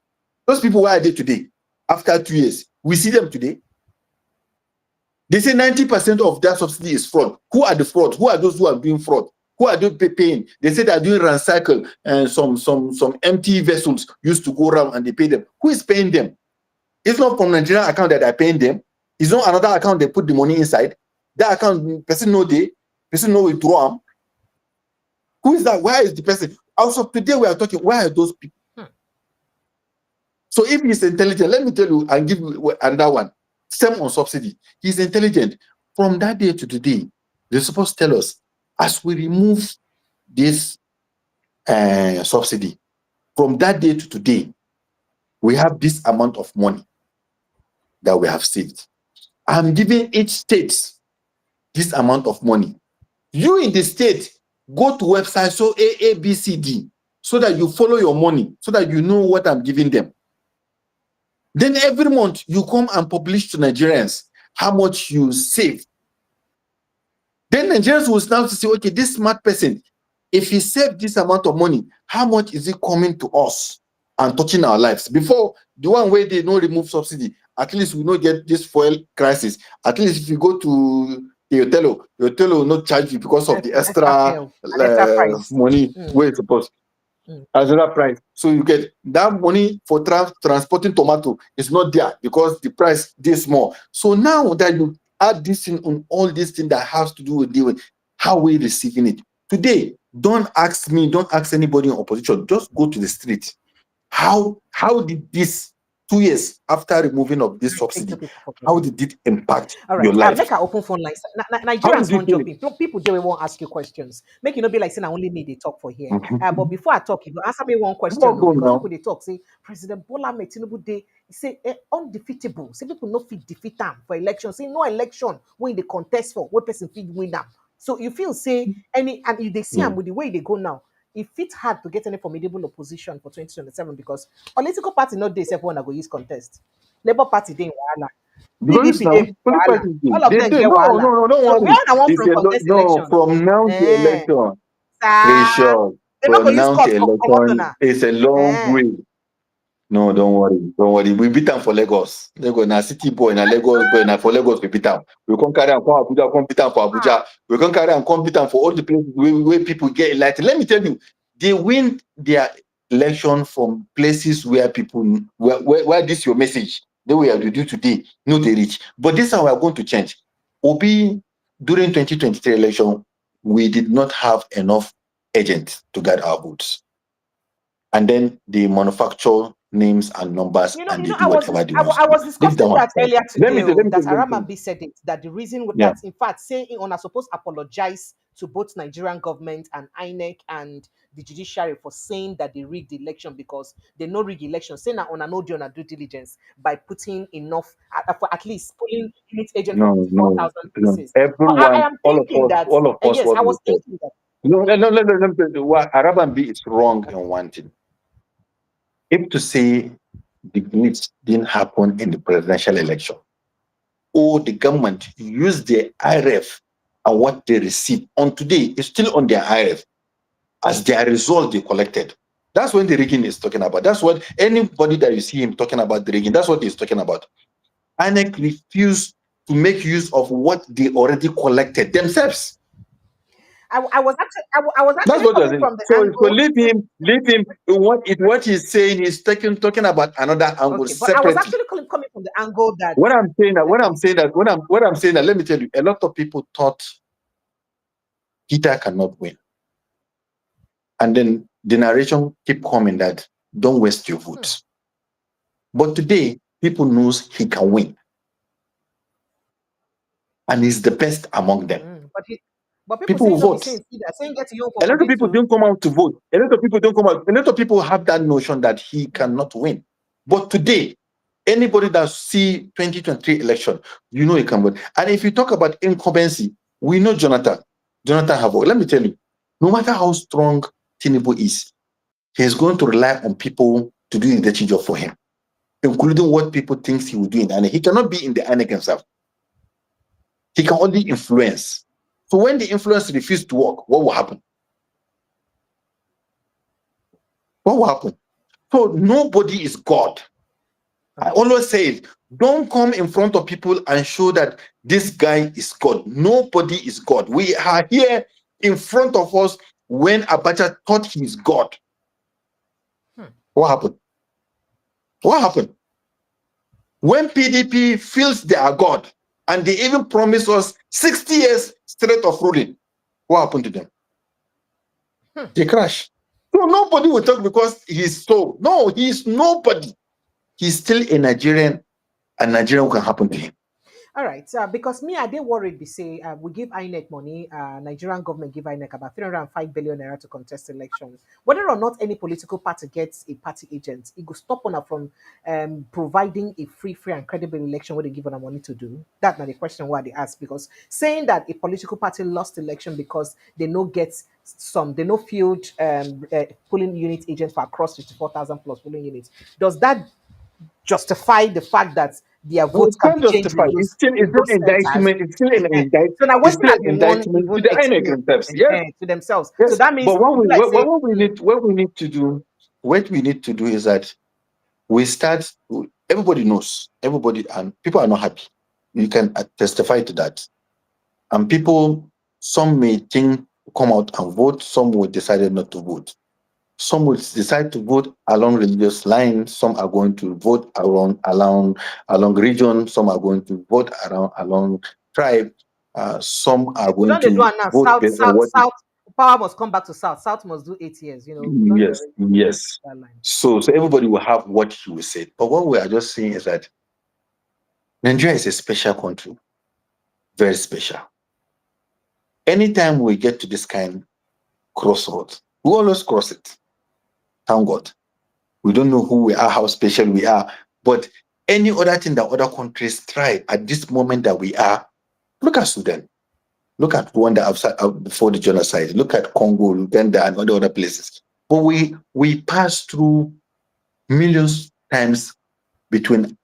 Those people, where are they today? After 2 years. We see them today. They say 90% of that subsidy is fraud. Who are the fraud? Who are those who are doing fraud? Who are doing paying? They say they are doing ransackle and some empty vessels used to go around and they pay them. Who is paying them? It's not from Nigerian account that they're paying them. It's not another account they put the money inside. That account, person no withdraw them. Who is that? Where is the person? Also, today we are talking, where are those people? So if he's intelligent, let me tell you and give you another one. Same on subsidy. He's intelligent. From that day to today, they're supposed to tell us, as we remove this subsidy, from that day to today, we have this amount of money that we have saved. I'm giving each state this amount of money. You in the state, go to website, so AABCD, so that you follow your money, so that you know what I'm giving them. Then every month, you come and publish to Nigerians how much you save. Then Nigerians will start to say, okay, this smart person, if he saved this amount of money, how much is it coming to us and touching our lives? Before, the one way they don't remove subsidy, at least we don't get this fuel crisis. At least if you go to the hotel will not charge you because of the extra money where it's supposed. As another price. So you get that money for transporting tomato is not there because the price is more. So now that you add this thing on all these things that has to do with how we receiving it. Today, don't ask me, don't ask anybody in opposition. Just go to the street. How did this 2 years after removing of this subsidy, how did it impact your life? Make an open phone line. Nigerians won't jump in. People they won't ask you questions. Make you not be like saying I only need they talk for here. But before I talk, you go answer me one question. Because people they talk say President Bola Tinubu they say undefeatable. Say people no fit defeat them for election. Say no election when they contest for what person fit win them. So you feel say and if they see them with the way they go now, it's hard to get any formidable opposition for 2027 because political party not they say want to go use contest. Labour Party they wahala. Because now, political parties, all of them get no, wahala. don't So worry. where I want If from you for next no, election? from now to election, Sir, pressure, they're not from going to use now to court come out election, now. it's a long way. No, don't worry. We beat them for Lagos. Lagos na city boy, na Lagos boy, na for Lagos we beat them. We can't carry and come Abuja, come beat them for Abuja. We can't carry and come beat them for all the places where people get elected. Let me tell you, they win their election from places where people, where this your message, the way you do today, no they reach. But this is how we are going to change. Obi, during 2023 election, we did not have enough agents to guide our votes. And then they manufacture names and numbers and they do whatever they want. I was discussing that earlier today. That Aramambi said it, that the reason that, in fact, saying on are supposed to apologize to both Nigerian government and INEC and the judiciary for saying that they rigged the election because they no rig election. Saying that on an audio on due diligence by putting enough, for at least pulling unit agent from 4,000 places. Everyone, I am thinking that, all of us, yes, I was thinking that. No, Aramambi is wrong in one thing. If to say the glitch didn't happen in the presidential election, or the government used their IRF and what they received on today is still on their IRF as their result they collected. That's what the rigging is talking about. That's what anybody that you see him talking about the rigging, that's what he's talking about. INEC refused to make use of what they already collected themselves. I was actually coming from the angle. So leave him. What he's saying is talking about another angle separately. But I was actually coming from the angle that when I'm saying that, let me tell you, a lot of people thought Peter cannot win. And then the narration keep coming that don't waste your votes. But today, people knows he can win. And he's the best among them. But people will vote. A lot of people don't come out to vote. A lot of people don't come out. A lot of people have that notion that he cannot win. But today, anybody that see 2023 election, you know he can win. And if you talk about incumbency, we know Jonathan have. Let me tell you, no matter how strong Tinubu is, he's going to rely on people to do the job for him, including what people think he will do in the INEC. He cannot be in the INEC himself. He can only influence. So when the influence refuses to work, what will happen? What will happen? So nobody is God. I always say it. Don't come in front of people and show that this guy is God. Nobody is God. We are here in front of us when Abacha thought he is God. What happened? What happened? When PDP feels they are God and they even promise us 60 years straight of ruling, what happened to them? They crash. So nobody will talk because he's so. No, he's nobody. He's still a Nigerian, and Nigeria can happen to him. All right, because me, I did worried. They say we give INEC money. Nigerian government give INEC about 305 billion naira to contest elections. Whether or not any political party gets a party agent, it will stop on from providing a free and credible election. What they give them money to do? That's not the question why they ask. Because saying that a political party lost election because they no get they no field polling unit agents for across 54,000 plus polling units. Does that justify the fact that their votes can be changed? It's still an indictment. It's still an indictment. So now, it's still an indictment to the INEC themselves. Yes, to themselves. Yes. So that means. But what we need to do is that we start. Everybody knows. Everybody and people are not happy. You can testify to that. And people, some may think come out and vote. Some will decide not to vote. Some will decide to vote along religious lines. Some are going to vote along region. Some are going to vote along tribe. Some are going to vote based on what. South power must come back to South. South must do 8 years. Yes. So everybody will have what he will say. But what we are just saying is that Nigeria is a special country, very special. Anytime we get to this kind of crossroads, we always cross it. Thank God. We don't know who we are, how special we are. But any other thing that other countries try at this moment that we are, look at Sudan. Look at Rwanda before the genocide. Look at Congo, Uganda, and other places. But we pass through millions times between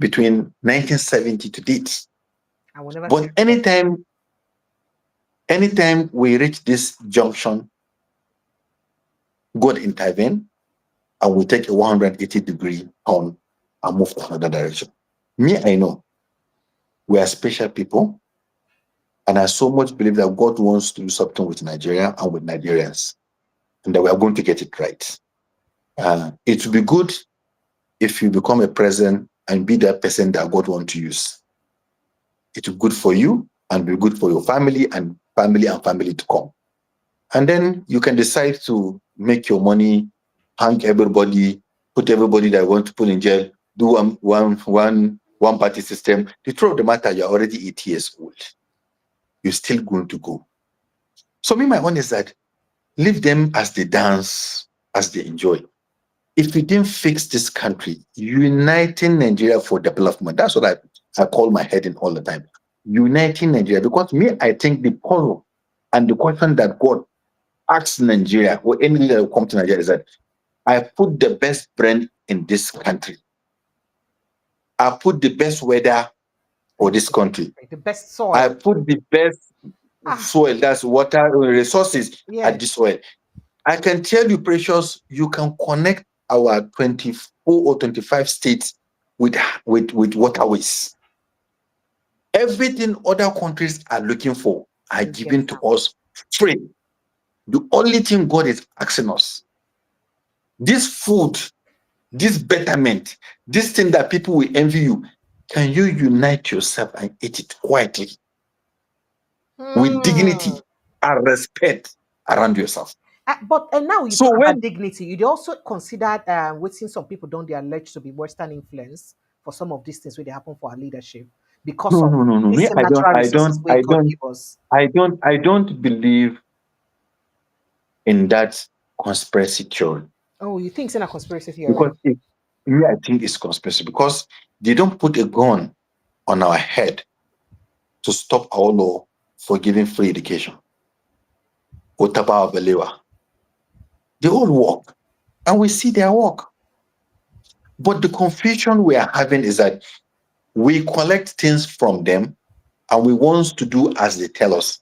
between 1970 to date. But anytime we reach this junction, God intervene and we take a 180-degree turn and move to another direction. Me, I know we are special people, and I so much believe that God wants to do something with Nigeria and with Nigerians, and that we are going to get it right. It will be good if you become a president and be that person that God wants to use. It will be good for you and be good for your family and family to come. And then you can decide to make your money, hang everybody, put everybody that you want to put in jail, do one party system. The truth of the matter, you're already 8 years old. You're still going to go. So my own is that leave them as they dance, as they enjoy. If we didn't fix this country, uniting Nigeria for development, that's what I call my heading all the time. Uniting Nigeria, because I think the puzzle and the question that God asks Nigeria or any leader that will come to Nigeria is that I put the best brand in this country. I put the best weather for this country. The best soil. I put the best soil, that's water resources at this soil. I can tell you, Precious, you can connect our 24 or 25 states with waterways. Everything other countries are looking for are given to us free. The only thing God is asking us, this food, this betterment, this thing that people will envy you, can you unite yourself and eat it quietly with dignity and respect around yourself? But now you talk about dignity, you'd also consider waiting some people don't they allege to be Western influence for some of these things where they happen for our leadership because of these natural resources where God give us. I don't believe in that conspiracy theory. Oh, you think it's a conspiracy theory? Because I think it's conspiracy because they don't put a gun on our head to stop our law for giving free education. Otaba Balewa. They all work, and we see their work. But the confusion we are having is that we collect things from them and we want to do as they tell us.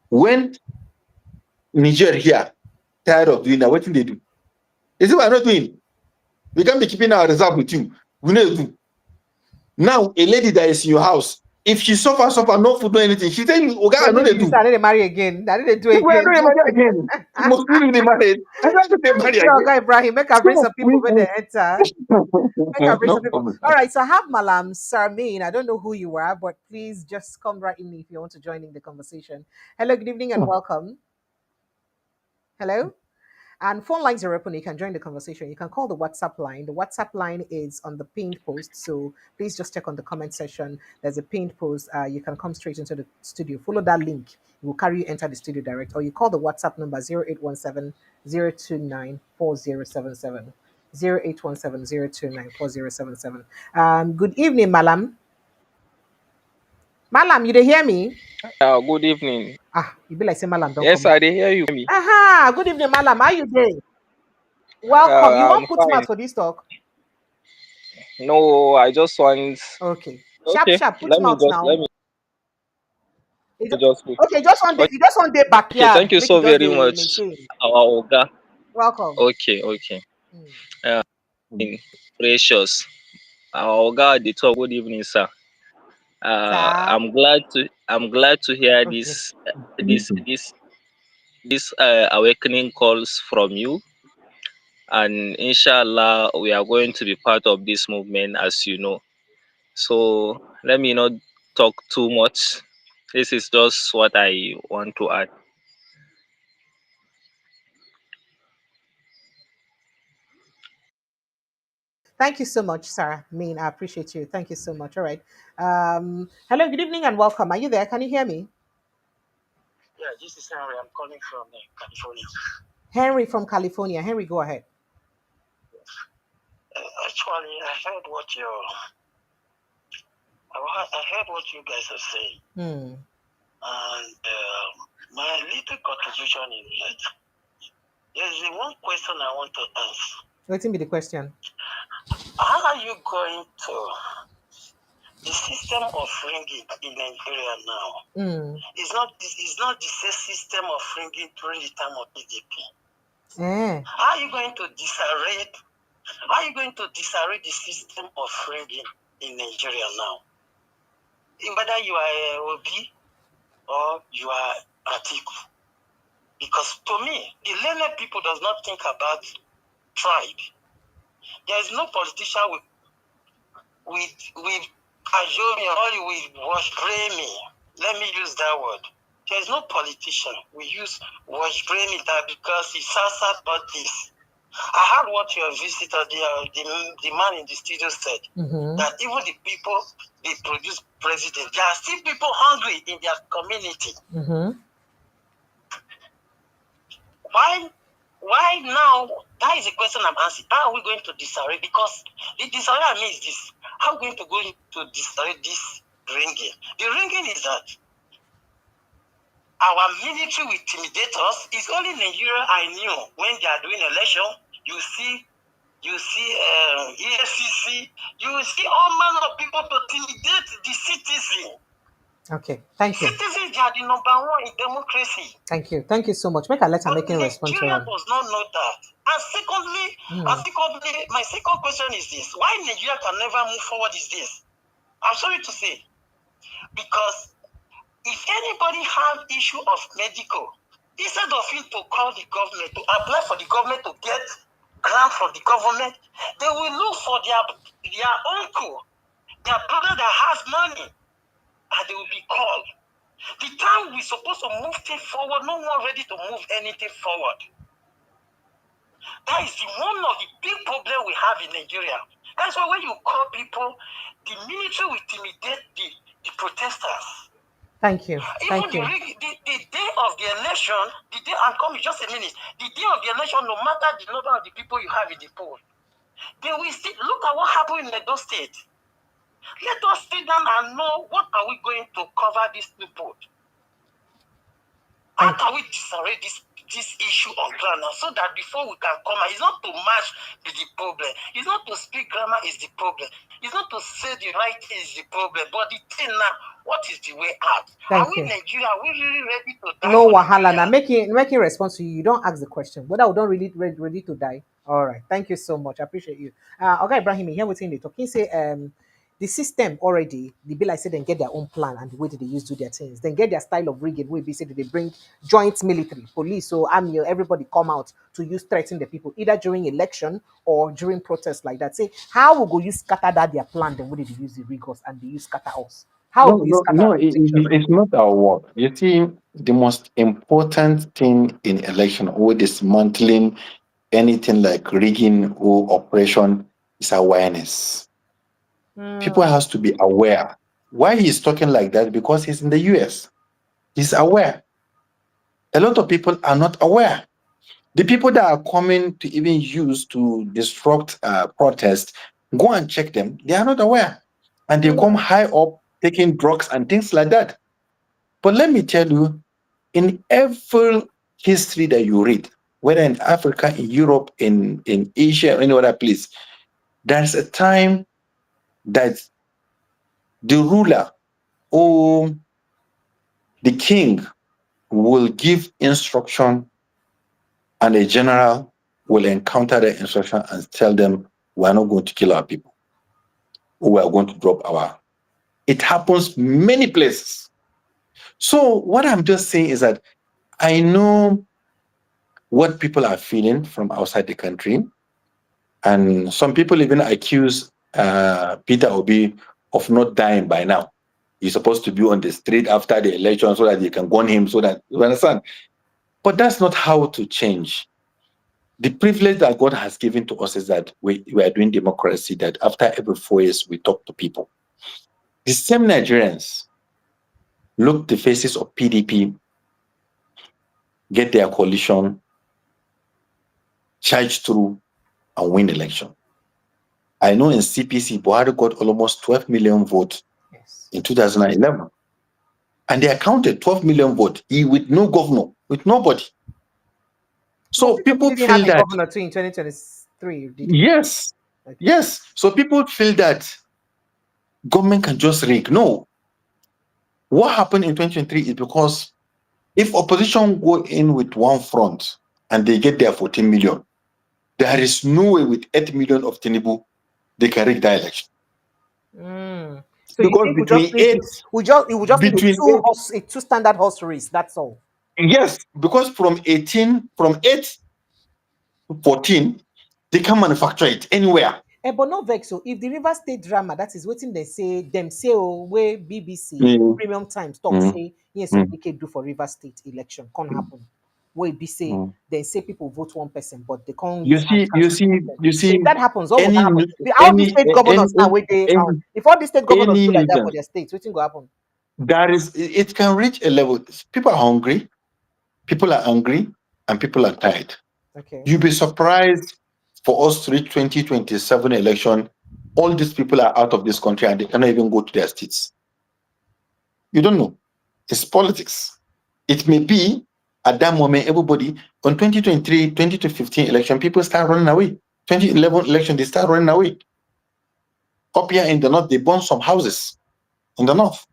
When Niger here tired of doing that, what do they do? They say, we're not doing. We can't be keeping our reserve with you. We need to do. Now, a lady that is in your house, if she suffer, no food, no anything, she tell you, okay, I know they do. I need to marry again. I need to do again. I know they marry again. Most people they marry. I know they marry again. Okay, Ibrahim, make I bring some people when they enter. Make I bring some people. All right, so I have Malam Sarmin. I don't know who you are, but please just come right in if you want to join in the conversation. Hello, good evening, and welcome. Hello. And phone lines are open. You can join the conversation. You can call the WhatsApp line. The WhatsApp line is on the pinned post. So please just check on the comment section. There's a pinned post. You can come straight into the studio. Follow that link. It will carry you enter the studio direct. Or you call the WhatsApp number 0817 029 4077. 0817 029 4077. Good evening, Malam. Malam, you dey hear me? Good evening. You be like say Malam don't Yes, come. I dey hear you. Good evening, Malam. How you doing? Welcome. You won't put mouth for this talk? No, I just want. Okay. Sharp. Put mouth now. Let me just put. Okay, just one day. You just one day backyard. Okay, thank you so very much, our Oga. Welcome. Okay. Precious. Our Oga, the talk. Good evening, sir. I'm glad to hear this awakening calls from you, and inshallah we are going to be part of this movement, as you know. So let me not talk too much. This is just what I want to add. Thank you so much, Sarah. I appreciate you. Thank you so much. All right. Hello, good evening, and welcome. Are you there? Can you hear me? Yeah, this is Henry. I'm calling from California. Henry from California. Henry, go ahead. Actually, I heard what you guys are saying. And my little contribution is that there's one question I want to ask. What's be the question? How are you going to the system of ringing in Nigeria now is not the same system of ringing during the time of PDP. How are you going to disarray? How are you going to disarray the system of ringing in Nigeria now? Whether you are Obi or you are Atiku, because to me, the learned people does not think about tribe. There is no politician with Kajomi or with Washbremi. Let me use that word. There is no politician. We use Washbremi that because he said about this. I heard what your visitor, the man in the studio said, that even the people they produce president, there are still people hungry in their community. Why now? That is a question I'm asking. How are we going to disarray? Because the disarray I mean is this. How are we going to go into disarray this ringing? The ringing is that our military will intimidate us. It's only Nigeria I knew when they are doing election. You see EFCC, you will see all manner of people to intimidate the citizen. Okay, thank you. Citizens are the number one in democracy. Thank you so much. Make a letter making response to Nigeria does not know that. And secondly, my second question is this: why Nigeria can never move forward is this? I'm sorry to say, because if anybody have issue of medical, instead of him to call the government, to apply for the government to get grant from the government, they will look for their uncle, their brother that has money, and they will be called. The time we're supposed to move things forward, no one ready to move anything forward. That is one of the big problems we have in Nigeria. That's why when you call people, the military will intimidate the protesters. Thank you. Even the day of the election, I'm coming just a minute. The day of the election, no matter the number of the people you have in the poll, they will still look at what happened in Edo State. Let us sit down and know what are we going to cover this loophole. How can we disarray this issue of grammar so that before we can come out, it's not to match with the problem. It's not to speak grammar is the problem. It's not to say the right thing is the problem. But the thing now, what is the way out? Are we in Nigeria? Are we really ready to die? No wahala. Now making response to you. You don't ask the question. Whether we don't really ready to die. All right. Thank you so much. I appreciate you. Okay, Ibrahim, here within the talking say the system already, the bill I said, then get their own plan and the way that they used to do their things. Then get their style of rigging. We said they bring joint military, police, so army, everybody come out to use threaten the people, either during election or during protests like that. Say, how will go use scatter that their plan, then would they use the riggers and they use scatter us? How will you scatter it's not our work. You see, the most important thing in election or dismantling anything like rigging or oppression is awareness. People has to be aware. Why he's talking like that? Because he's in the US. He's aware. A lot of people are not aware. The people that are coming to even use to disrupt protest, go and check them. They are not aware. And they come high up taking drugs and things like that. But let me tell you, in every history that you read, whether in Africa, in Europe, in Asia, or any other place, there's a time that the ruler or the king will give instruction and a general will encounter the instruction and tell them, we are not going to kill our people, or we are going to drop our. It happens many places. So what I'm just saying is that I know what people are feeling from outside the country. And some people even accuse Peter Obi of not dying by now. He's supposed to be on the street after the election so that they can gun him, so that you understand. But that's not how to change. The privilege that God has given to us is that we are doing democracy, that after every 4 years, we talk to people. The same Nigerians look the faces of PDP, get their coalition, charge through, and win election. I know in CPC, Buhari got almost 12 million votes in 2011. And they accounted 12 million votes with no governor, with nobody. So people feel that governor too in 2023. Yes. Okay. Yes. So people feel that government can just rig. No. What happened in 2023 is because if opposition go in with one front and they get their 14 million, there is no way with 8 million of Tinubu they can rig that election. So because you think it will just be two standard horse race, that's all. Yes, because from 8 to 14, they can manufacture it anywhere. But no vex. So if the River State drama, that is waiting, they say where BBC Premium Times talk say yes, so they can do for River State election can't happen. Where be say they say people vote one person, but they can't. You see. If that happens, what will happen? All the state governors now where they if all the state governors do like that for their states, what's going to happen? It can reach a level. People are hungry, people are angry, and people are tired. Okay. You'll be surprised for us to reach 2027 election. All these people are out of this country and they cannot even go to their states. You don't know. It's politics. It may be at that moment, everybody on 2023, 2015 election, people start running away. 2011 election, they start running away. Up here in the north, they burn some houses in the north.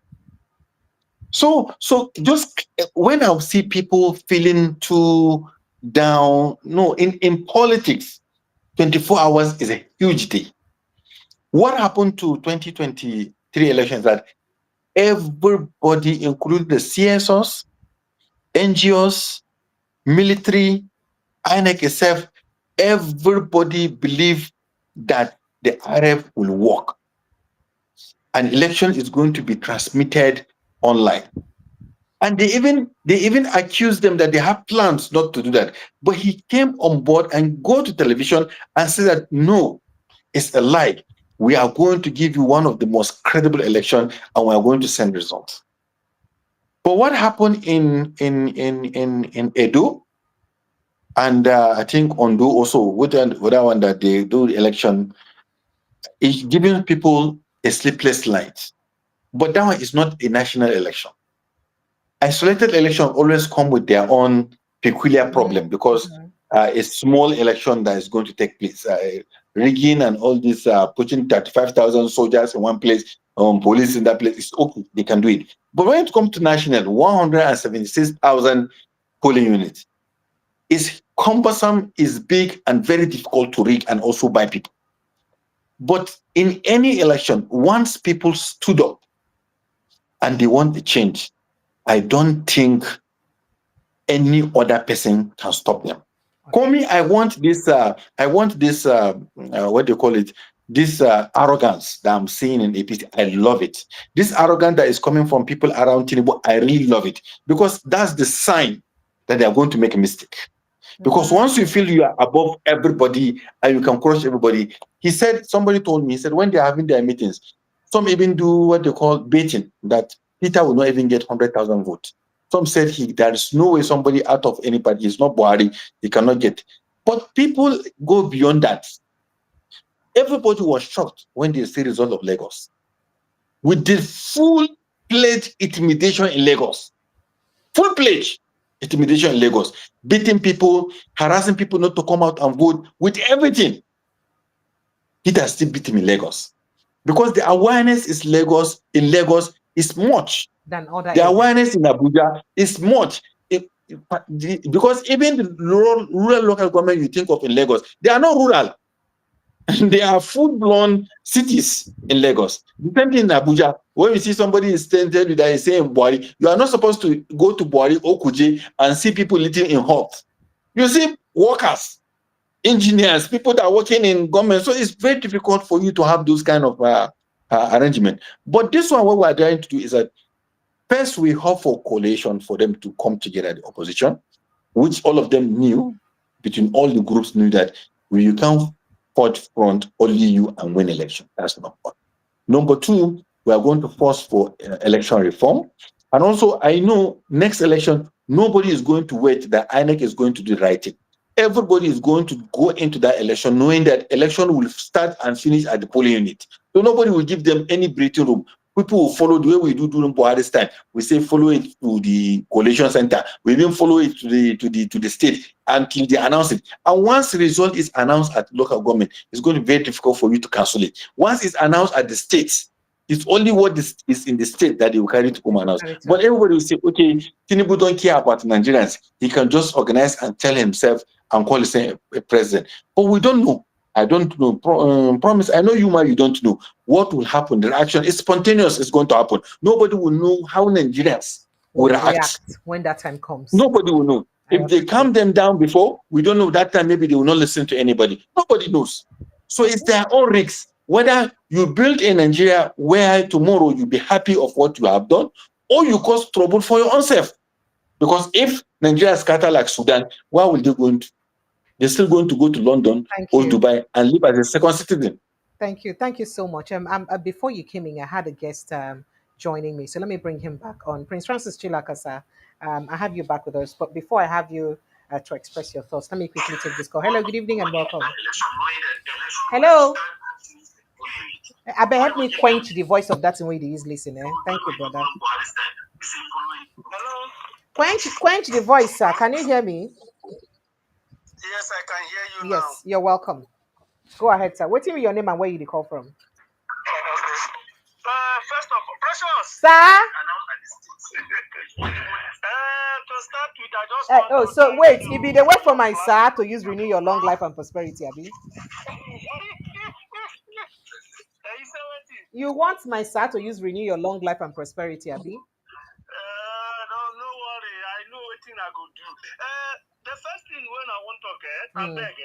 So just when I see people feeling too down, no, in politics, 24 hours is a huge day. What happened to 2023 elections that everybody, including the CSOs, NGOs, military, INEC itself, everybody believed that the RF will work. An election is going to be transmitted online. And they even accused them that they have plans not to do that. But he came on board and go to television and said that, no, it's a lie. We are going to give you one of the most credible elections and we are going to send results. But what happened in Edo, and I think Ondo also, with that one that they do the election, is giving people a sleepless night. But that one is not a national election. Isolated elections always come with their own peculiar problem because a small election that is going to take place, rigging and all this, putting 35,000 soldiers in one place, police in that place, it's okay, they can do it. But when it comes to national, 176,000 polling units, is cumbersome, is big, and very difficult to rig and also by people. But in any election, once people stood up and they want a change, I don't think any other person can stop them. Call me, I want this, what do you call it? This arrogance that I'm seeing in APC, I love it. This arrogance that is coming from people around Tinubu, I really love it. Because that's the sign that they are going to make a mistake. Because once you feel you are above everybody and you can crush everybody, he said, somebody told me, he said, when they're having their meetings, some even do what they call baiting, that Peter will not even get 100,000 votes. Some said there is no way somebody out of anybody, he's not Buhari, he cannot get. But people go beyond that. Everybody was shocked when they see the result of Lagos. With the full-fledged intimidation in Lagos. Full-fledged intimidation in Lagos. Beating people, harassing people not to come out and vote, with everything. Peter still beat him in Lagos. Because the awareness in Lagos is much. Than other the awareness in Abuja is much. Because even the rural local government you think of in Lagos, they are not rural. They are full-blown cities in Lagos. The same thing in Abuja. When you see somebody is standing that is saying Buhari, you are not supposed to go to Buhari or Kuje and see people living in huts. You see workers, engineers, people that are working in government. So it's very difficult for you to have those kind of arrangement. But this one, what we are trying to do is that first we hope for coalition for them to come together, the opposition, which all of them knew, between all the groups knew that you can't forge front, only you and win election. That's number one. Number two, we are going to force for election reform. And also, I know next election, nobody is going to wait that INEC is going to do the right thing. Everybody is going to go into that election knowing that election will start and finish at the polling unit. So nobody will give them any breathing room. People will follow the way we do during Buhari's time. We say follow it to the coalition center. We even follow it to the state until they announce it. And once the result is announced at local government, it's going to be very difficult for you to cancel it. Once it's announced at the states, It's only what is in the state that they will carry to come and house. But everybody will say, okay, Tinubu don't care about Nigerians. He can just organize and tell himself and call himself a president. But we don't know. I don't know. Promise. I know you, man, you don't know what will happen. The reaction is spontaneous. It's going to happen. Nobody will know how Nigerians will react when that time comes. Nobody will know. If they calm them down before, we don't know that time. Maybe they will not listen to anybody. Nobody knows. So it's their own risks. Whether you build in Nigeria where tomorrow you'll be happy of what you have done, or you cause trouble for your own self. Because if Nigeria scatter like Sudan, where will they go into? They're still going to go to London or Dubai and live as a second citizen. Thank you. Thank you so much. Before you came in, I had a guest joining me. So let me bring him back on. Prince Francis Chilakasa, I have you back with us. But before I have you to express your thoughts, let me quickly take this call. Hello, good evening and welcome. Hello. I bet help me quench the voice of that way he is listening. Thank you, brother. Hello. Quench the voice, sir. Can you hear me? Yes, I can hear you now. Yes, you're welcome. Go ahead, sir. What's your name and where you call from? Okay. First of all, Precious. Sir? To start with, I just so wait, it be the way for my sir to use renew your long life and prosperity, Abi? You want my sir to use renew your long life and prosperity, Abi? No worry. I know what thing I go do. The first thing when I want to get, I beg,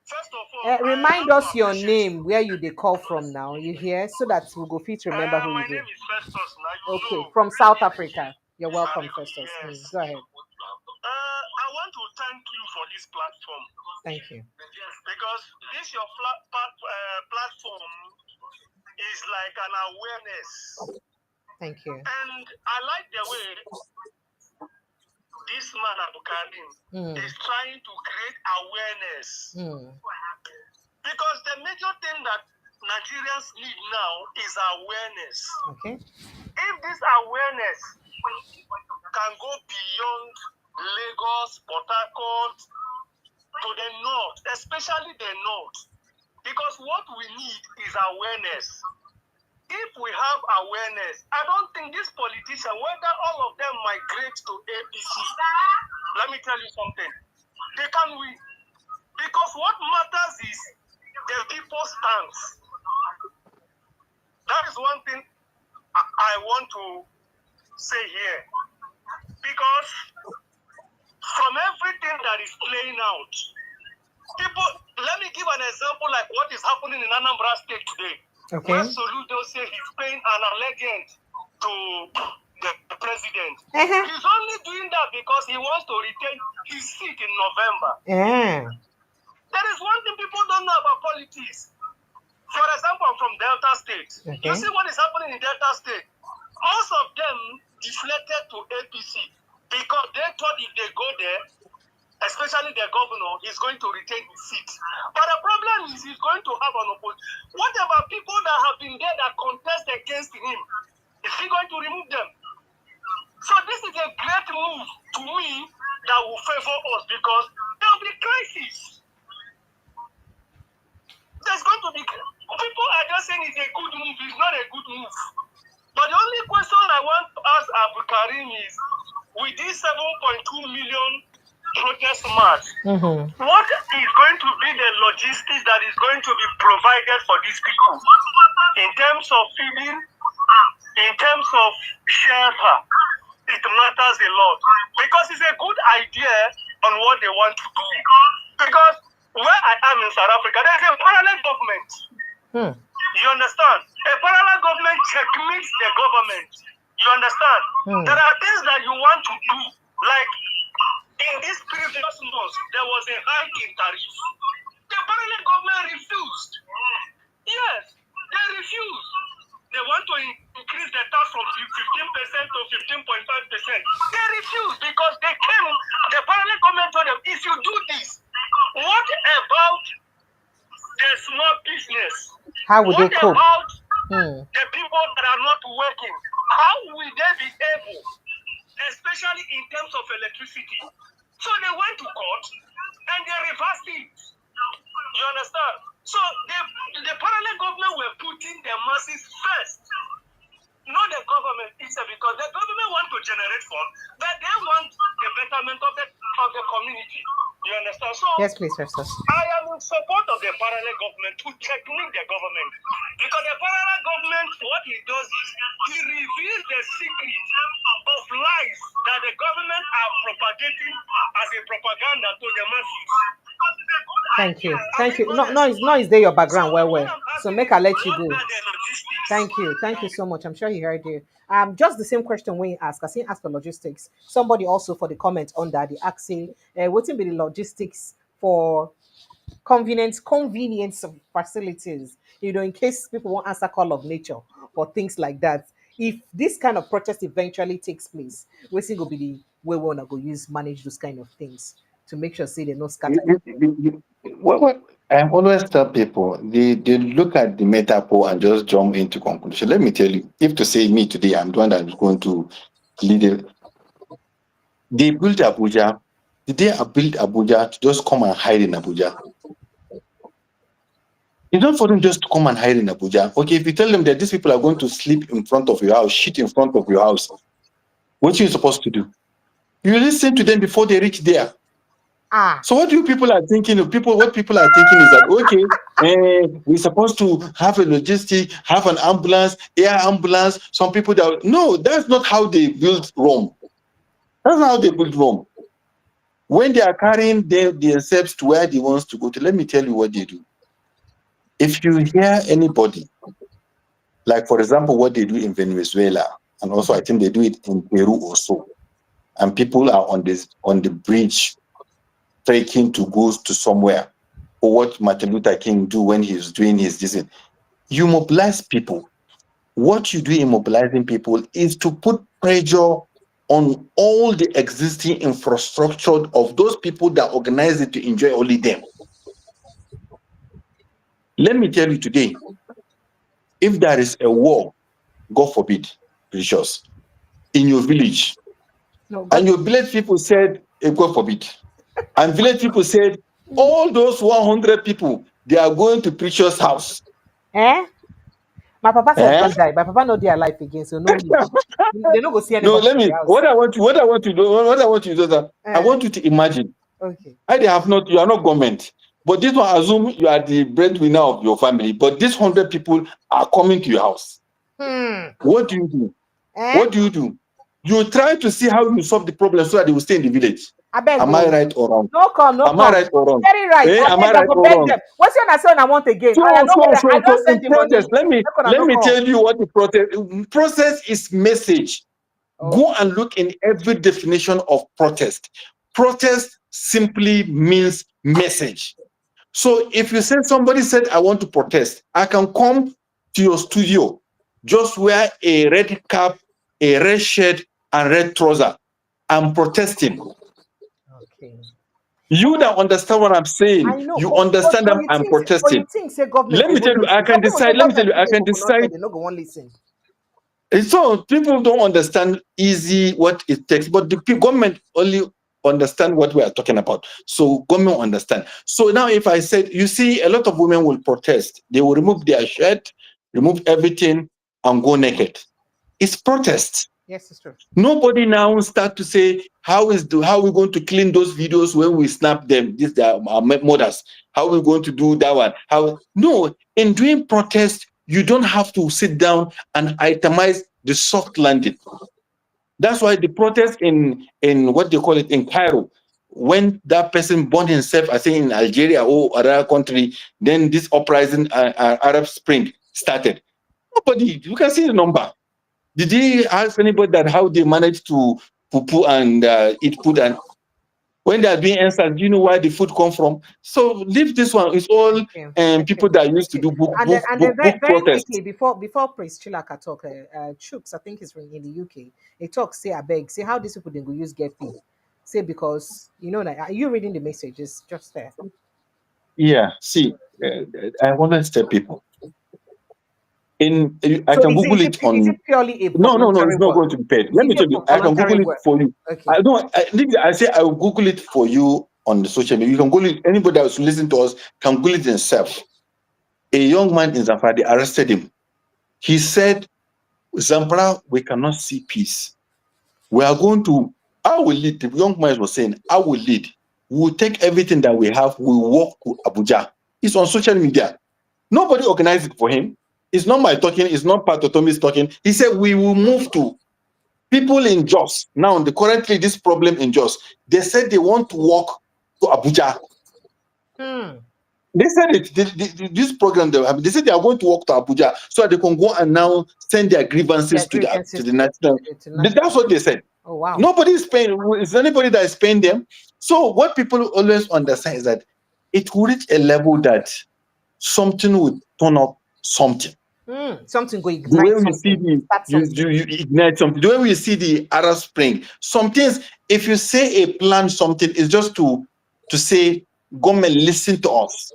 first of all, remind us your name, where you they call from now. You hear, so that we'll go fit remember who you my do. name is Festus. Now Okay, know. from South Africa. You're welcome, Festus. Yes. Go ahead. I want to thank you for this platform. Thank you. Because this your platform is like an awareness. Thank you. And I like the way this man Karim is trying to create awareness. Because the major thing that Nigerians need now is awareness. Okay. If this awareness can go beyond Lagos, Port Harcourt, to the north, especially the north, because what we need is awareness. If we have awareness, I don't think this politician, whether all of them migrate to APC, let me tell you something, they can win. Because what matters is the people's stance. That is one thing I want to say here. Because from everything that is playing out, people, let me give an example like what is happening in Anambra State today. Okay. Where Soludo say he's paying an allegiance to the president. He's only doing that because he wants to retain his seat in November. There is one thing people don't know about politics. For example, I'm from Delta State. Okay. You see what is happening in Delta State? Most of them deflected to APC because they thought if they go there, especially the governor, is going to retain his seat. But the problem is he's going to have an opposition. What about people that have been there that contest against him? Is he going to remove them? So this is a great move to me that will favor us because there will be crisis. There's going to be... People are just saying it's a good move. It's not a good move. But the only question I want to ask Abu Karim is, with this 7.2 million protest march, what is going to be the logistics that is going to be provided for these people? In terms of feeding, in terms of shelter, it matters a lot. Because it's a good idea on what they want to do. Because where I am in South Africa, there's a parallel government. You understand? A parallel government checkmates the government. You understand? There are things that you want to do. Like, in this previous month, there was a hike in tariff. The parallel government refused. Yes, they refused. They want to increase the tax from 15% to 15.5%. They refused because they came, the parallel government told them, if you do this, what about the small business? How would they cope? What about the people that are not working? How will they be able, especially in terms of electricity? So they went to court and they reversed it. You understand? So the parallel government were putting the masses first. because the government want to generate funds, but they want the betterment of the community. You understand? So yes, please, Festus. I am in support of the parallel government to checkmate the government, because the parallel government, what he does is he reveals the secret of lies that the government are propagating as a propaganda to the masses. Thank you. Thank you. Noise there your background well. So make I let you go. Thank you. Thank you so much. I'm sure he heard you. Just the same question when you ask. I see ask for logistics. Somebody also for the comment on that, they asking what will be the logistics for convenience of facilities, in case people won't answer call of nature or things like that. If this kind of protest eventually takes place, we think will be the way we wanna go manage those kind of things to make sure say they no scatter. What I always tell people, they look at the metaphor and just jump into conclusion. Let me tell you, if to say me today, I'm the one that is going to lead it. They built Abuja. Did they build Abuja to just come and hide in Abuja? It's not for them just to come and hide in Abuja. Okay, if you tell them that these people are going to sleep in front of your house, shit in front of your house, what are you supposed to do? You listen to them before they reach there. So what you people are thinking of what people are thinking is that, okay, we're supposed to have a logistic, have an ambulance, air ambulance, some people that, no, that's not how they built Rome. That's not how they built Rome. When they are carrying themselves to where they want to go to, let me tell you what they do. If you hear anybody, like for example, what they do in Venezuela, and also I think they do it in Peru also, and people are on the bridge trekking to go to somewhere, or what Martin Luther King do when he's doing his decision. You mobilize people. What you do in mobilizing people is to put pressure on all the existing infrastructure of those people that organize it to enjoy only them. Let me tell you today, if there is a war, God forbid, Precious, in your village, and your village people said, God forbid, and village people said, all those 100 people, they are going to Precious' house. My papa said don't die. My papa not their life again, so no. They don't go see anybody. No, let me. What I want to do is that I want you to imagine. Okay. You are not government, but this one assume you are the breadwinner of your family. But these 100 people are coming to your house. What do you do? What do you do? You try to see how you solve the problem so that they will stay in the village. Am I right or wrong? No come. Am I right or wrong? Very right. Am I right or wrong? What's your answer? I want again. So in protest, let me tell you what the process is. Message. Go and look in every definition of protest. Protest simply means message. So if you say somebody said, I want to protest, I can come to your studio, just wear a red cap, a red shirt, and red trouser. I'm protesting. Okay. You don't understand what I'm saying. You understand that I'm protesting. Let me tell you, I can decide. So people don't understand easy what it takes, but the government only understand what we are talking about. So government understand. So now if I said, you see, a lot of women will protest. They will remove their shirt, remove everything, and go naked. It's protest. Yes, it's true. Nobody now start to say, how are we going to clean those videos when we snap them? These are our mothers. How are we going to do that one? No, in doing protest, you don't have to sit down and itemize the soft landing. That's why the protest in what they call it in Cairo, when that person burned himself, I think in Algeria or other country, then this uprising, Arab Spring started. Nobody, you can see the number. Did he ask anybody that how they managed to poo and eat food? And when they are being answered, do you know where the food come from? So leave this one. It's all people that used to do book very protest. quickly before Prince Chilaka talk, Chooks, I think he's from in the UK. He talks, say I beg, say how these people they go use get paid. Say because are you reading the messages just there? Yeah. See, I want to tell people. I can Google it on. Is it purely a no, it's not going to be paid. Let me tell you, I can Google it for you. Okay. I say I will Google it for you on the social media. You can Google it. Anybody that's listening to us can Google it themselves. A young man in Zamfara, they arrested him. He said Zamfara, we cannot see peace. We are going to, I will lead. The young man was saying, I will lead. We will take everything that we have, we will walk to Abuja. It's on social media. Nobody organized it for him. It's not my talking, it's not part of Tommy's talking. He said, we will move to people in Jos. Now, currently, this problem in Jos, they said they want to walk to Abuja. They said it, this program, they said they are going to walk to Abuja so that they can go and now send their grievances to the national. That's what they said. Oh, wow. Nobody is paying. Is anybody that is paying them? So what people always understand is that it will reach a level that something will turn up something. Something will ignite. The way we see you ignite something. The way we see the Arab Spring. Some things, if you say a plan something, is just to say, government, listen to us.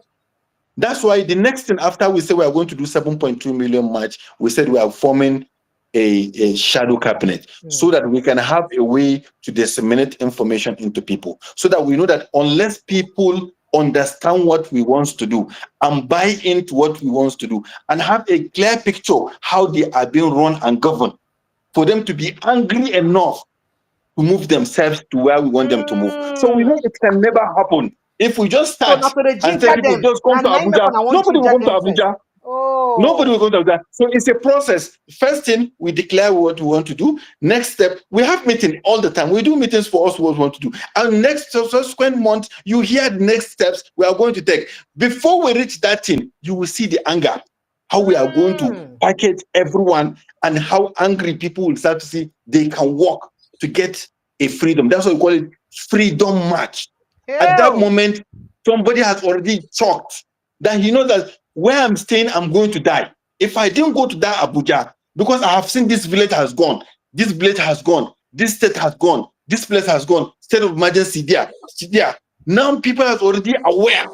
That's why the next thing after we say we are going to do 7.2 million march, we said we are forming a shadow cabinet so that we can have a way to disseminate information into people, so that we know that unless people understand what we want to do and buy into what we want to do and have a clear picture how they are being run and governed, for them to be angry enough to move themselves to where we want them to move. So we know it can never happen. If we just start and tell people just come to Abuja, nobody will come to Abuja. Nobody will go to Abuja. So it's a process. First thing, we declare what we want to do. Next step, we have meetings all the time. We do meetings for us what we want to do. And next subsequent month, you hear the next steps we are going to take. Before we reach that thing, you will see the anger. How we are going to package everyone and how angry people will start to see they can work to get a freedom. That's what we call it, freedom march. At that moment, somebody has already talked that he knows that where I'm staying, I'm going to die. If I didn't go to that Abuja, because I have seen this village has gone, this village has gone, this state has gone, this place has gone, state of emergency there. Now people are already aware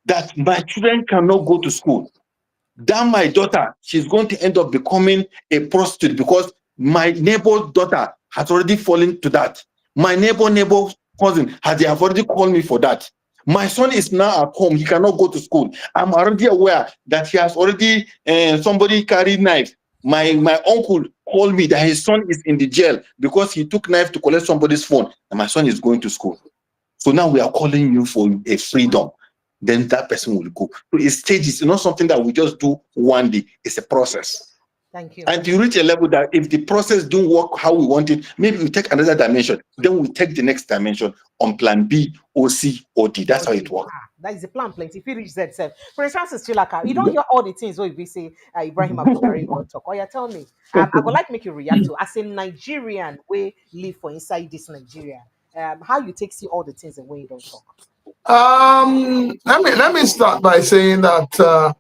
that my children cannot go to school. That my daughter, she's going to end up becoming a prostitute because my neighbor's daughter has already fallen to that. My neighbor cousin they have already called me for that. My son is now at home. He cannot go to school. I'm already aware that he has already, somebody carried knife. My uncle called me that his son is in the jail because he took knife to collect somebody's phone. And my son is going to school. So now we are calling you for a freedom. Then that person will go. So it's stages. It's not something that we just do one day. It's a process. Thank you. And you reach a level that if the process don't work how we want it, maybe we take another dimension. Then we take the next dimension on plan B, or C, or D. That's how it works. That is the plan, plenty. If you reach that self. For instance, Chilaka, you don't hear all the things what we say Ibrahim Karim will talk. Oh, yeah, tell me. I would like to make you react to as a Nigerian way live for inside this Nigeria. How you take see all the things and when you don't talk. Let me start by saying that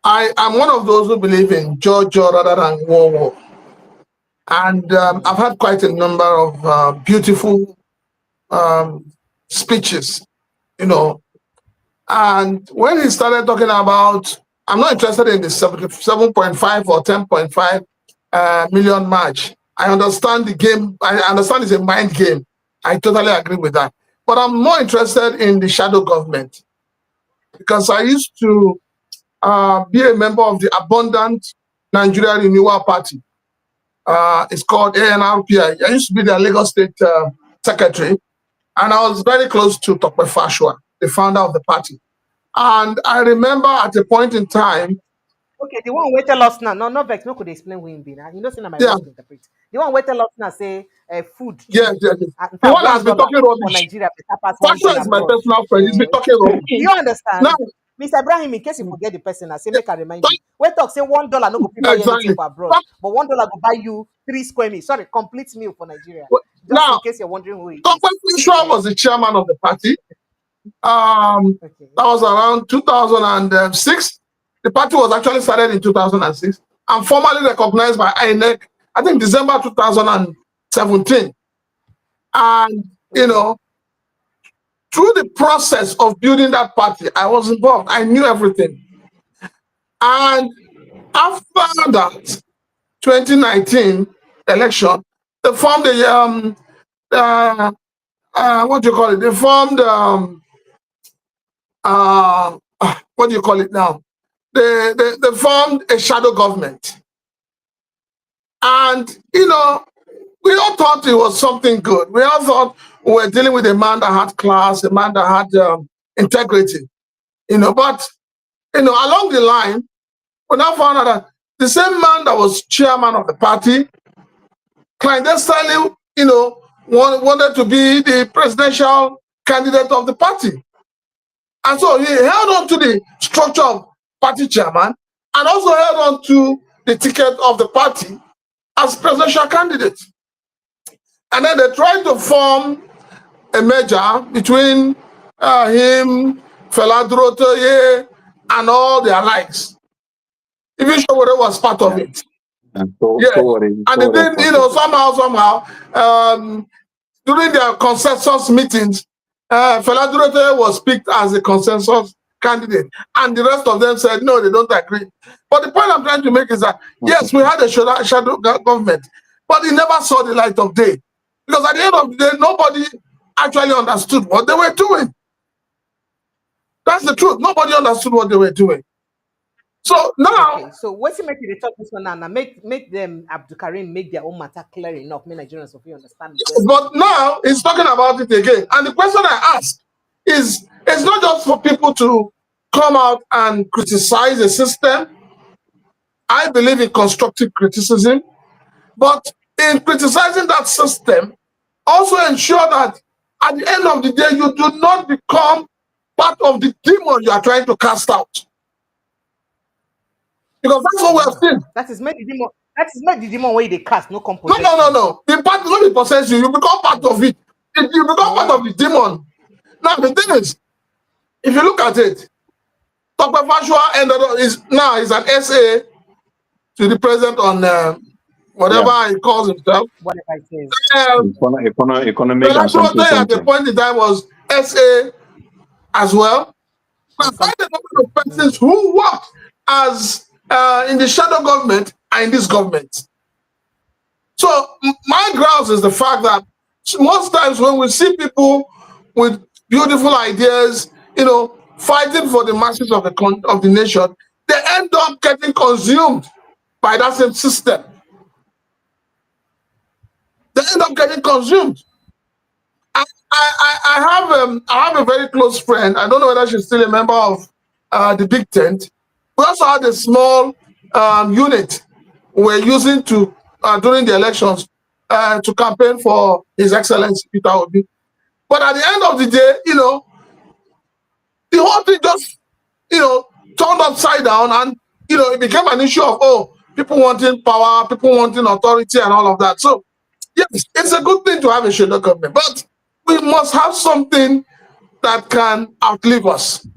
I am one of those who believe in Jojo rather than war. And I've had quite a number of beautiful speeches, you know. And when he started talking about, I'm not interested in the 7.5 or 10.5 million march. I understand the game. I understand it's a mind game. I totally agree with that. But I'm more interested in the shadow government, because I used to be a member of the Abundant Nigeria Renewal Party. It's called ANRP. I used to be the Lagos State Secretary, and I was very close to Tope Fashua, the founder of the party. And I remember at a point in time. Okay, the one who tell us now, no vex, no could explain who him be. You know, say my wife interpret. The one who tell us now say food. Yes. The one has been talking rubbish. Nigeria, Fashua is my personal friend. He's been talking rubbish. You understand? Now, Mr. Ibrahim, in case you forget the person, I say make I remind you. We talk say $1 no go buy anything for abroad, but $1 go buy you 3 square meters. Sorry, complete meal for Nigeria. Just now, in case you're wondering who he is. Tope Fashua was the chairman of the party. That was around 2006. The party was actually started in 2006 and formally recognized by INEC, I think December 2017. And, you know, through the process of building that party, I was involved. I knew everything. And after that 2019 election, they formed what do you call it? They formed what do you call it now? they formed a shadow government. And, you know, we all thought it was something good. We all thought we were dealing with a man that had class, a man that had integrity, you know. But, you know, along the line, we now found out that the same man that was chairman of the party, clandestinely, you know, wanted to be the presidential candidate of the party. And so he held on to the structure of party chairman and also held on to the ticket of the party as presidential candidate. And then they tried to form a merger between him, Fela Durotoye, and all their likes. Even Showore was part of it. And and then, you know, somehow, during their consensus meetings, Fela Durotoye was picked as a consensus candidate, and the rest of them said no, they don't agree. But the point I'm trying to make is that yes, we had a shadow government, but it never saw the light of day, because at the end of the day, nobody actually understood what they were doing. That's the truth. Nobody understood what they were doing. So now, okay, so what's it make you talk this one now? Make them Abdul Karim make their own matter clear enough. Many Nigerians of you understand. Yes, but now he's talking about it again. And the question I ask is, it's not just for people to come out and criticize the system. I believe in constructive criticism, but in criticizing that system, also ensure that at the end of the day, you do not become part of the demon you are trying to cast out. Because that's what we have seen. That is made the demon. That is not the demon where they cast, no composition. No. The part not the possess you become part of it. If you become part of the demon. Now the thing is, if you look at it, Dr. Fashua is an SA to the president on whatever he calls himself. Whatever it says. Economic and something at the point in time was SA as well. But quite a number of persons who worked as in the shadow government and in this government. So my grounds is the fact that most times when we see people with beautiful ideas, you know, fighting for the masses of the nation, they end up getting consumed by that same system. They end up getting consumed. I have a very close friend. I don't know whether she's still a member of the Big Tent. We also had a small unit we're using to during the elections to campaign for His Excellency Peter Obi. But at the end of the day, you know, the whole thing just, you know, turned upside down, and you know, it became an issue of people wanting power, people wanting authority, and all of that. So yes, it's a good thing to have a shadow government, but we must have something that can outlive us.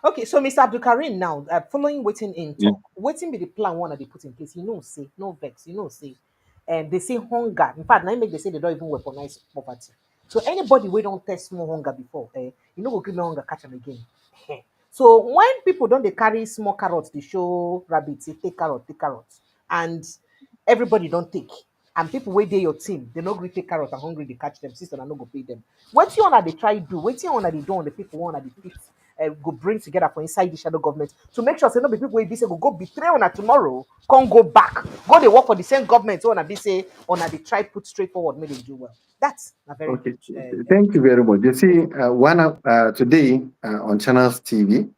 Okay, so Mr. Abdul Karim now, following waiting in talk, waiting be the plan one that they put in place. You know, say no vex, you know, say, and they say hunger. In fact, now make they say they don't even weaponize poverty. So anybody we don't test small hunger before, you know, go give me hunger, catch them again. So when people don't they carry small carrots, they show rabbits, they take carrots, and everybody don't take. And people wait there your team, they no agree take carrot and hungry, they catch them, sister and no go pay them. What you want they try do? What you want they do on the people want they fix go bring together for inside the shadow government to make sure say no be people will be say go betray on tomorrow, can't go back, go they work for the same government so on be say on they try put straightforward, make they do well. That's a very okay. Thank you very much. You see, today on Channels TV,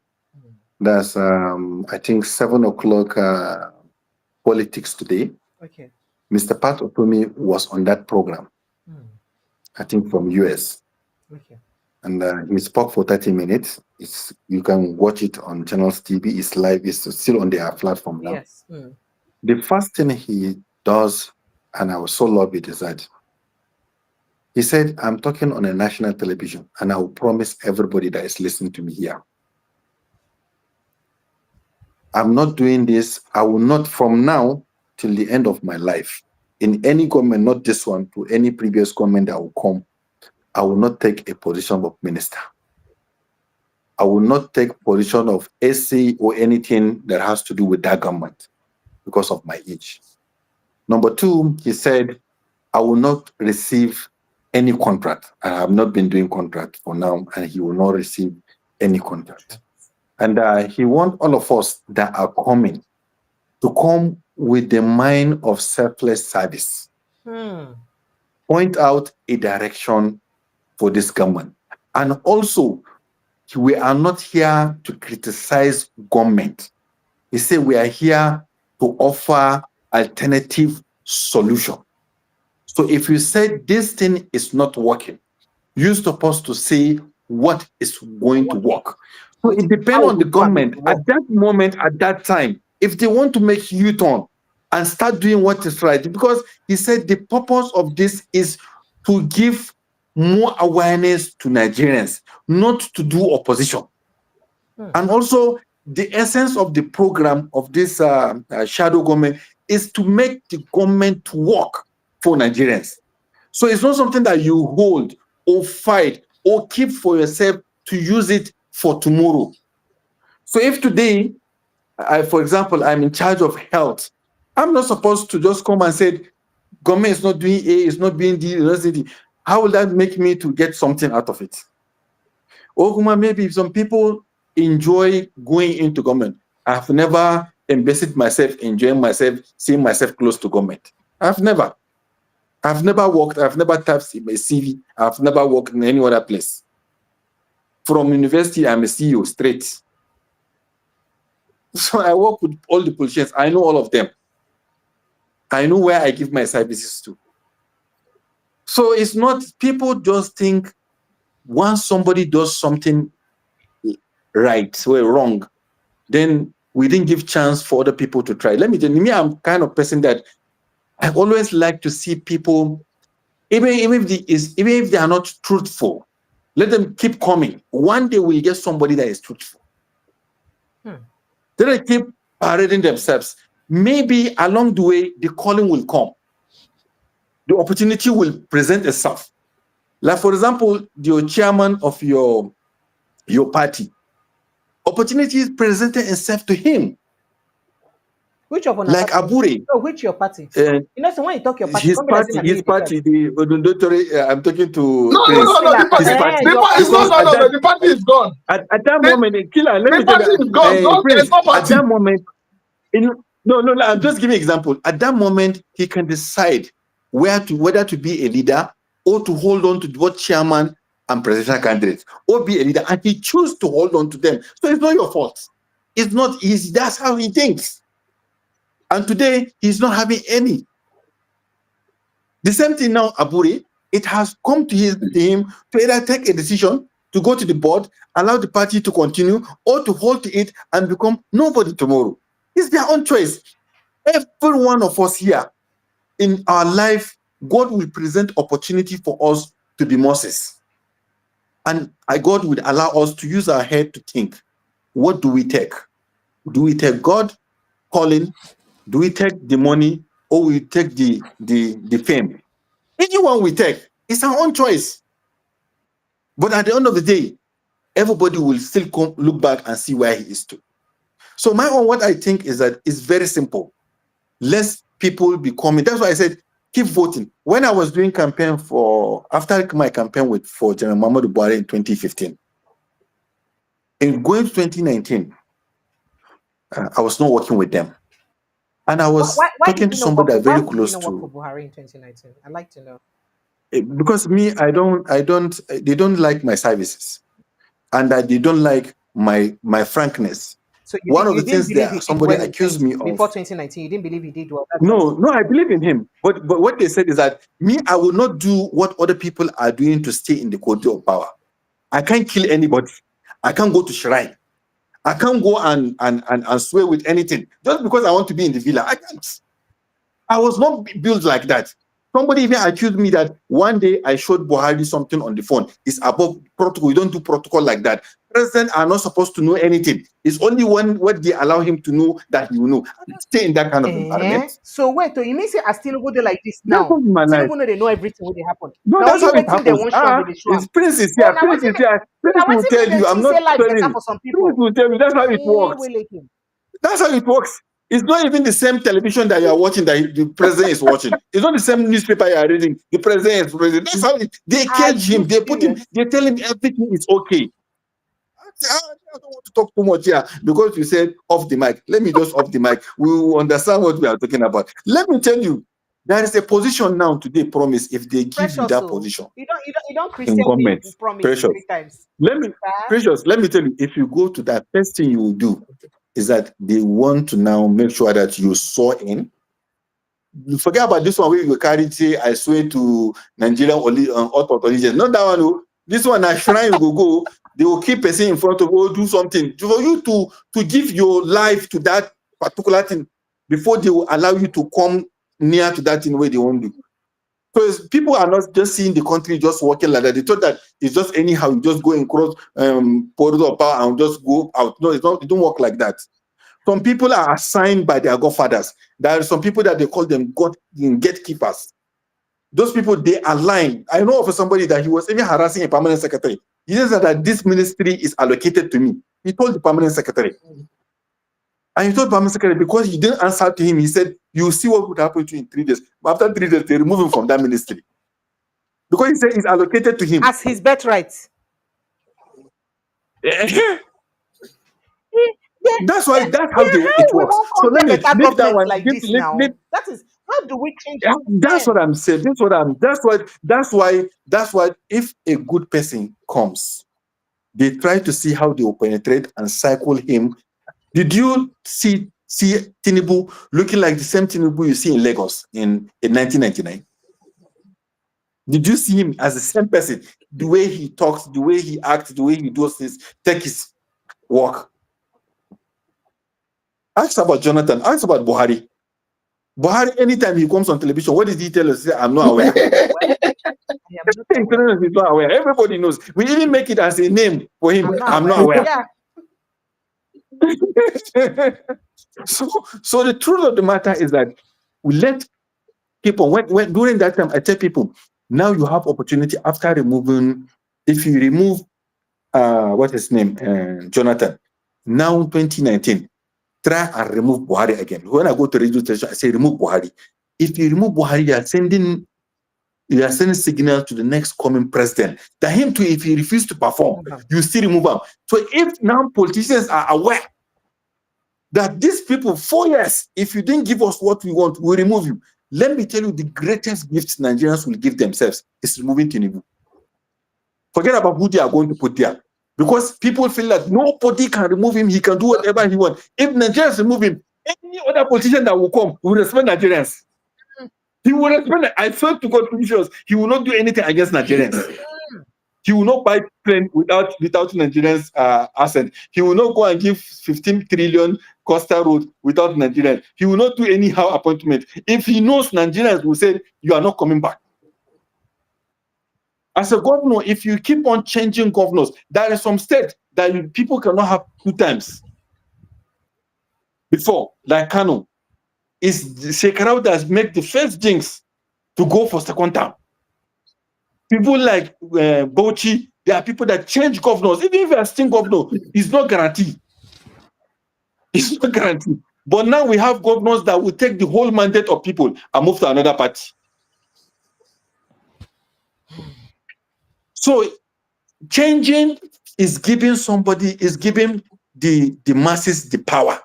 there's I think 7 o'clock politics today. Okay. Mr. Pat Otomi was on that program. I think from US. Okay. And he spoke for 30 minutes. You can watch it on Channels TV. It's live. It's still on their platform now. Yes. The first thing he does, and I was so loved it, is that he said, I'm talking on a national television, and I will promise everybody that is listening to me here. I'm not doing this. I will not, from now till the end of my life, in any government, not this one, to any previous government that will come, I will not take a position of minister. I will not take position of SC or anything that has to do with that government because of my age. Number 2, he said, I will not receive any contract. I have not been doing contract for now, and he will not receive any contract. And he wants all of us that are coming to come with the mind of selfless service. Point out a direction for this government. And also, we are not here to criticize government. He said we are here to offer alternative solution. So if you say this thing is not working, you're supposed to say what is going to work. So it depends on the government at that moment, at that time, if they want to make U-turn and start doing what is right. Because he said the purpose of this is to give more awareness to Nigerians, not to do opposition. And also, the essence of the program of this shadow government is to make the government work for Nigerians. So it's not something that you hold or fight or keep for yourself to use it for tomorrow. So if today, for example, I'm in charge of health, I'm not supposed to just come and say, government is not doing A, it's not doing D. How will that make me to get something out of it? Or maybe some people enjoy going into government. I've never invested myself, enjoying myself, seeing myself close to government. I've never worked, I've never tapped my CV, I've never worked in any other place. From university, I'm a CEO straight. So I work with all the politicians. I know all of them. I know where I give my services to. So it's not, people just think once somebody does something right or wrong, then we didn't give chance for other people to try. Let me tell you, me, I'm kind of person that I always like to see people, even if they are not truthful, let them keep coming. One day we'll get somebody that is truthful. They keep parading themselves. Maybe along the way, the calling will come. The opportunity will present itself. Like, for example, the chairman of your party, opportunity presented itself to him. Which of like Abure. So which your party? You know, so when you talk your party, his party, I'm talking to No, the party is gone. At that moment, Killer, let me tell you, Prince, at that moment, no, I'm just giving an example. At that moment, he can decide whether to be a leader or to hold on to both chairman and presidential candidates, or be a leader, and he chooses to hold on to them. So it's not your fault. It's not easy. That's how he thinks. And today, he's not having any. The same thing now, Abure, it has come to him to either take a decision to go to the board, allow the party to continue, or to hold to it and become nobody tomorrow. It's their own choice. Every one of us here in our life, God will present opportunity for us to be Moses. And God will allow us to use our head to think. What do we take? Do we take God calling? Do we take the money, or we take the fame? Anyone we take, it's our own choice. But at the end of the day, everybody will still come, look back and see where he is to. So my own, what I think is that it's very simple. Less people be coming. That's why I said, keep voting. When I was doing campaign after my campaign for General Muhammadu Buhari in 2015, in going to 2019, I was not working with them. And I was talking to somebody that very close to Buhari in 2019. I'd like to know. Because me, they don't like my services, and that they don't like my frankness. So one of the things that somebody accused me of before 2019, you didn't believe he did well. No, I believe in him. But what they said is that me, I will not do what other people are doing to stay in the corridor of power. I can't kill anybody. I can't go to shrine. I can't go and swear with anything just because I want to be in the villa. I can't. I was not built like that. Somebody even accused me that one day I showed Buhari something on the phone. It's above protocol. We don't do protocol like that. Presidents are not supposed to know anything. It's only what they allow him to know that you know. I don't stay in that kind of environment. So wait, you mean say I still go there like this now? Still know they know everything when they happen. No, now that's how it happens. It's Prince is here. Prince is here. Prince will tell you. I'm not telling you. Prince will tell you. That's how it works. That's how it works. It's not even the same television that you are watching that the president is watching. It's not the same newspaper you are reading. The president is reading. That's how they cage him. They put him. They tell him everything is okay. I don't want to talk too much here because you said off the mic. Let me just off the mic. We will understand what we are talking about. Let me tell you, there is a position now today. Promise if they give you that position. You don't in government. promise Precious. 3 times. Let me tell you, if you go to that, first thing you will do is that they want to now make sure that you saw in. Forget about this one where you carry say I swear to Nigerian allegiance. Not that one. This one a shrine you go. They will keep person in front of you, do something for you to give your life to that particular thing before they will allow you to come near to that thing where they want to. Because people are not just seeing the country just working like that. They thought that it's just anyhow, you just go and cross borders of power and just go out. No, it don't work like that. Some people are assigned by their godfathers. There are some people that they call them gatekeepers. Those people, they align. I know of somebody that he was even harassing a permanent secretary. He says that this ministry is allocated to me. He told the permanent secretary. And he told the permanent secretary because he didn't answer to him, he said, you see what would happen to you in 3 days. But after 3 days, they remove him from that ministry. Because he said it's allocated to him. As his birthright. That's why that's how it works. So let me leave that one like this now. That is how do we change? That's what I'm saying. That's why if a good person comes, they try to see how they will penetrate and cycle him. Did you see Tinubu looking like the same Tinubu you see in Lagos in 1999? Did you see him as the same person? The way he talks, the way he acts, the way he does things, take his walk. Ask about Jonathan. Ask about Buhari. Buhari, anytime he comes on television, what did he tell us? He said, I'm not aware. He's not aware. Everybody knows. We even make it as a name for him. I'm not aware. Yeah. So the truth of the matter is that we let people, when during that time, I tell people, now you have opportunity after removing, if you remove, what's his name, Jonathan, now 2019, try and remove Buhari again. When I go to radio station, I say remove Buhari. If you remove Buhari, you are sending signal to the next coming president that him too, if he refuses to perform, you still remove him. So if now politicians are aware that these people, 4 years, if you didn't give us what we want, we'll remove you. Let me tell you, the greatest gift Nigerians will give themselves is removing Tinubu. Forget about who they are going to put there. Because people feel that nobody can remove him, he can do whatever he wants. If Nigerians remove him, any other politician that will come will respect Nigerians. He will respect. I swear to God, he will not do anything against Nigerians. He will not buy plane without Nigerians' assent. He will not go and give 15 trillion Costa Road without Nigerians. He will not do anyhow appointment. If he knows Nigerians will say, you are not coming back. As a governor, if you keep on changing governors, there is some state that people cannot have 2 times. Before, like Kano, is Shekarau that make the first jinx to go for second term. People like Bauchi, there are people that change governors. Even if you are still governor, it's not guaranteed. It's not guaranteed. But now we have governors that will take the whole mandate of people and move to another party. So changing is giving the masses the power.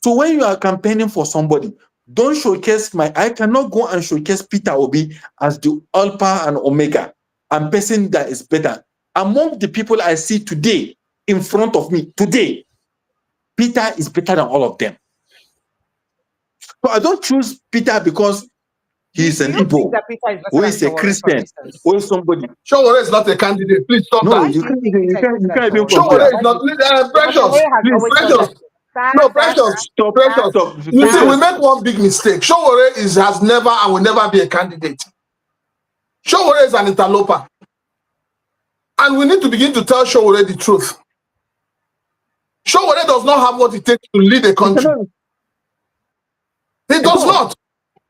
So when you are campaigning for somebody, don't showcase I cannot go and showcase Peter Obi as the alpha and omega and person that is better. Among the people I see today in front of me, today, Peter is better than all of them. So I don't choose Peter because he's an Igbo, or he's a Christian, or somebody. Showore is not a candidate. Please stop that. You can't even Showore is not Precious. No, Precious. You see, we make one big mistake. Showore has never and will never be a candidate. Showore is an interloper. And we need to begin to tell Showore the truth. Showore does not have what it takes to lead a country. He does not.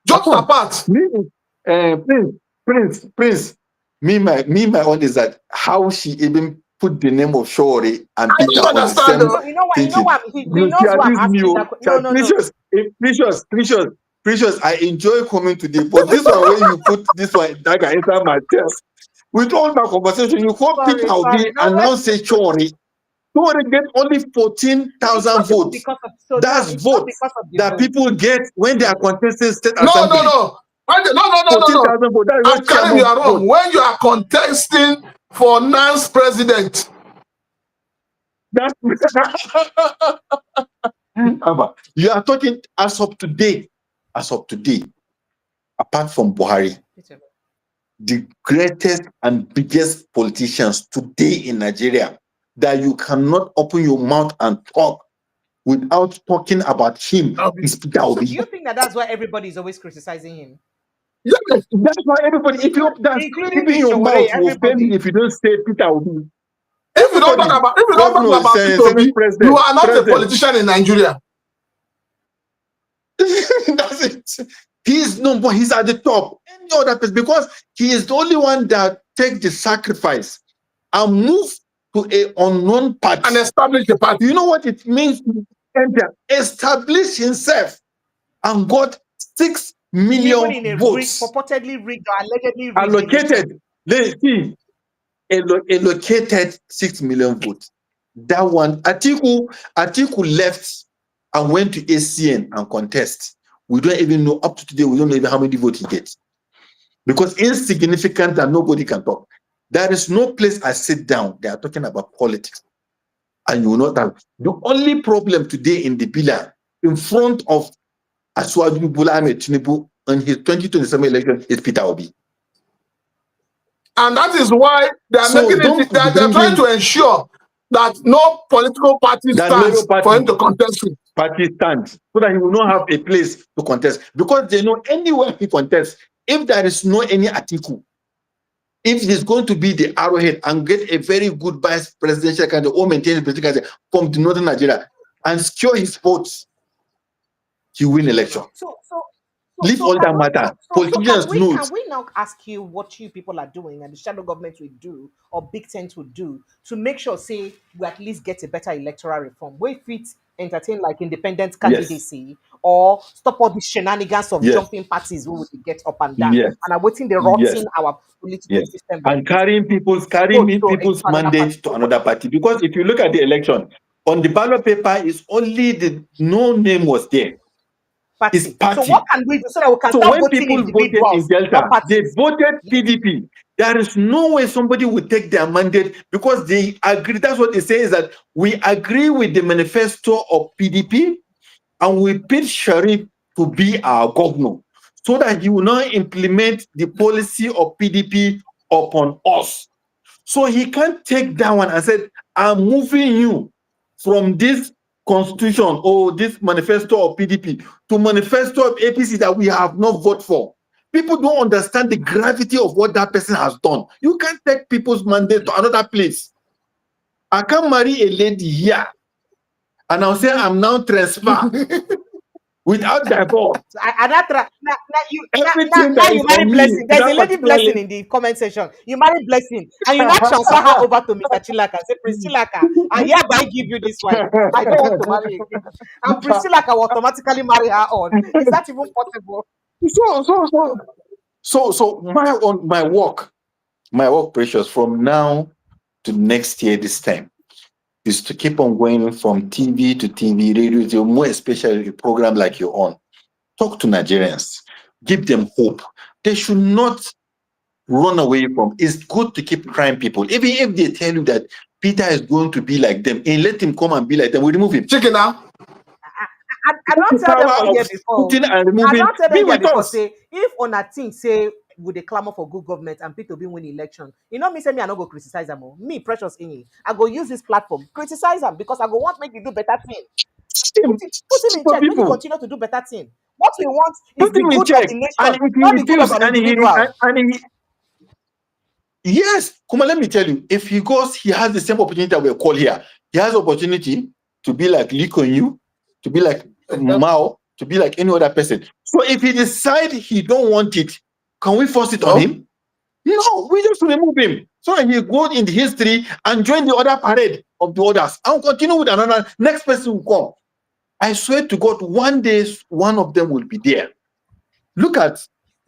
Just apart. Prince. My own is that how she even put the name of Showore and Peter on the same thing. Precious, I enjoy coming today, but this one when you put this one, that guy inside my chest. With all my conversation, you call Peter Obi and now say Showore. Tory get only 14,000 votes. That's votes that people get when they are contesting state assembly. No. 14,000 votes. I'm Karim, you are wrong. When you are contesting for Nance president. That's you are talking as of today. Apart from Buhari, the greatest and biggest politicians today in Nigeria that you cannot open your mouth and talk without talking about him is Peter Obi. So do you think that that's why everybody is always criticizing him? Yes, that's why everybody, if you keeping your mouth will fail you if you don't say Peter Obi. If you don't talk about Peter Obi, you are not a politician in Nigeria. That's it. He's no, but he's at the top. Any other person, because he is the only one that takes the sacrifice and move to an unknown party and establish the party. You know what it means to enter, establish himself, and got 6 million votes purportedly rigged or allegedly rigged allocated. Let's see, allocated 6 million votes. That one, Atiku left and went to ACN and contest. We don't even know, up to today, we don't know even how many votes he gets. Because insignificant and nobody can talk. There is no place I sit down, they are talking about politics. And you know that the only problem today in the Bila, in front of Asiwaju Bola Ahmed Tinubu in his 2027 election is Peter Obi. And that is why they are they're trying to ensure that no political party stands for him to contest with. Party stands so that he will not have a place to contest, because they know anywhere he contests, if there is no any Atiku, if he's going to be the arrowhead and get a very good vice presidential candidate or maintain his presidential candidate from the northern Nigeria and secure his votes, he win election. Leave all that matter. Politicians know. Can we now ask you what you people are doing and the shadow government will do or big tent will do to make sure, say, we at least get a better electoral reform? We fit entertain like independent candidacy or stop all these shenanigans of jumping parties who would get up and down and are waiting the rotting our political system and carrying people's mandate to another party. Because if you look at the election, on the ballot paper is only no name was there. It's party. So what can we do so that we can so start when people voted in Delta, they voted PDP. There is no way somebody would take their mandate because they agree. That's what they say, is that we agree with the manifesto of PDP and we pick Sharif to be our governor so that he will not implement the policy of PDP upon us. So he can't take that one and say, I'm moving you from this constitution or this manifesto of PDP to manifesto of APC that we have not voted for. People don't understand the gravity of what that person has done. You can't take people's mandate to another place. I can't marry a lady here and I'll say I'm now transfer without divorce. Now you marry Blessing. There's a lady Blessing in the comment section. You marry Blessing and you now transfer her over to Mr. Chilaka. Say, Prince Chilaka, and hereby give you this wife. I don't want to marry again. And Prince Chilaka will automatically marry her on. Is that even possible? So my work, Precious, from now to next year this time is to keep on going from TV to TV, radio to more especially a program like your own. Talk to Nigerians, give them hope. They should not run away from. It's good to keep trying people. Even if they tell you that Peter is going to be like them, and let him come and be like them, we remove him. Check it out. I don't tell them here before. I don't tell them here before. Say if on a thing say would they clamor for good government and Peter Obi win election, you know me say me I not go criticize them. Me Precious Inyi, I go use this platform criticize them because I go want make you do better thing. Put him in check. Make you continue to do better thing. What we want is the good of the nation, not the good of an individual. Yes, Kuma, let me tell you, if he goes, he has the same opportunity that we'll call here. He has opportunity to be like Lee Kuan Yew, to be like Mao, to be like any other person. So if he decides he don't want it, can we force it on him? No, we just remove him. So he go in the history and join the other parade of the others and continue with another. Next person will come. I swear to God, one day, one of them will be there. Look at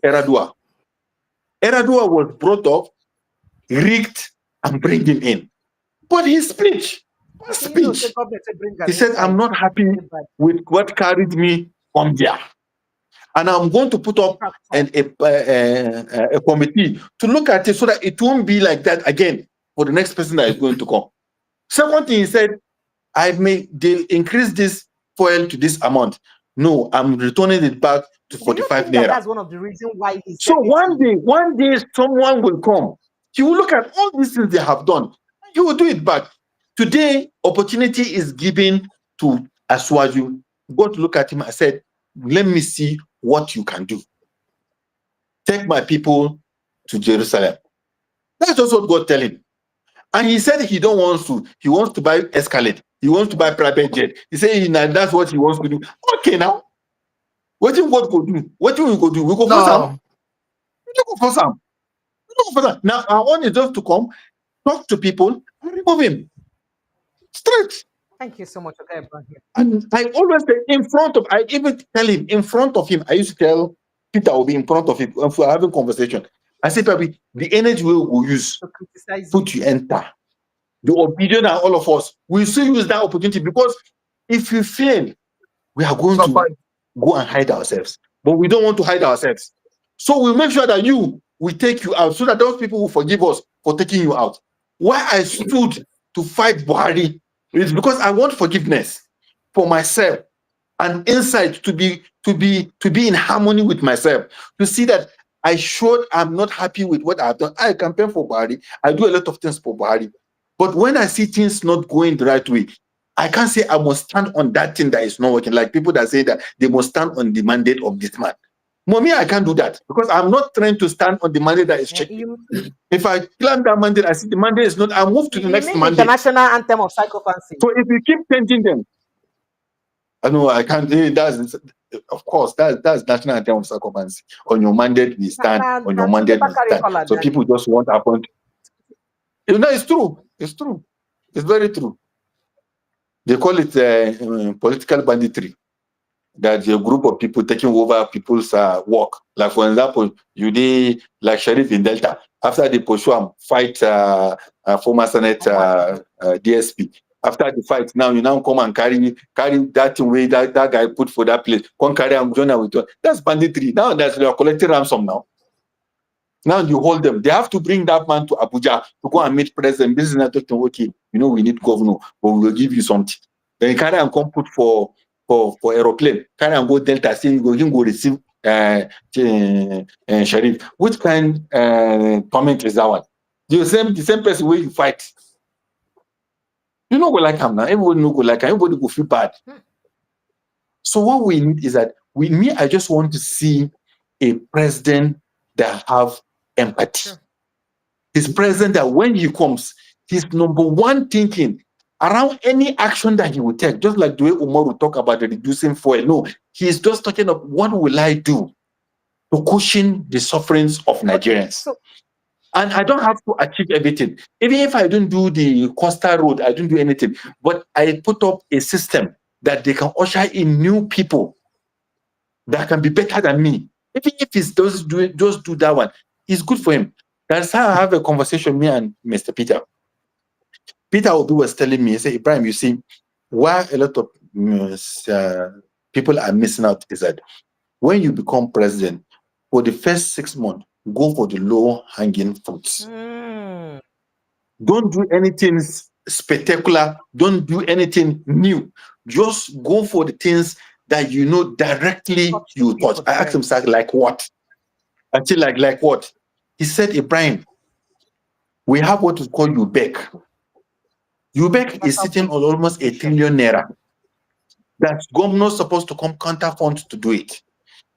Eradua. Eradua was brought up, rigged, and bring him in. But his speech, speech, he said, I'm not happy with what carried me from there. And I'm going to put up a committee to look at it so that it won't be like that again for the next person that is going to come. Second thing, he said, they increase this fuel to this amount. No, I'm returning it back to 45 naira. That's one of the reasons why he said so one day someone will come. He will look at all these things they have done. He will do it back. Today, opportunity is given to Aswaju. Go to look at him and said, let me see what you can do. Take my people to Jerusalem. That's just what God tell him. And he said he don't want to. He wants to buy Escalade. He wants to buy private jet. He said that's what he wants to do. Okay, now. What do God go do? What do we go do? We go for some. We don't go for some. We don't go for some. Now, our own is just to come, talk to people, and remove him. Straight. Thank you so much, okay, Ibrahim. And I always say I even tell him in front of him. I used to tell Peter Obi in front of him if we're having conversation. I say, Papi, the energy we will use to put you enter. The obedient and all of us, we still use that opportunity because if you fail, we are going to go and hide ourselves. But we don't want to hide ourselves. So we make sure that we take you out so that those people will forgive us for taking you out. Why I stood to fight Buhari is because I want forgiveness for myself and insight to be in harmony with myself, to see that I'm not happy with what I've done. I campaign for Buhari. I do a lot of things for Buhari. But when I see things not going the right way, I can't say I must stand on that thing that is not working. Like people that say that they must stand on the mandate of this man. Mommy, I can't do that because I'm not trying to stand on the mandate that is checking. If I climb that mandate, I see the mandate is not, I move to the next mandate. The national anthem of psychopathy. So if you keep changing them, I know I can't. Of course, that's national anthem of psychopathy. On your mandate we stand. On your mandate we stand. So people just want to appoint. You know, it's true. It's true. It's very true. They call it political banditry. That a group of people taking over people's work. Like for example, you did like Sheriff in Delta. After the Poshuam fight former Senate DSP. After the fight, now you come and carry that thing way that guy put for that place. Come carry and join with you. That's banditry. Now you are collecting ransom now. Now you hold them. They have to bring that man to Abuja to go and meet president. This is not talking, okay, we need governor, but we will give you something. Then you carry and come put for aeroplane. Carry and go Delta, say you go receive Sheriff. Which kind comment is that one? The same person where you fight. You know go like him now. Everybody know go like him. Everybody go feel bad. So what we need is that I just want to see a president that have empathy. His president that when he comes, his number one thinking around any action that he will take, just like the way Umar will talk about the reducing fuel. No, he's just talking of what will I do to cushion the sufferings of Nigerians. And I don't have to achieve everything. Even if I don't do the coastal road, I don't do anything. But I put up a system that they can usher in new people that can be better than me. Even if he's just do that one, it's good for him. That's how I have a conversation, me and Mr. Peter. Peter Obi was telling me, he said, Ibrahim, you see, why a lot of people are missing out is that when you become president, for the first 6 months, go for the low-hanging fruits. Don't do anything spectacular. Don't do anything new. Just go for the things that you know directly you touch. I asked him, like what? Until like what? He said, Ibrahim, we have what is called UBEC. UBEC is sitting on almost 1 trillion naira. That governors supposed to come counter funds to do it.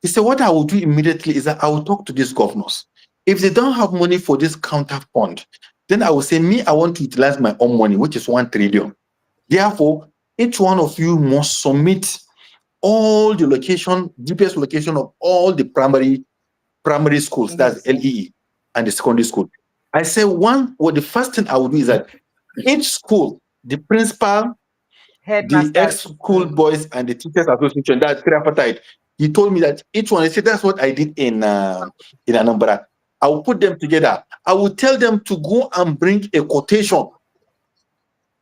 He said, what I will do immediately is that I will talk to these governors. If they don't have money for this counter fund, then I will say, I want to utilize my own money, which is 1 trillion. Therefore, each one of you must submit all the GPS location of all the primary schools, that's LEE, and the secondary school. I say the first thing I will do is that each school, the principal, the ex-school boys, and the teachers association, that's tripartite. He told me that each one, I said, that's what I did in Anambra. I will put them together. I will tell them to go and bring a quotation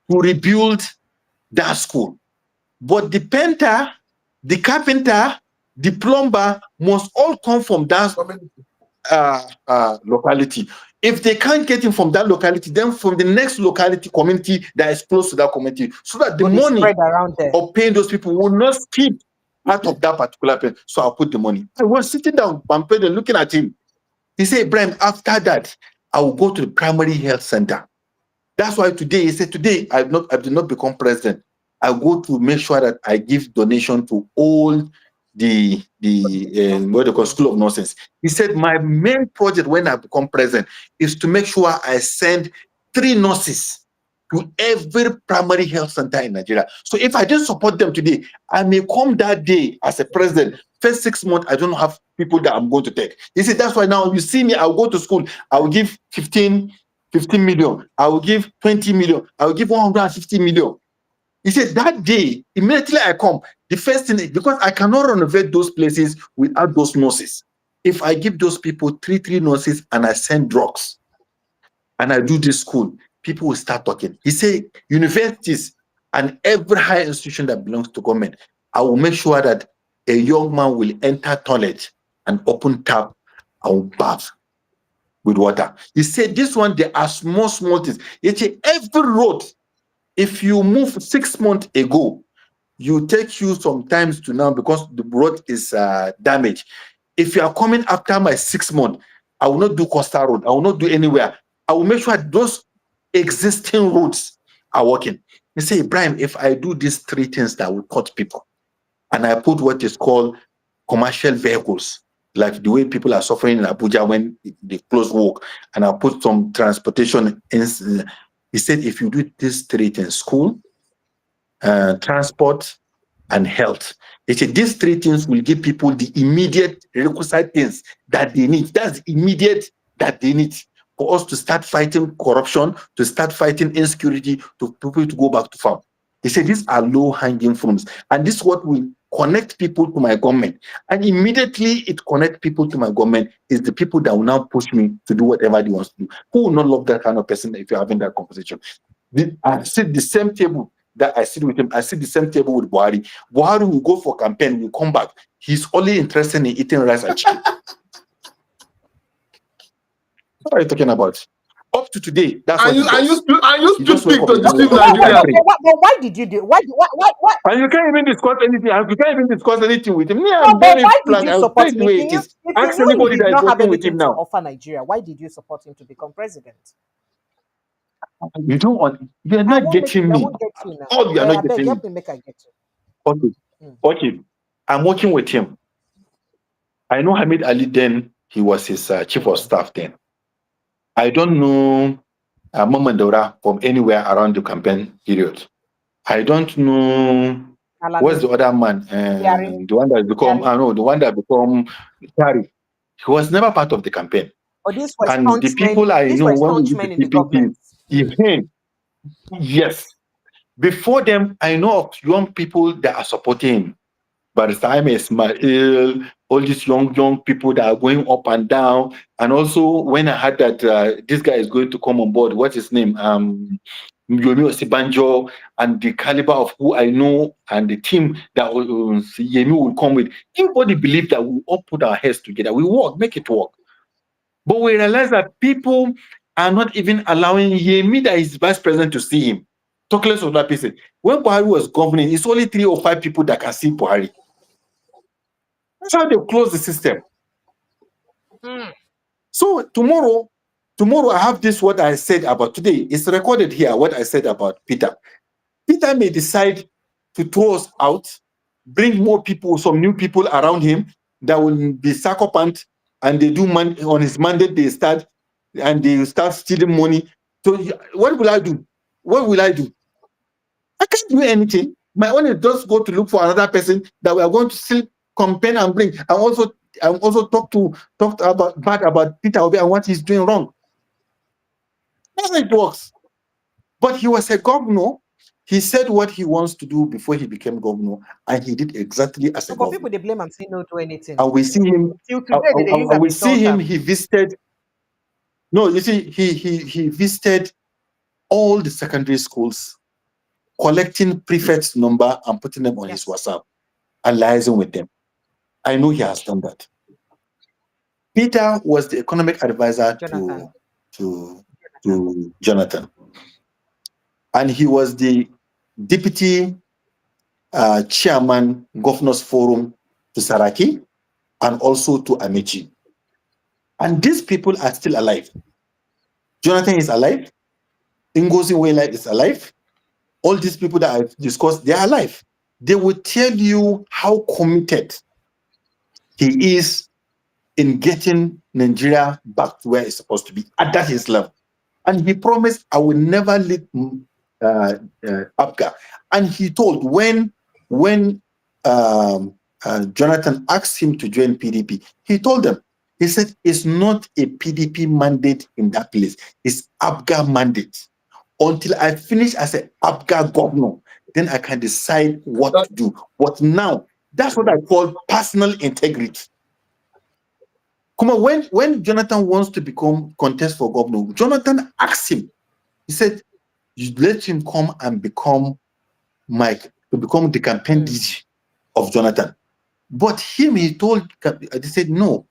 to rebuild that school. But the painter, the carpenter, the plumber must all come from that locality. If they can't get him from that locality, then from the next locality community that is close to that community, so that the money of paying those people will not skip out of that particular place. So I'll put the money. I was sitting down and looking at him. He said, Ibrahim, after that, I will go to the primary health center. That's why today, he said, today I did not become president. I go to make sure that I give donation to all the what they call school of nurses. He said, my main project when I become president is to make sure I send 3 nurses to every primary health center in Nigeria. So if I didn't support them today, I may come that day as a president. First 6 months, I don't have people that I'm going to take. He said, that's why now you see me, I'll go to school, I'll give 15 million, I will give 20 million, I will give 150 million. He said, that day, immediately I come, the first thing, because I cannot renovate those places without those nurses. If I give those people three nurses and I send drugs and I do this school, people will start talking. He said, universities and every higher institution that belongs to government, I will make sure that a young man will enter toilet and open tap and will bath with water. He said, this one, there are small things. He said, every road, if you move 6 months ago, you take you sometimes to now because the road is damaged. If you are coming after my 6 months, I will not do Coastal Road. I will not do anywhere. I will make sure those existing roads are working. He say, Ibrahim, if I do these 3 things that will cut people, and I put what is called commercial vehicles, like the way people are suffering in Abuja when they close work, and I put some transportation in. He said, if you do these 3 things, school, transport, and health, he said these 3 things will give people the immediate requisite things that they need. That's immediate that they need for us to start fighting corruption, to start fighting insecurity, to people to go back to farm. He said these are low-hanging fruits, and this is what will connect people to my government. And immediately it connects people to my government is the people that will now push me to do whatever they want to do. Who will not love that kind of person if you're having that conversation? I sit the same table that I sit with him. I sit the same table with Buhari. Buhari will go for campaign, will come back. He's only interested in eating rice and chicken. What are you talking about? Up to today, that's what I used to speak to deceive Nigeria. Why did you do? Why? And you can't even discuss anything. You can't even discuss anything with him. No, but why did you support him? Ask anybody that is working with him now. Offer Nigeria. Why did you support him to become president? You don't want. You are not getting me. Oh, you are not getting me. Make I get you. Okay. I'm working with him. I know Hamid Ali then. He was his chief of staff then. I don't know Mamandora from anywhere around the campaign period. I don't know what's the other man, the one that become. I know the one that become Tari. He was never part of the campaign. And the people I know when we did the PPP, even yes. Before them, I know of young people that are supporting him. By the time Ismail, all these young people that are going up and down, and also when I heard that this guy is going to come on board, what's his name? Yomi Osibanjo, and the caliber of who I know and the team that Yemi will come with. Everybody believed that we all put our heads together. We work, make it work. But we realize that people are not even allowing Yemi, that is vice president, to see him. Talk less of that person. When Buhari was governing, it's only 3 or 5 people that can see Buhari. That's how they close the system. So tomorrow I have this, what I said about today. It's recorded here, what I said about Peter. Peter may decide to throw us out, bring more people, some new people around him that will be sycophant, and they do on his mandate, they start stealing money. So what will I do? What will I do? I can't do anything. My own is just go to look for another person that we are going to still campaign and bring. I also talk bad about Peter Obi and what he's doing wrong. That's how it works. But he was a governor. He said what he wants to do before he became governor, and he did exactly as a governor. People they blame and say no to anything. And we see him. We see him. He visited. No, you see, he visited all the secondary schools collecting prefects' number and putting them on his WhatsApp and liaising with them. I know he has done that. Peter was the economic advisor to Jonathan. And he was the deputy chairman, Governors Forum to Saraki and also to Amechi. And these people are still alive. Jonathan is alive. Ngozi Iweala is alive. All these people that I've discussed, they are alive. They will tell you how committed he is in getting Nigeria back to where it's supposed to be at that his level. And he promised, I will never leave APGA. And he told when Jonathan asked him to join PDP, he told them, he said, it's not a PDP mandate in that place. It's APGA mandate. Until I finish as an APGA governor, then I can decide what to do. But now, that's what I call personal integrity. Come on, when Jonathan wants to contest for governor, Jonathan asked him, he said, you let him come and become the campaign DG of Jonathan. But he said, no,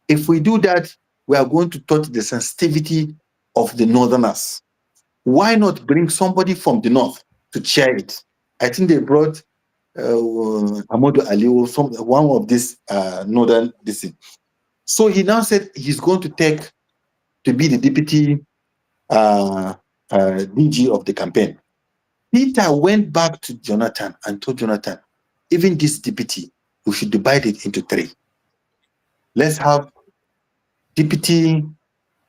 if we do that, we are going to touch the sensitivity of the Northerners. Why not bring somebody from the North to chair it? I think they brought Amadou Ali, one of these Northern districts. So he now said he's going to be the deputy DG of the campaign. Peter went back to Jonathan and told Jonathan, even this deputy, we should divide it into 3. Let's have deputy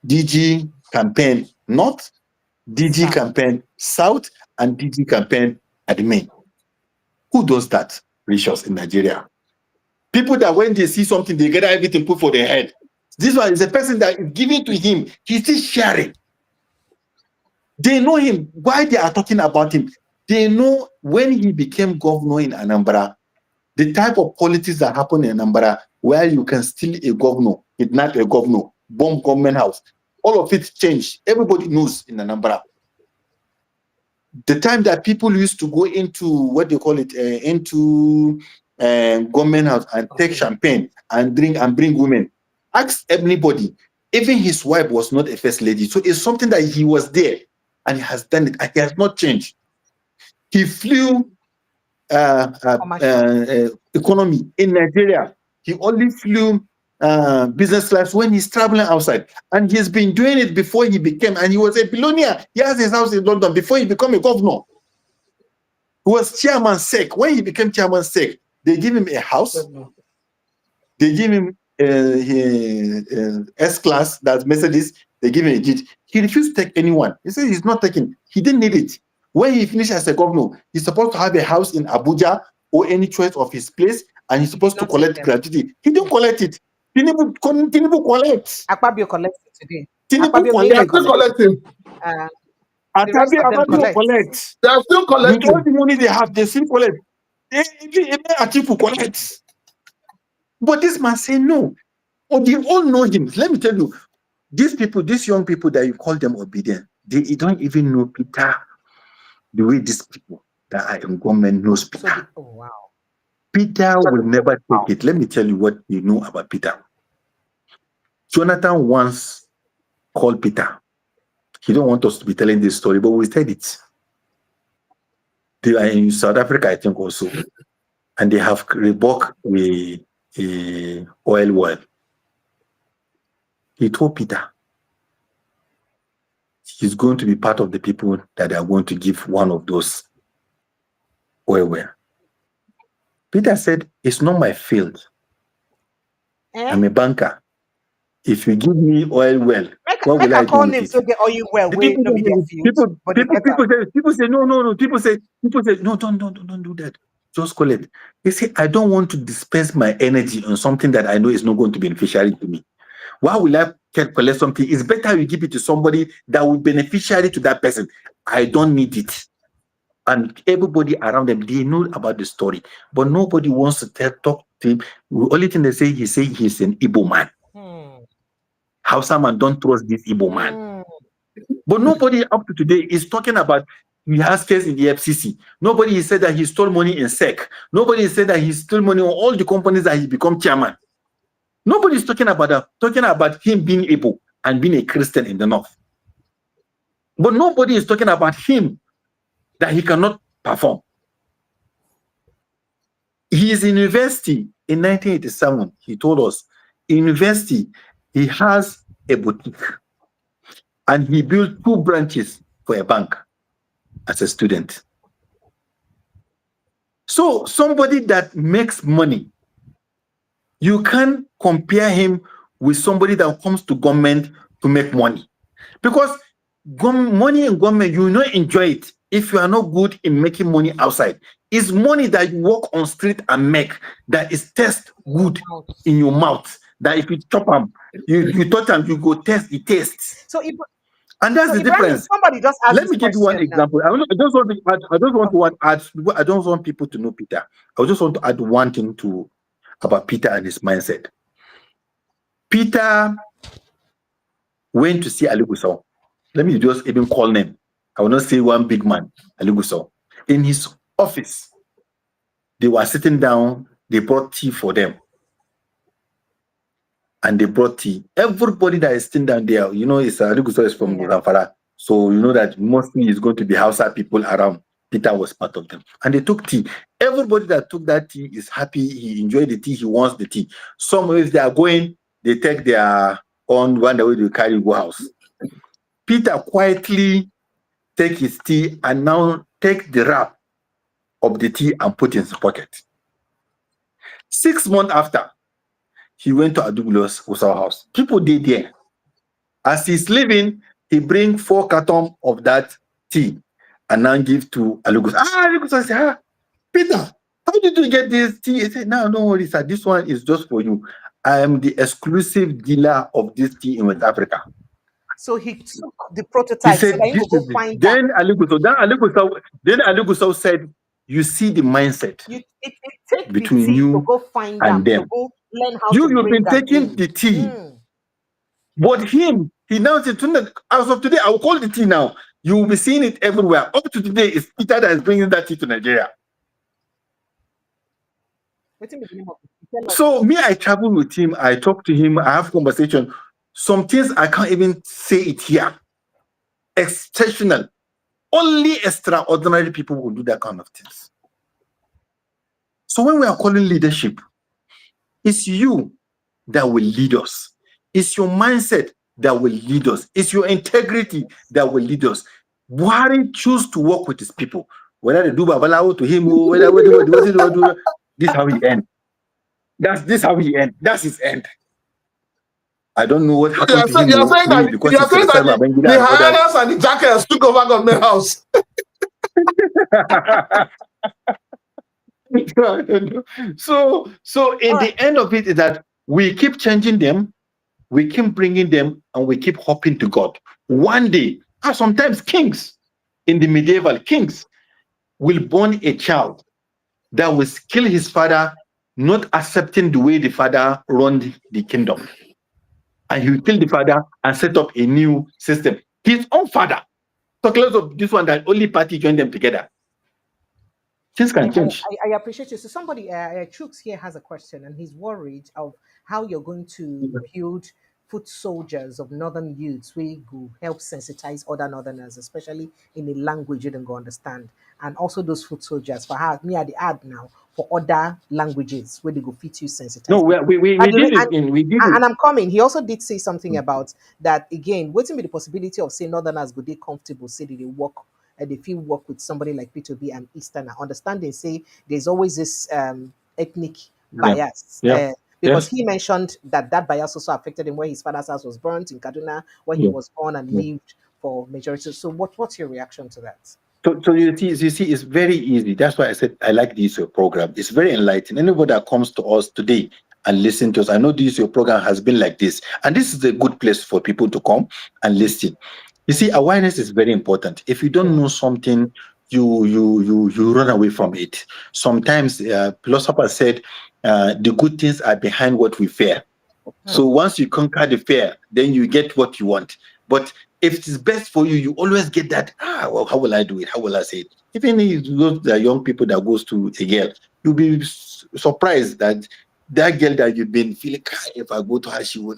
DG campaign North, DG campaign South, and DG campaign admin. Who does that, Rishos, in Nigeria? People that when they see something, they get everything put for their head. This one is a person that is giving to him. He's still sharing. They know him. Why they are talking about him? They know when he became governor in Anambra, the type of politics that happen in Anambra, where you can steal a governor, kidnap a governor, bomb government house, all of it changed. Everybody knows in Anambra. The time that people used to go into, what they call it, into government house and take champagne and drink and bring women. Ask anybody. Even his wife was not a first lady. So it's something that he was there and he has done it and he has not changed. He flew economy in Nigeria. He only flew business class when he's traveling outside. And he's been doing it before he became, and he was a billionaire. He has his house in London before he became a governor. He was chairman SEC. When he became chairman SEC, they give him a house. They give him S-Class, that's Mercedes. They give him a jet. He refused to take anyone. He said he's not taking. He didn't need it. When he finished as a governor, he's supposed to have a house in Abuja or any choice of his place, and he's supposed to collect gratuity. He didn't collect it. Tinubu collects. Akpabio collects it today. Tinubu collecting. Akpabio collects. They are still collecting. With all the money they have, they still collect. Atiku collects. But this man say no. Oh, they all know him. Let me tell you, these people, these young people that you call them obedient, they don't even know Peter the way these people that are in government knows Peter. Oh, wow. Peter will never take it. Let me tell you what you know about Peter. Jonathan once called Peter. He don't want us to be telling this story, but we said it. They are in South Africa, I think, also. And they have rebuked a oil well. He told Peter he's going to be part of the people that are going to give one of those oil well. Peter said, it's not my field. I'm a banker. If you give me oil well, what will I do with it? So oil well. People say, no. People say, no, don't do that. Just collect. They say, I don't want to dispense my energy on something that I know is not going to be beneficiary to me. Why will I collect something? It's better you give it to somebody that will be beneficiary to that person. I don't need it. And everybody around them, they know about the story. But nobody wants to talk to him. The only thing they say, he's an Igbo man. Hausa man don't trust this Igbo man. But nobody up to today is talking about He has case in the FCC. Nobody has said that he stole money in SEC. Nobody has said that he stole money on all the companies that he become chairman. Nobody is talking about that. Talking about him being able and being a Christian in the North. But nobody is talking about him that he cannot perform. He is in university in 1987. He told us, in university, he has a boutique. And he built 2 branches for a bank as a student. So somebody that makes money, you can't compare him with somebody that comes to government to make money. Because money in government, you will not enjoy it if you are not good in making money outside. It's money that you walk on street and make that is taste good in your mouth. That if you chop them, you touch them, you go taste the taste. So and that's the difference. Somebody just asked. Let me give you one example. I don't want people to know Peter. I just want to add one thing about Peter and his mindset. Peter went to see Ali Gusau. Let me just even call name. I will not say one big man, Ali Gusau. In his office, they were sitting down. They brought tea for them. And they brought tea. Everybody that is sitting down there, you know, Ali Gusau is from Zamfara. So you know that mostly it's going to be Hausa people around. Peter was part of them. And they took tea. Everybody that took that tea is happy. He enjoyed the tea. He wants the tea. Some, if they are going, they take their own one way they carry go house. Peter quietly take his tea and now take the wrap of the tea and put in his pocket. 6 months after, he went to Aduglo's house. People did there. As he's leaving, he bring 4 cartons of that tea and now give to Alugus. Alugus said, Peter, how did you get this tea? He said, no, don't worry, sir. This one is just for you. I am the exclusive dealer of this tea in West Africa. So he took the prototype. He said, then Alugus said, you see the mindset between you to go find and them. To go learn how You've been taking the tea. But him, he now said, as of today, I will call the tea now. You will be seeing it everywhere. Up to today, it's Peter that is bringing that tea to Nigeria. So me, I travel with him. I talk to him. I have conversation. Some things I can't even say it here. Exceptional. Only extraordinary people will do that kind of things. So when we are calling leadership, it's you that will lead us. It's your mindset that will lead us. It's your integrity that will lead us. Buhari choose to work with his people. Whether they do babalawo to him, whether this is how he ends. This how he ends. That's his end. I don't know what happened to him. You're saying that the hyenas and the jackals took over government house. So in the end of it is that we keep changing them, we keep bringing them, and we keep hoping to God. One day, and sometimes kings, in the medieval kings, will born a child that will kill his father, not accepting the way the father run the kingdom. And he will kill the father and set up a new system. His own father. Talk less of this one that only party join them together. Things can change. I appreciate you. So somebody, Chooks here has a question, and he's worried of how you're going to build foot soldiers of northern youths we go help sensitize other northerners, especially in a language you don't go understand. And also those foot soldiers for how me at the ad now for other languages where they go fit you sensitize. No, we did it. And I'm coming. He also did say something about that again. Waiting with the possibility of saying northerners go they comfortable, say they work and they feel work with somebody like Peter Obi and Easterner. Understanding say there's always this ethnic bias. Because he mentioned that bias also affected him when his father's house was burnt in Kaduna, when he was born and lived for majority. So what's your reaction to that? So you see, it's very easy. That's why I said I like this program. It's very enlightening. Anybody that comes to us today and listen to us, I know this your program has been like this, and this is a good place for people to come and listen. You see, awareness is very important. If you don't know something, you run away from it. Sometimes philosophers said the good things are behind what we fear. So once you conquer the fear, then you get what you want. But if it is best for you, you always get that, well, how will I do it? How will I say it? Even if those the young people that goes to a girl, you'll be surprised that that girl that you've been feeling, if I go to her, she will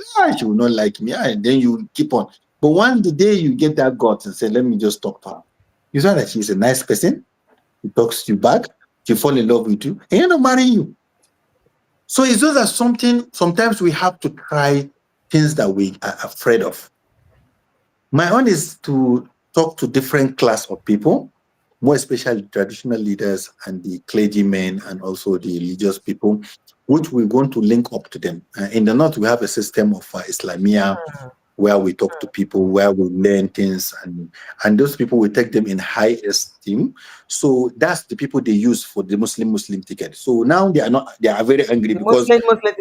not like me. And then you keep on. But one day you get that gut and say, let me just talk to her. You know that she's a nice person. She talks to you back. She fall in love with you. And you're not marrying you. So it's just that sometimes we have to try things that we are afraid of. My own is to talk to different class of people, more especially traditional leaders and the clergymen and also the religious people, which we're going to link up to them. In the north, we have a system of Islamia, where we talk to people, where we learn things, and those people, we take them in high esteem. So that's the people they use for the Muslim ticket. So now they are very angry because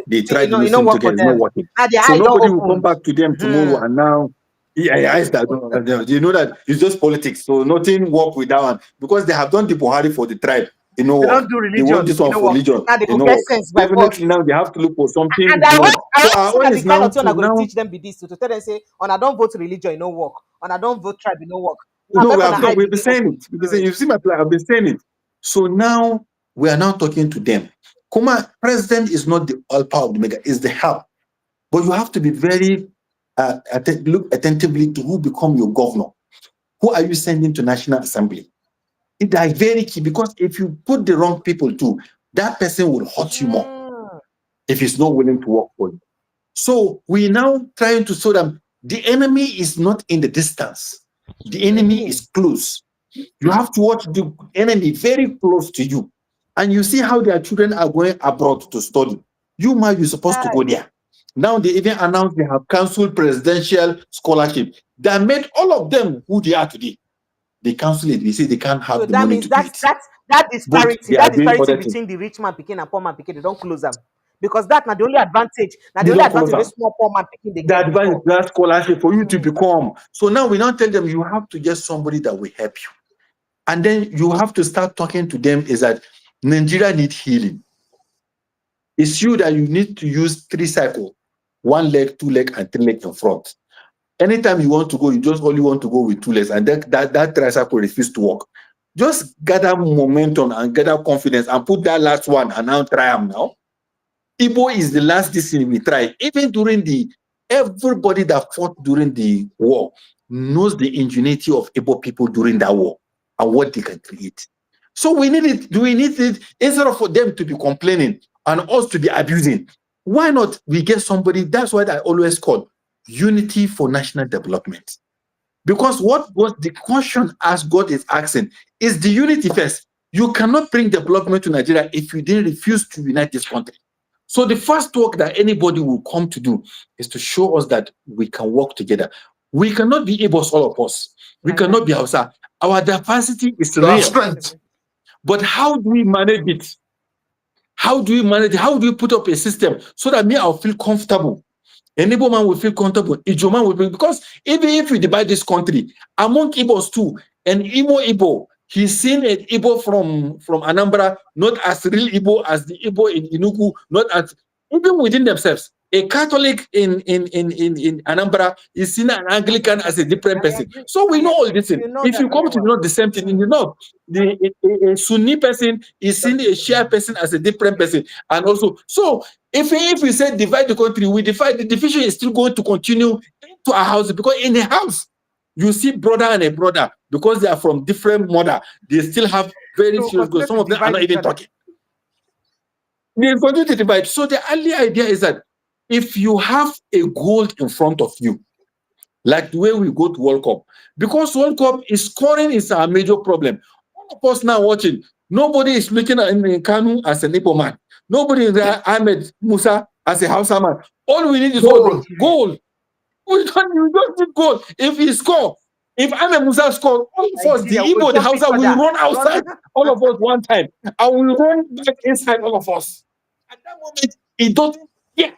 they tried the Muslim ticket, it's not working. So nobody will come back to them tomorrow and now, you know that it's just politics. So nothing work with that one because they have done the Buhari for the tribe. They don't do religion. They want this one for religion. Definitely now they have to look for something. And I want is now to now teach them this to tell them say, I don't vote religion, no work. I don't vote tribe, no work. We've been saying it. You see my plan. I've been saying it. So now we are now talking to them. President is not the all power of the mega, is the help. But you have to be very look attentively to who become your governor. Who are you sending to National Assembly? It is very key because if you put the wrong people too, that person will hurt you more if he's not willing to work for you. So we're now trying to show them the enemy is not in the distance. The enemy is close. You have to watch the enemy very close to you. And you see how their children are going abroad to study. You're supposed to go there. Now they even announced they have canceled presidential scholarship. They made all of them who they are today. They cancel it. They say they can't have the money to do it. That disparity between the rich man picking and poor man picking, they don't close them. Because that's not the only advantage. Now the only advantage is small poor man picking the advantage is that scholarship for you to become. So now we now tell them you have to get somebody that will help you. And then you have to start talking to them is that Nigeria needs healing. It's you that you need to use 3 cycles. 1 leg, 2 leg, and 3 leg in front. Anytime you want to go, you just only want to go with 2 legs, and that tricycle refuses to work. Just gather momentum and gather confidence and put that last one and now try them now. Igbo is the last thing we try. Even during everybody that fought during the war knows the ingenuity of Igbo people during that war and what they can create. So we need it. Do we need it instead of for them to be complaining and us to be abusing? Why not we get somebody? That's what I always call unity for national development. Because what the question as God is asking is the unity first. You cannot bring development to Nigeria if you didn't refuse to unite this country. So the first work that anybody will come to do is to show us that we can work together. We cannot be Igbos, all of us. We cannot be Hausa. Our diversity is real. Strength. But how do we manage it? How do we manage it? How do we put up a system so that I'll feel comfortable? An Igbo man will feel comfortable. Ijo man will feel, because even if we divide this country among Igbos too, an Igbo, he's seen an Igbo from Anambra, not as real Igbo as the Igbo in Enugu, not as even within themselves. A Catholic in Anambra is seen an Anglican as a different person. So we know all this thing. If you come to know the same thing in the north, a Sunni person is seen a Shia person as a different person, and also so. If we say divide the country, we divide. The division is still going to continue into our house, because in a house you see brother and a brother, because they are from different mother. They still have very serious goals. Some of them are not even talking. They continue to divide. So the early idea is that if you have a goal in front of you, like the way we go to World Cup, because World Cup is scoring is our major problem. All of us now watching, nobody is looking at Kanu as an Igbo man. Nobody is there, Ahmed Musa as a Hausa man. All we need is goal. We don't need goal. If he score, if Ahmed Musa score, all of us, the Igbo, the Hausa, will run outside, all of us one time. I will run back inside, all of us. At that moment, it doesn't care.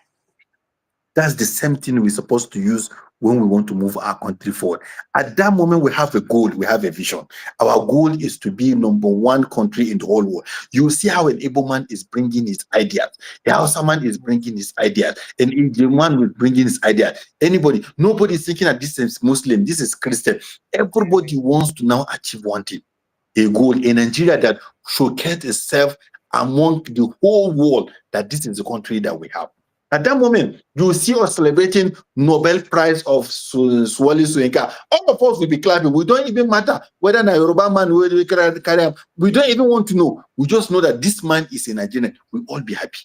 That's the same thing we're supposed to use when we want to move our country forward. At that moment, we have a goal, we have a vision. Our goal is to be #1 country in the whole world. You see how an Igbo man is bringing his ideas, how someone is bringing his ideas, an Indian man will bring in his ideas. Anybody, nobody is thinking that this is Muslim, this is Christian. Everybody wants to now achieve one thing, a goal in Nigeria that showcase itself among the whole world that this is the country that we have. At that moment, you will see us celebrating Nobel Prize of Swali Soyinka. All of us will be clapping. We don't even matter whether a Yoruba man will carry him. We don't even want to know. We just know that this man is a Nigerian. We'll all be happy.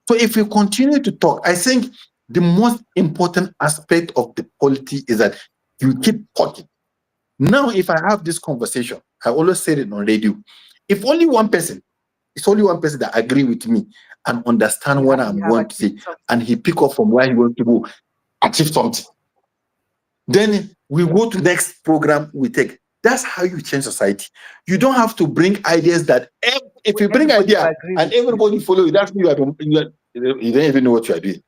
So if we continue to talk, I think the most important aspect of the polity is that you keep talking. Now, if I have this conversation, I always said it on radio. If only one person, it's only one person that agree with me and understand what I'm going to say, and he pick up from where he wants to go, achieve something. Then we go to the next program we take. That's how you change society. You don't have to bring ideas that if you bring idea and everybody follow you, that's you don't even know what you are doing.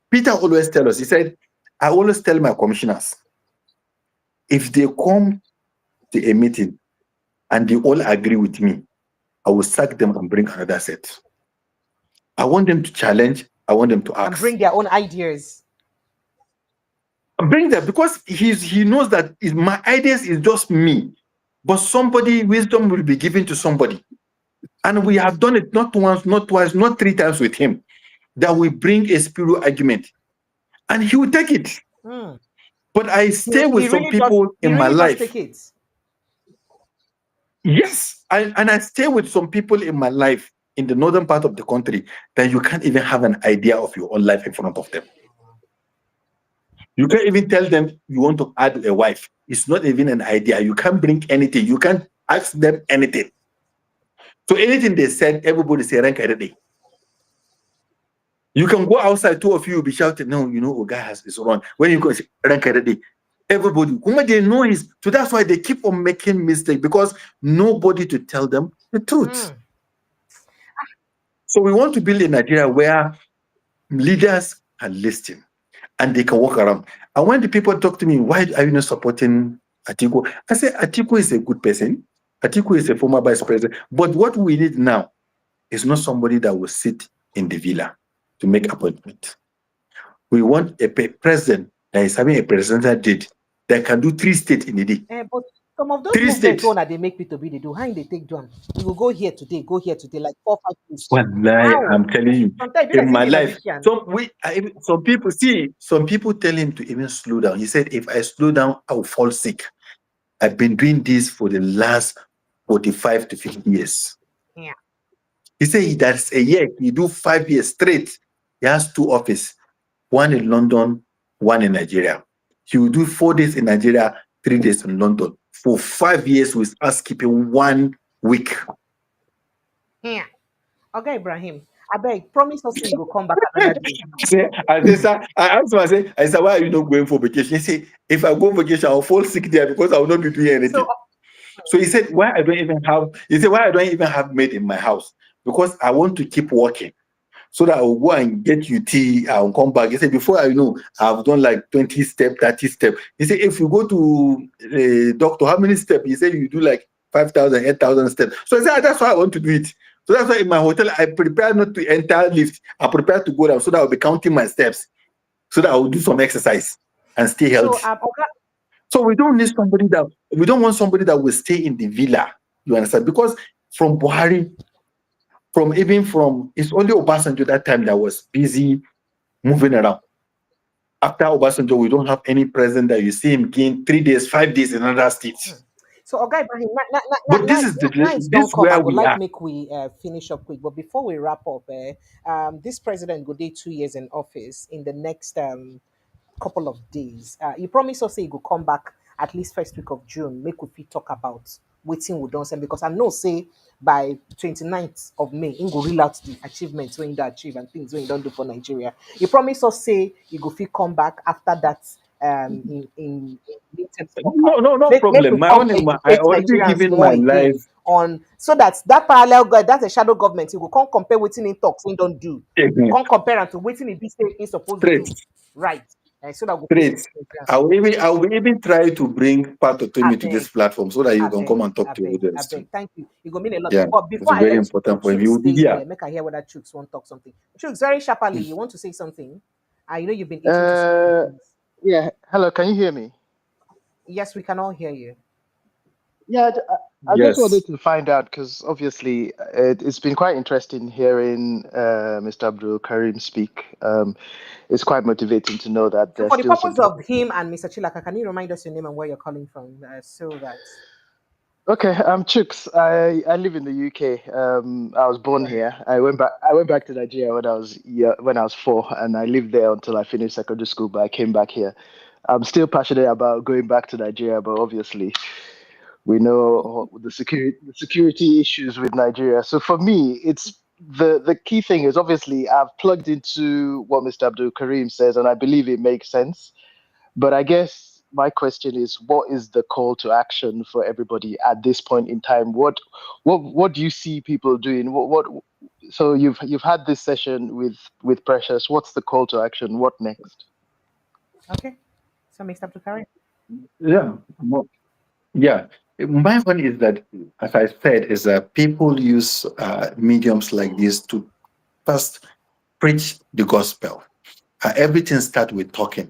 Peter always tells us, he said, I always tell my commissioners, if they come to a meeting and they all agree with me, I will sack them and bring another set. I want them to challenge. I want them to ask. And bring their own ideas. Bring them, because he knows that my ideas is just me. But somebody, wisdom will be given to somebody. And we have done it not once, not twice, not 3 times with him. That we bring a spiritual argument. And he will take it. But I stay with some people in my life. Take it. Yes. And I stay with some people in my life in the northern part of the country that you can't even have an idea of your own life in front of them. You can't even tell them you want to add a wife. It's not even an idea. You can't bring anything. You can't ask them anything. So anything they said, everybody say rank already. You can go outside, 2 of you will be shouting, no, you know, a guy has this wrong. When you go rank already, everybody, they know is, so that's why they keep on making mistakes, because nobody to tell them the truth. So we want to build a Nigeria where leaders can listen and they can walk around. And when the people talk to me, why are you not supporting Atiku? I say, Atiku is a good person. Atiku is a former vice president. But what we need now is not somebody that will sit in the villa to make appointment. We want a president that is having a presidential date that can do 3 states in a day. But some of those movements that they make people they do, how they take down? You will go here today, like 4 5 days. Well, I'm telling you, in my life, some people tell him to even slow down. He said, if I slow down, I will fall sick. I've been doing this for the last 45 to 50 years. Yeah. He said that's a year. He do 5 years straight. He has 2 offices, one in London, one in Nigeria. He will do 4 days in Nigeria, 3 days in London. For 5 years with us keeping 1 week. Yeah. Okay, Ibrahim. I beg, promise us you will come back another day. I asked him, I said, why are you not going for vacation? He said, if I go on vacation, I'll fall sick there because I will not be doing anything. So he said, why I don't even have maid in my house? Because I want to keep working. So that I will go and get you tea, I'll come back. He said, before I know, I've done like 20 steps, 30 steps. He said, if you go to a doctor, how many steps? He said, you do like 5,000, 8,000 steps. So I said, that's why I want to do it. So that's why in my hotel, I prepare not to enter lift. I prepare to go down so that I'll be counting my steps. So that I will do some exercise and stay healthy. So we don't need somebody we don't want somebody that will stay in the villa. You understand? Because from Buhari, it's only Obasanjo that time that was busy moving around. After Obasanjo, we don't have any president that you see him gain 3 days, 5 days in another state. So, okay, Ibrahim, but this is where we are. Make we finish up quick. But before we wrap up, this president will do 2 years in office in the next couple of days. He promised us he will come back at least first week of June. Make we talk about waiting we don't send, because I know say by 29th of May, he will reel out the achievements when you achieve and things when you don't do for Nigeria. He promised us say he will come back after that in no problem. I already given my life on so that parallel that's a shadow government. He will come compare waiting in talks we don't do. Come compare and to waiting in this state is supposed to do. Right. So that we'll Great. I will even try to bring Pat Otomi to this platform so that you can come and talk to audience too. Thank you. It will mean a lot. Yeah, But it's before a I very let important point. Chooks You will be stay here. here, make I hear whether Chooks want to talk something. Chooks, very sharply, you want to say something? I know you've been itching to say something. Yeah. Hello, can you hear me? Yes, we can all hear you. Yeah, I Yes. just wanted to find out because obviously it's been quite interesting hearing Mr. Abdul Karim speak. It's quite motivating to know that So there's for the still some purpose of people. him and Mr. Chilaka, can you remind us your name and where you're calling from, so that? Okay, I'm Chooks. I live in the UK. I was born here. I went back to Nigeria when I was 4, and I lived there until I finished secondary school. But I came back here. I'm still passionate about going back to Nigeria, but obviously, we know the security issues with Nigeria. So for me, it's the key thing is obviously I've plugged into what Mr. Abdul Karim says, and I believe it makes sense. But I guess my question is, what is the call to action for everybody at this point in time? What do you see people doing? So you've had this session with Precious. What's the call to action? What next? Okay. So Mr. Abdul Karim. Yeah. Yeah. My one is that, as I said, is that people use mediums like this to first preach the gospel. Everything starts with talking.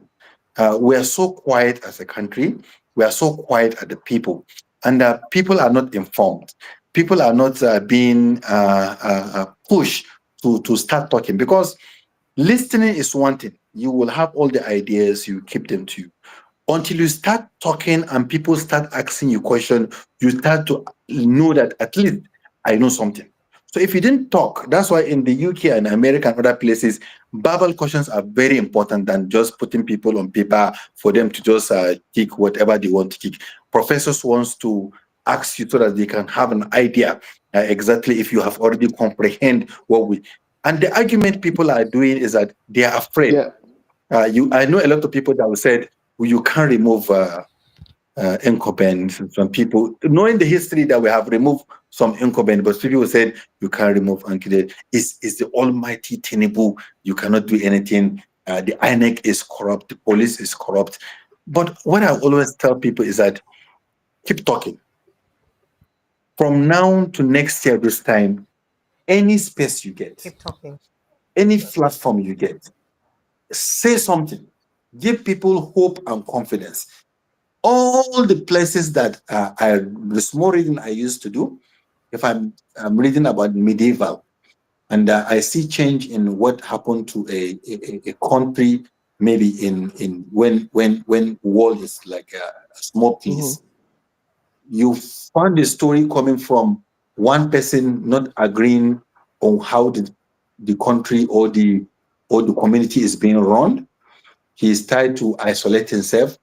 We are so quiet as a country. We are so quiet as the people. And people are not informed. People are not being pushed to start talking, because listening is one thing. You will have all the ideas, you keep them to you. Until you start talking and people start asking you questions, you start to know that at least I know something. So if you didn't talk, that's why in the UK and America and other places, verbal questions are very important than just putting people on paper for them to just tick whatever they want to tick. Professors want to ask you so that they can have an idea exactly if you have already comprehend what we. And the argument people are doing is that they are afraid. Yeah. I know a lot of people that will say, well, you can't remove incumbents. Some people, knowing the history that we have removed some incumbents, but people said you can't remove incumbents. It's the almighty Tinubu. You cannot do anything. The INEC is corrupt. The police is corrupt. But what I always tell people is that keep talking. From now to next year, this time, any space you get, Keep talking. any platform you get, say something. Give people hope and confidence. All the places that the small reading I used to do, if I'm reading about medieval, and I see change in what happened to a country, maybe in when world is like a small piece, you find the story coming from one person not agreeing on how the country or the community is being run. He is trying to isolate himself.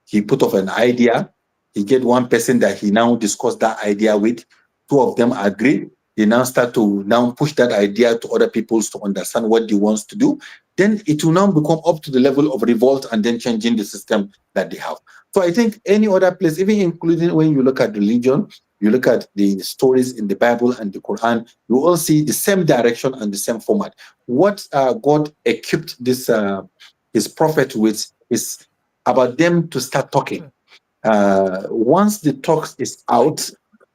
He put up an idea. He get one person that he now discuss that idea with. 2 of them agree. They now start to now push that idea to other people to understand what they want to do. Then it will now become up to the level of revolt and then changing the system that they have. So I think any other place, even including when you look at religion, you look at the stories in the Bible and the Quran, you all see the same direction and the same format. What God equipped this his prophet with is about them to start talking. Once the talk is out,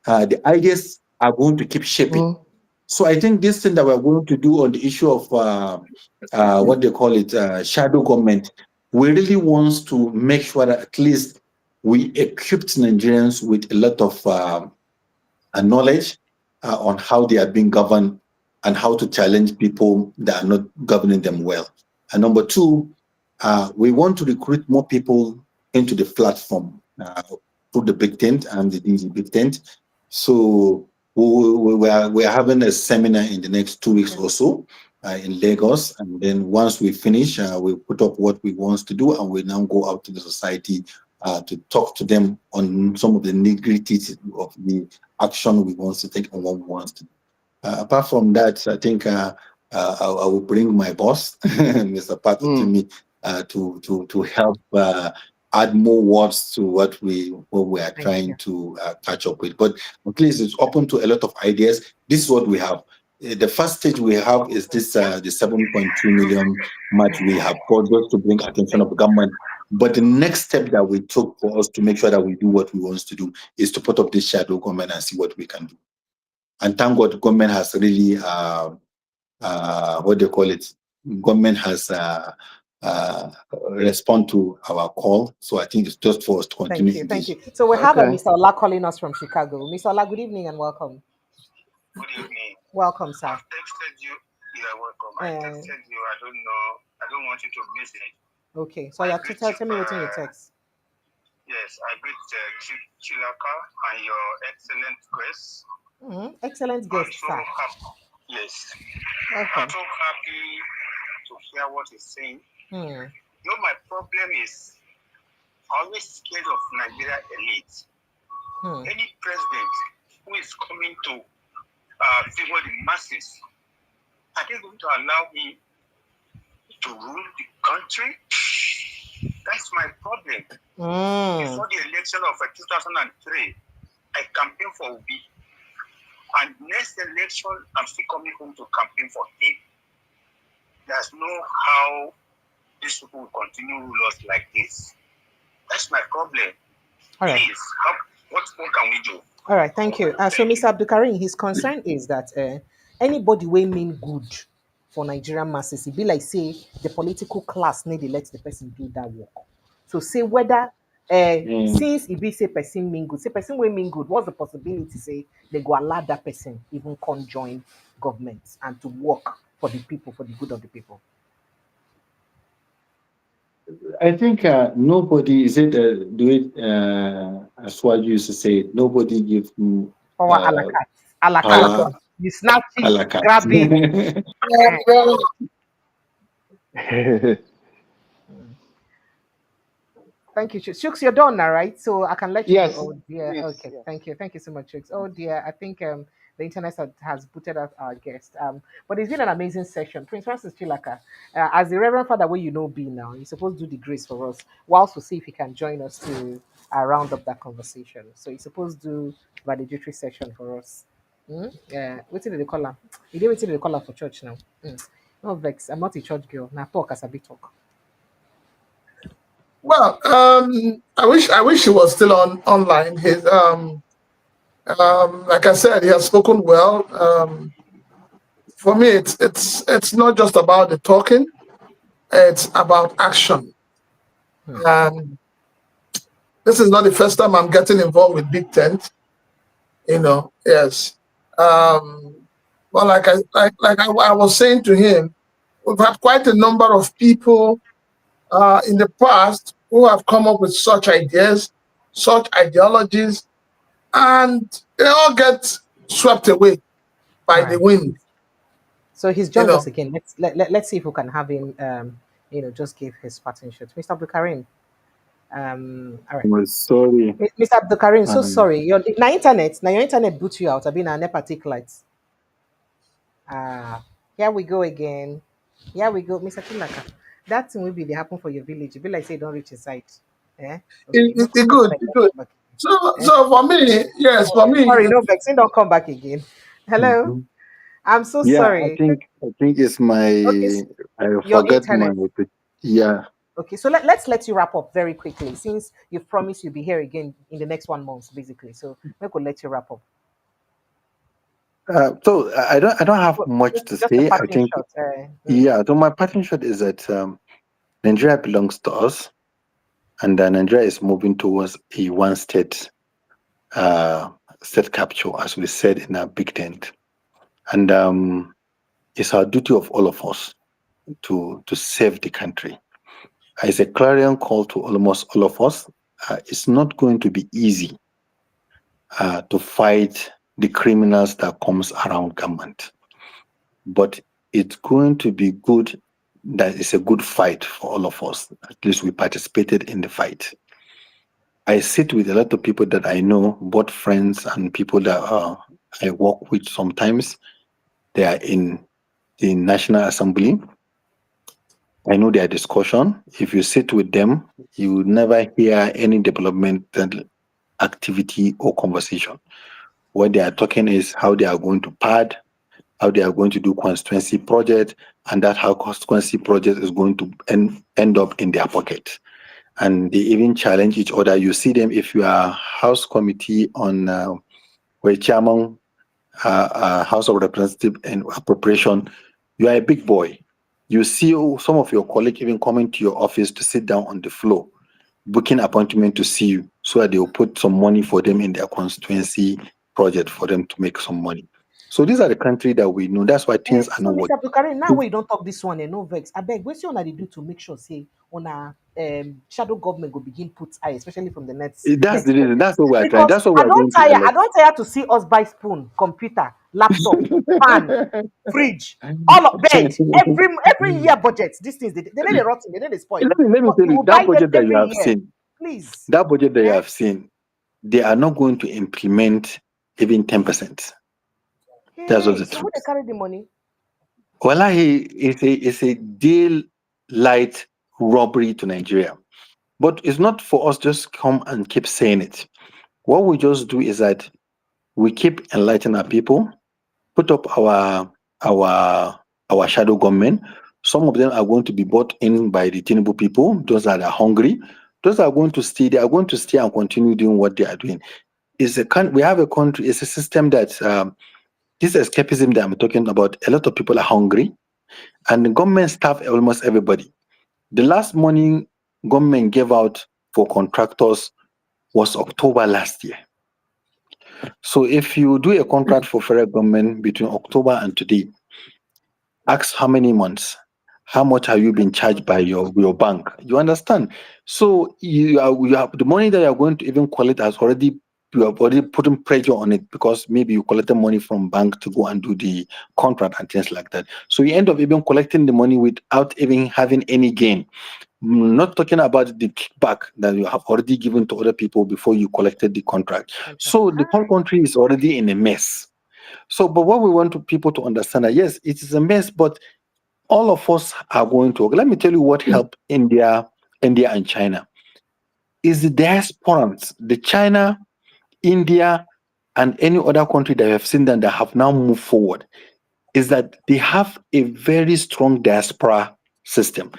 the ideas are going to keep shaping. So I think this thing that we're going to do on the issue of what they call it, shadow government, we really want to make sure that at least we equipped Nigerians with a lot of knowledge on how they are being governed and how to challenge people that are not governing them well. And number 2, we want to recruit more people into the platform through the big tent and the big tent. So we are having a seminar in the next 2 weeks or so in Lagos, and then once we finish, we put up what we want to do, and we now go out to the society to talk to them on some of the nitty-gritty of the action we want to take and what we want to do. Apart from that, I think I will bring my boss, Mr. Pat, to me to help add more words to what we are trying to catch up with. But at least it's open to a lot of ideas. This is what we have. the first stage we have is this the 7.2 million match we have got just to bring attention of the government. But the next step that we took for us to make sure that we do what we want to do is to put up this shadow government and see what we can do. And thank God, government has really what they call it. Government has respond to our call. So I think it's just for us to continue. Thank you. So we have Mr. Ola calling us from Chicago. Mr. Ola, good evening and welcome. Good evening. Welcome, sir. I've texted you. You're welcome. I texted you. I don't know. I don't want you to miss it. Okay. So tell me what's in your text. Yes, I greet Chilaka and your excellent guest. Excellent guest, sir. Yes. Okay. I'm so happy to hear what he's saying. You know, my problem is always scared of Nigeria elite. Any president who is coming to favor the masses, are they going to allow him to rule the country? That's my problem. Before the election of 2003, I campaigned for Obi. And next election, I'm still coming home to campaign for him. There's no how these people will continue rule us like this. That's my problem. All right. Please, what can we do? All right, thank you. So, Mr. Abdul Karim, his concern is that anybody will mean good for Nigerian masses, it be like say the political class need to let the person do that work. So, say whether since it be say person mean good, say person will mean good, what's the possibility say they go allow that person even come join governments and to work for the people, for the good of the people? I think nobody is it do it as what you used to say. Nobody gives you a la carte. You snap it, grab it. Thank you, Chooks. You're done now, right? So I can let you go. Oh dear. Yes, okay. Yes. Thank you. Thank you so much, Chooks. Oh dear. I think the internet has booted out our guest. But it's been an amazing session. Prince Francis Chilaka, as the Reverend Father where you know be now, you're supposed to do the grace for us. Whilst we'll see if he can join us to round up that conversation. So he's supposed to do valedictory session for us. Yeah. What did they call her? You did what did they call her for church now? No vex. I'm not a church girl. Now talk as a bit talk. Well, I wish he was still online. His like I said, he has spoken well. For me, it's not just about the talking; it's about action. This is not the first time I'm getting involved with Big Tent. You know, yes. Well, like I was saying to him, we've had quite a number of people in the past who have come up with such ideas, such ideologies, and they all get swept away by the wind. So he's joined us again. Let's see if we can have him, just give his parting shot. Mr. Abdul Karim. All right. I'm sorry. Mr. Abdul Karim, so sorry. Your internet boot you out. I've been an epatic lights. Here we go again. Here we go, Mr. Chilaka. That thing will be happen for your village. It be like say don't reach a site. Okay. It's good. So for me, yes, for me. Sorry, no vaccine don't come back again. Hello. I'm so sorry. I think it's my I forgot my Okay, so let's let you wrap up very quickly since you've promised you'll be here again in the next 1 month, basically. So we could let you wrap up. So I don't have much to say. I think so my parting shot is that Nigeria belongs to us, and Nigeria is moving towards a one-state state capture, as we said in our Big Tent, and it's our duty of all of us to save the country. It's a clarion call to almost all of us. It's not going to be easy to fight the criminals that comes around government, but it's going to be good. That is a good fight for all of us. At least we participated in the fight. I sit with a lot of people that I know, both friends and people that I work with sometimes. They are in the National Assembly. I know their discussion. If you sit with them, you will never hear any developmental activity or conversation. What they are talking is how they are going to pad how they are going to do constituency project, and that how constituency project is going to end up in their pocket. And they even challenge each other. You see them if you are House Committee on where Chairman, House of Representatives and Appropriation, you are a big boy. You see some of your colleagues even coming to your office to sit down on the floor, booking appointment to see you, so that they will put some money for them in their constituency project for them to make some money. So these are the country that we know. That's why things are not working. Mr. Karim, now we don't talk this one and no vex. I beg, what's on they do to make sure say on our shadow government will begin put eye, especially from the next. That's the reason. That's what we are trying. Because That's what we are going to elect. I don't tire to see us buy spoon, computer, laptop, fan, fridge, all of bed, every year budget. These things they let it rot, they let it spoil. Let me tell you, that budget that you have seen, please. That budget that you have seen, they are not going to implement even 10%. That's what the truth. Who they carry the money? Well, it's a daylight robbery to Nigeria. But it's not for us just come and keep saying it. What we just do is that we keep enlightening our people, put up our shadow government. Some of them are going to be bought in by the Tinubu people, those that are hungry. Those are going to stay, they are going to stay and continue doing what they are doing. We have a country, it's a system that this escapism that I'm talking about, a lot of people are hungry, and the government staff almost everybody. The last money government gave out for contractors was October last year. So if you do a contract for federal government between October and today, ask how many months, how much have you been charged by your bank? You understand? So you have the money that you are going to even collect has already, you have already putting pressure on it, because maybe you collected money from bank to go and do the contract and things like that. So you end up even collecting the money without even having any gain. Not talking about the kickback that you have already given to other people before you collected the contract. So the whole country is already in a mess. So, but what we want people to understand that yes, it is a mess, but all of us are going to work. Let me tell you what helped India and China is the diasporans, the China, India, and any other country that you have seen them that have now moved forward, is that they have a very strong diaspora system.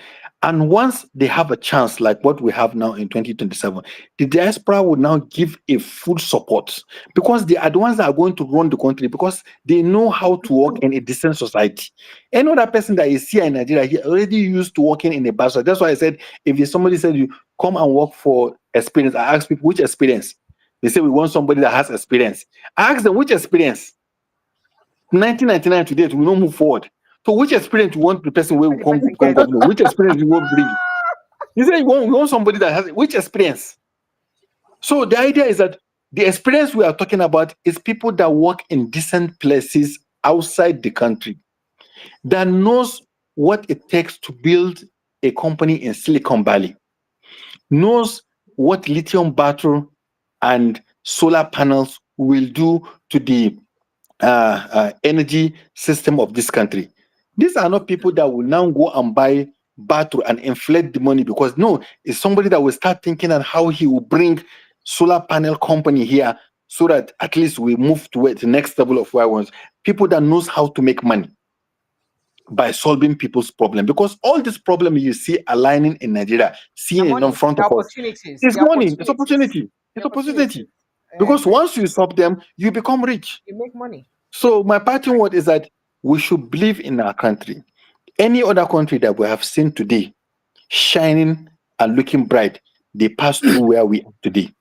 And once they have a chance, like what we have now in 2027, the diaspora will now give a full support, because they are the ones that are going to run the country, because they know how to work in a decent society. Any other person that is here in Nigeria, he already used to working in a bad society. That's why I said, if somebody said you come and work for experience, I ask people, which experience? They say we want somebody that has experience. I ask them, which experience? 1999 to date, we don't move forward. So which experience you want the person will come governor? Which experience you won't bring? You say you want somebody that has which experience? So the idea is that the experience we are talking about is people that work in decent places outside the country, that knows what it takes to build a company in Silicon Valley, knows what lithium battery and solar panels will do to the energy system of this country. These are not people that will now go and buy battery and inflate the money, because no, it's somebody that will start thinking on how he will bring solar panel company here, so that at least we move to the next level of where we want. People that knows how to make money by solving people's problem, because all this problem you see aligning in Nigeria, seeing it in front of us, it's money, it's opportunity, it's opportunity. Because once you solve them, you become rich. You make money. So my parting word is that we should believe in our country. Any other country that we have seen today, shining and looking bright, they pass through where we are today.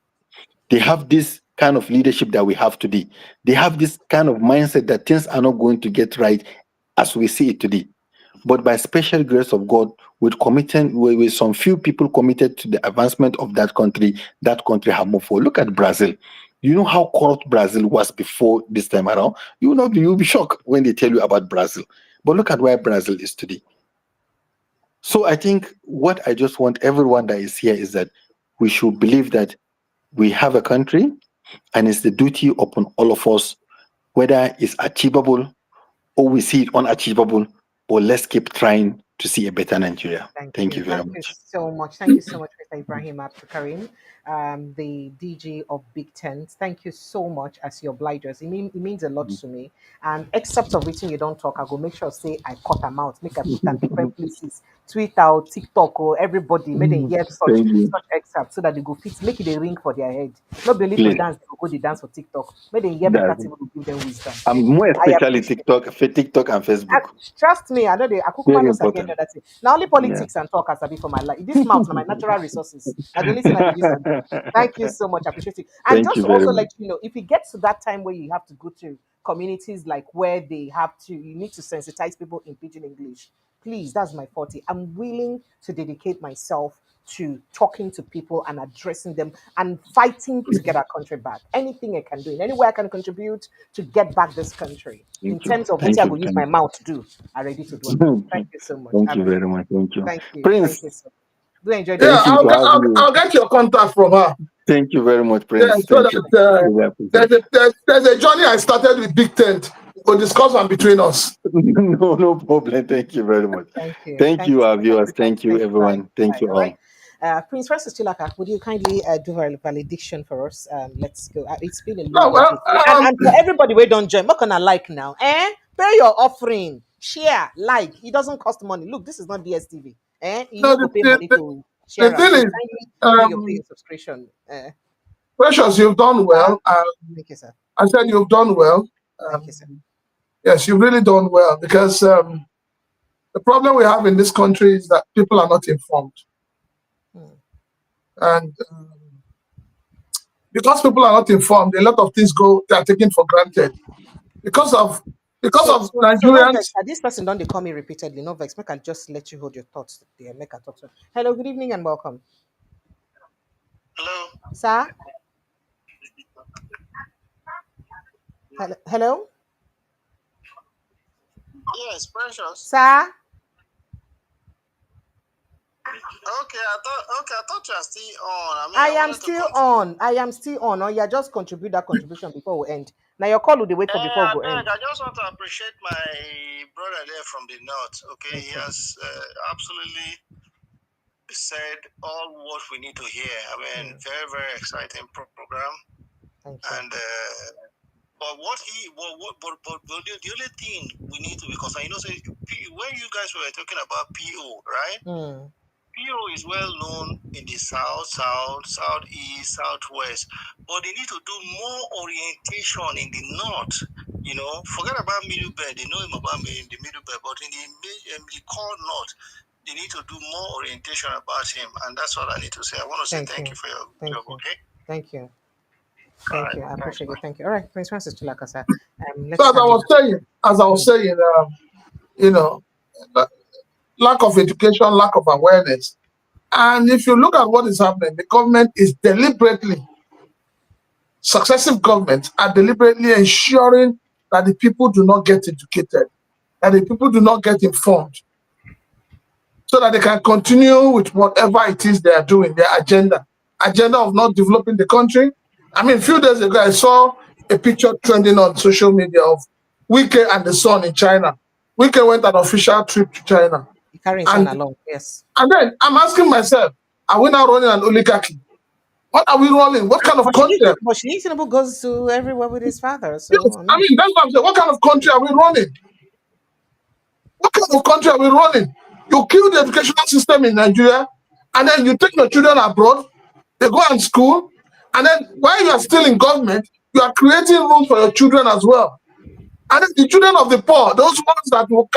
They have this kind of leadership that we have today. They have this kind of mindset that things are not going to get right as we see it today. But by special grace of God, with some few people committed to the advancement of that country have moved forward. Look at Brazil. You know how corrupt Brazil was before this time around? You'll be shocked when they tell you about Brazil. But look at where Brazil is today. So I think what I just want everyone that is here is that we should believe that we have a country, and it's the duty upon all of us, whether it's achievable or we see it unachievable, but let's keep trying to see a better Nigeria. Thank you very much. Thank you so much. Thank you so much, Mr. Ibrahim Karim, the DG of Big Tent. Thank you so much as your obligers. It means a lot to me. And except of written you don't talk, I go make sure say I cut them out, make a put them different places, Twitter, TikTok, or everybody, make them hear such excerpts so that they go fit, make it a ring for their head. Not believe to dance, they go the dance for TikTok. Make them hear better people will give them wisdom. I'm more especially TikTok and Facebook. Trust me, I know I cook my nose again. Now only politics and talk as I be for my life. This mouth are my natural resources. I don't listen to this. Thank you so much. I appreciate it. And just also let you know, if it gets to that time where you have to go to communities like where they have to, you need to sensitize people in pidgin English. Please, that's my forte. I'm willing to dedicate myself to talking to people and addressing them and fighting to get our country back. Anything I can do, in any way I can contribute to get back this country. In terms of what I will use my mouth to do, I'm ready to do it. Thank you so much. Thank you very much. Thank you. Thank you. Prince. Thank you so much. Do enjoy yeah, I'll get your contact from her. Thank you very much, Prince. Yeah, so that, there's a journey I started with Big Tent. We'll discuss one between us. No problem. Thank you very much. Thank you, our viewers. Thank you, everyone. Thank you all. Prince Francis Chilaka, would you kindly do a valediction for us? Let's go. It's been a long and for everybody we don't join, what can I like now? Pay your offering, share, like. It doesn't cost money. Look, this is not DSTV. You need to pay money to share. The thing is, pay your subscription. Precious, you've done well. Thank you, sir. I said you've done well. Thank you, sir. Yes, you've really done well because the problem we have in this country is that people are not informed. And because people are not informed, a lot of things they are taken for granted. Because of Nigerians. So this person don't they call me repeatedly. No vex. Make I just let you hold your thoughts there. Make a talk. Hello, good evening and welcome. Hello. Sir? Hello? Yes, Precious. Sir? Okay, I thought you are still on. I am still on. Oh, yeah, just contribute that contribution before we end. Now your call will be wait for before we end. I just want to appreciate my brother there from the north. Okay, he has absolutely said all what we need to hear. I mean, very, very exciting program. Thank you. And but the only thing we need to, because I know when you guys were talking about PO, right? PO is well known in the south, southeast, southwest, but they need to do more orientation in the north. You know, forget about middle belt. They know him about me in the middle belt, but in the core north, they need to do more orientation about him, and that's what I need to say. I want to say thank you for your job. Okay. Thank you. Thank you. I appreciate it. Thank you. All right, Prince Francis Chilaka, sir. So as I was saying, you know, lack of education, lack of awareness. And if you look at what is happening, the government is successive governments are deliberately ensuring that the people do not get educated, that the people do not get informed, so that they can continue with whatever it is they are doing, their agenda of not developing the country. I mean, a few days ago, I saw a picture trending on social media of Wike and the son in China. Wike went on an official trip to China. Carrying son along, yes. And then I'm asking myself, are we now running an oligarchy? What are we running? What kind of country? But Tinubu goes to everywhere with his father. So yes, I mean, that's what I'm saying. What kind of country are we running? What kind of country are we running? You kill the educational system in Nigeria, and then you take your children abroad, they go to school, and then while you are still in government, you are creating rules for your children as well. And then the children of the poor, those ones that will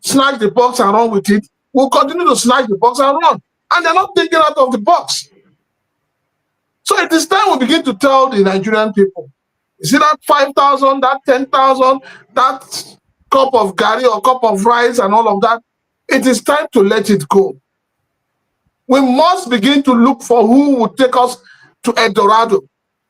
snatch the box and run with it, will continue to snatch the box and run. And they're not taken out of the box. So it is time we begin to tell the Nigerian people, you see that 5,000, that 10,000, that cup of gari or cup of rice and all of that, it is time to let it go. We must begin to look for who will take us to El Dorado,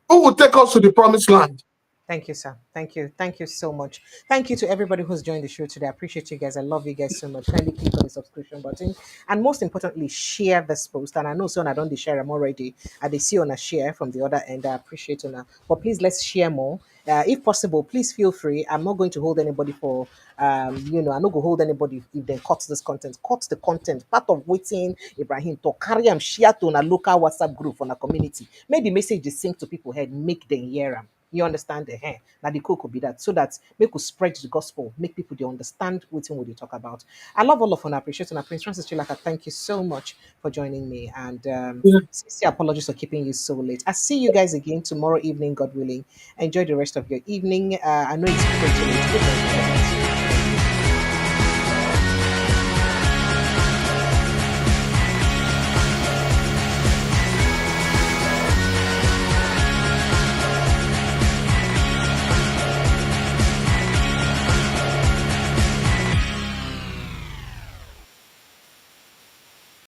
who will take us to the promised land. Thank you, sir. Thank you. Thank you so much. Thank you to everybody who's joined the show today. I appreciate you guys. I love you guys so much. Kindly click on the subscription button. And most importantly, share this post. And I know soon I don't share them already. I they see on a share from the other end. I appreciate it. But please let's share more. If possible, please feel free. I'm not going to hold anybody for I'm not going to hold anybody if they cut this content. Cut the content. Part of waiting Ibrahim to carry and share to a local WhatsApp group on a community. Make the message sink to people head, make them hear them. You understand the hair. Now the cool could be that so that make us spread the gospel, make people they understand what we talk about. I love all of you and I appreciate you. Prince Francis Chilaka, thank you so much for joining me. And sincere apologies for keeping you so late. I see you guys again tomorrow evening, God willing. Enjoy the rest of your evening. I know it's pretty late. Good night.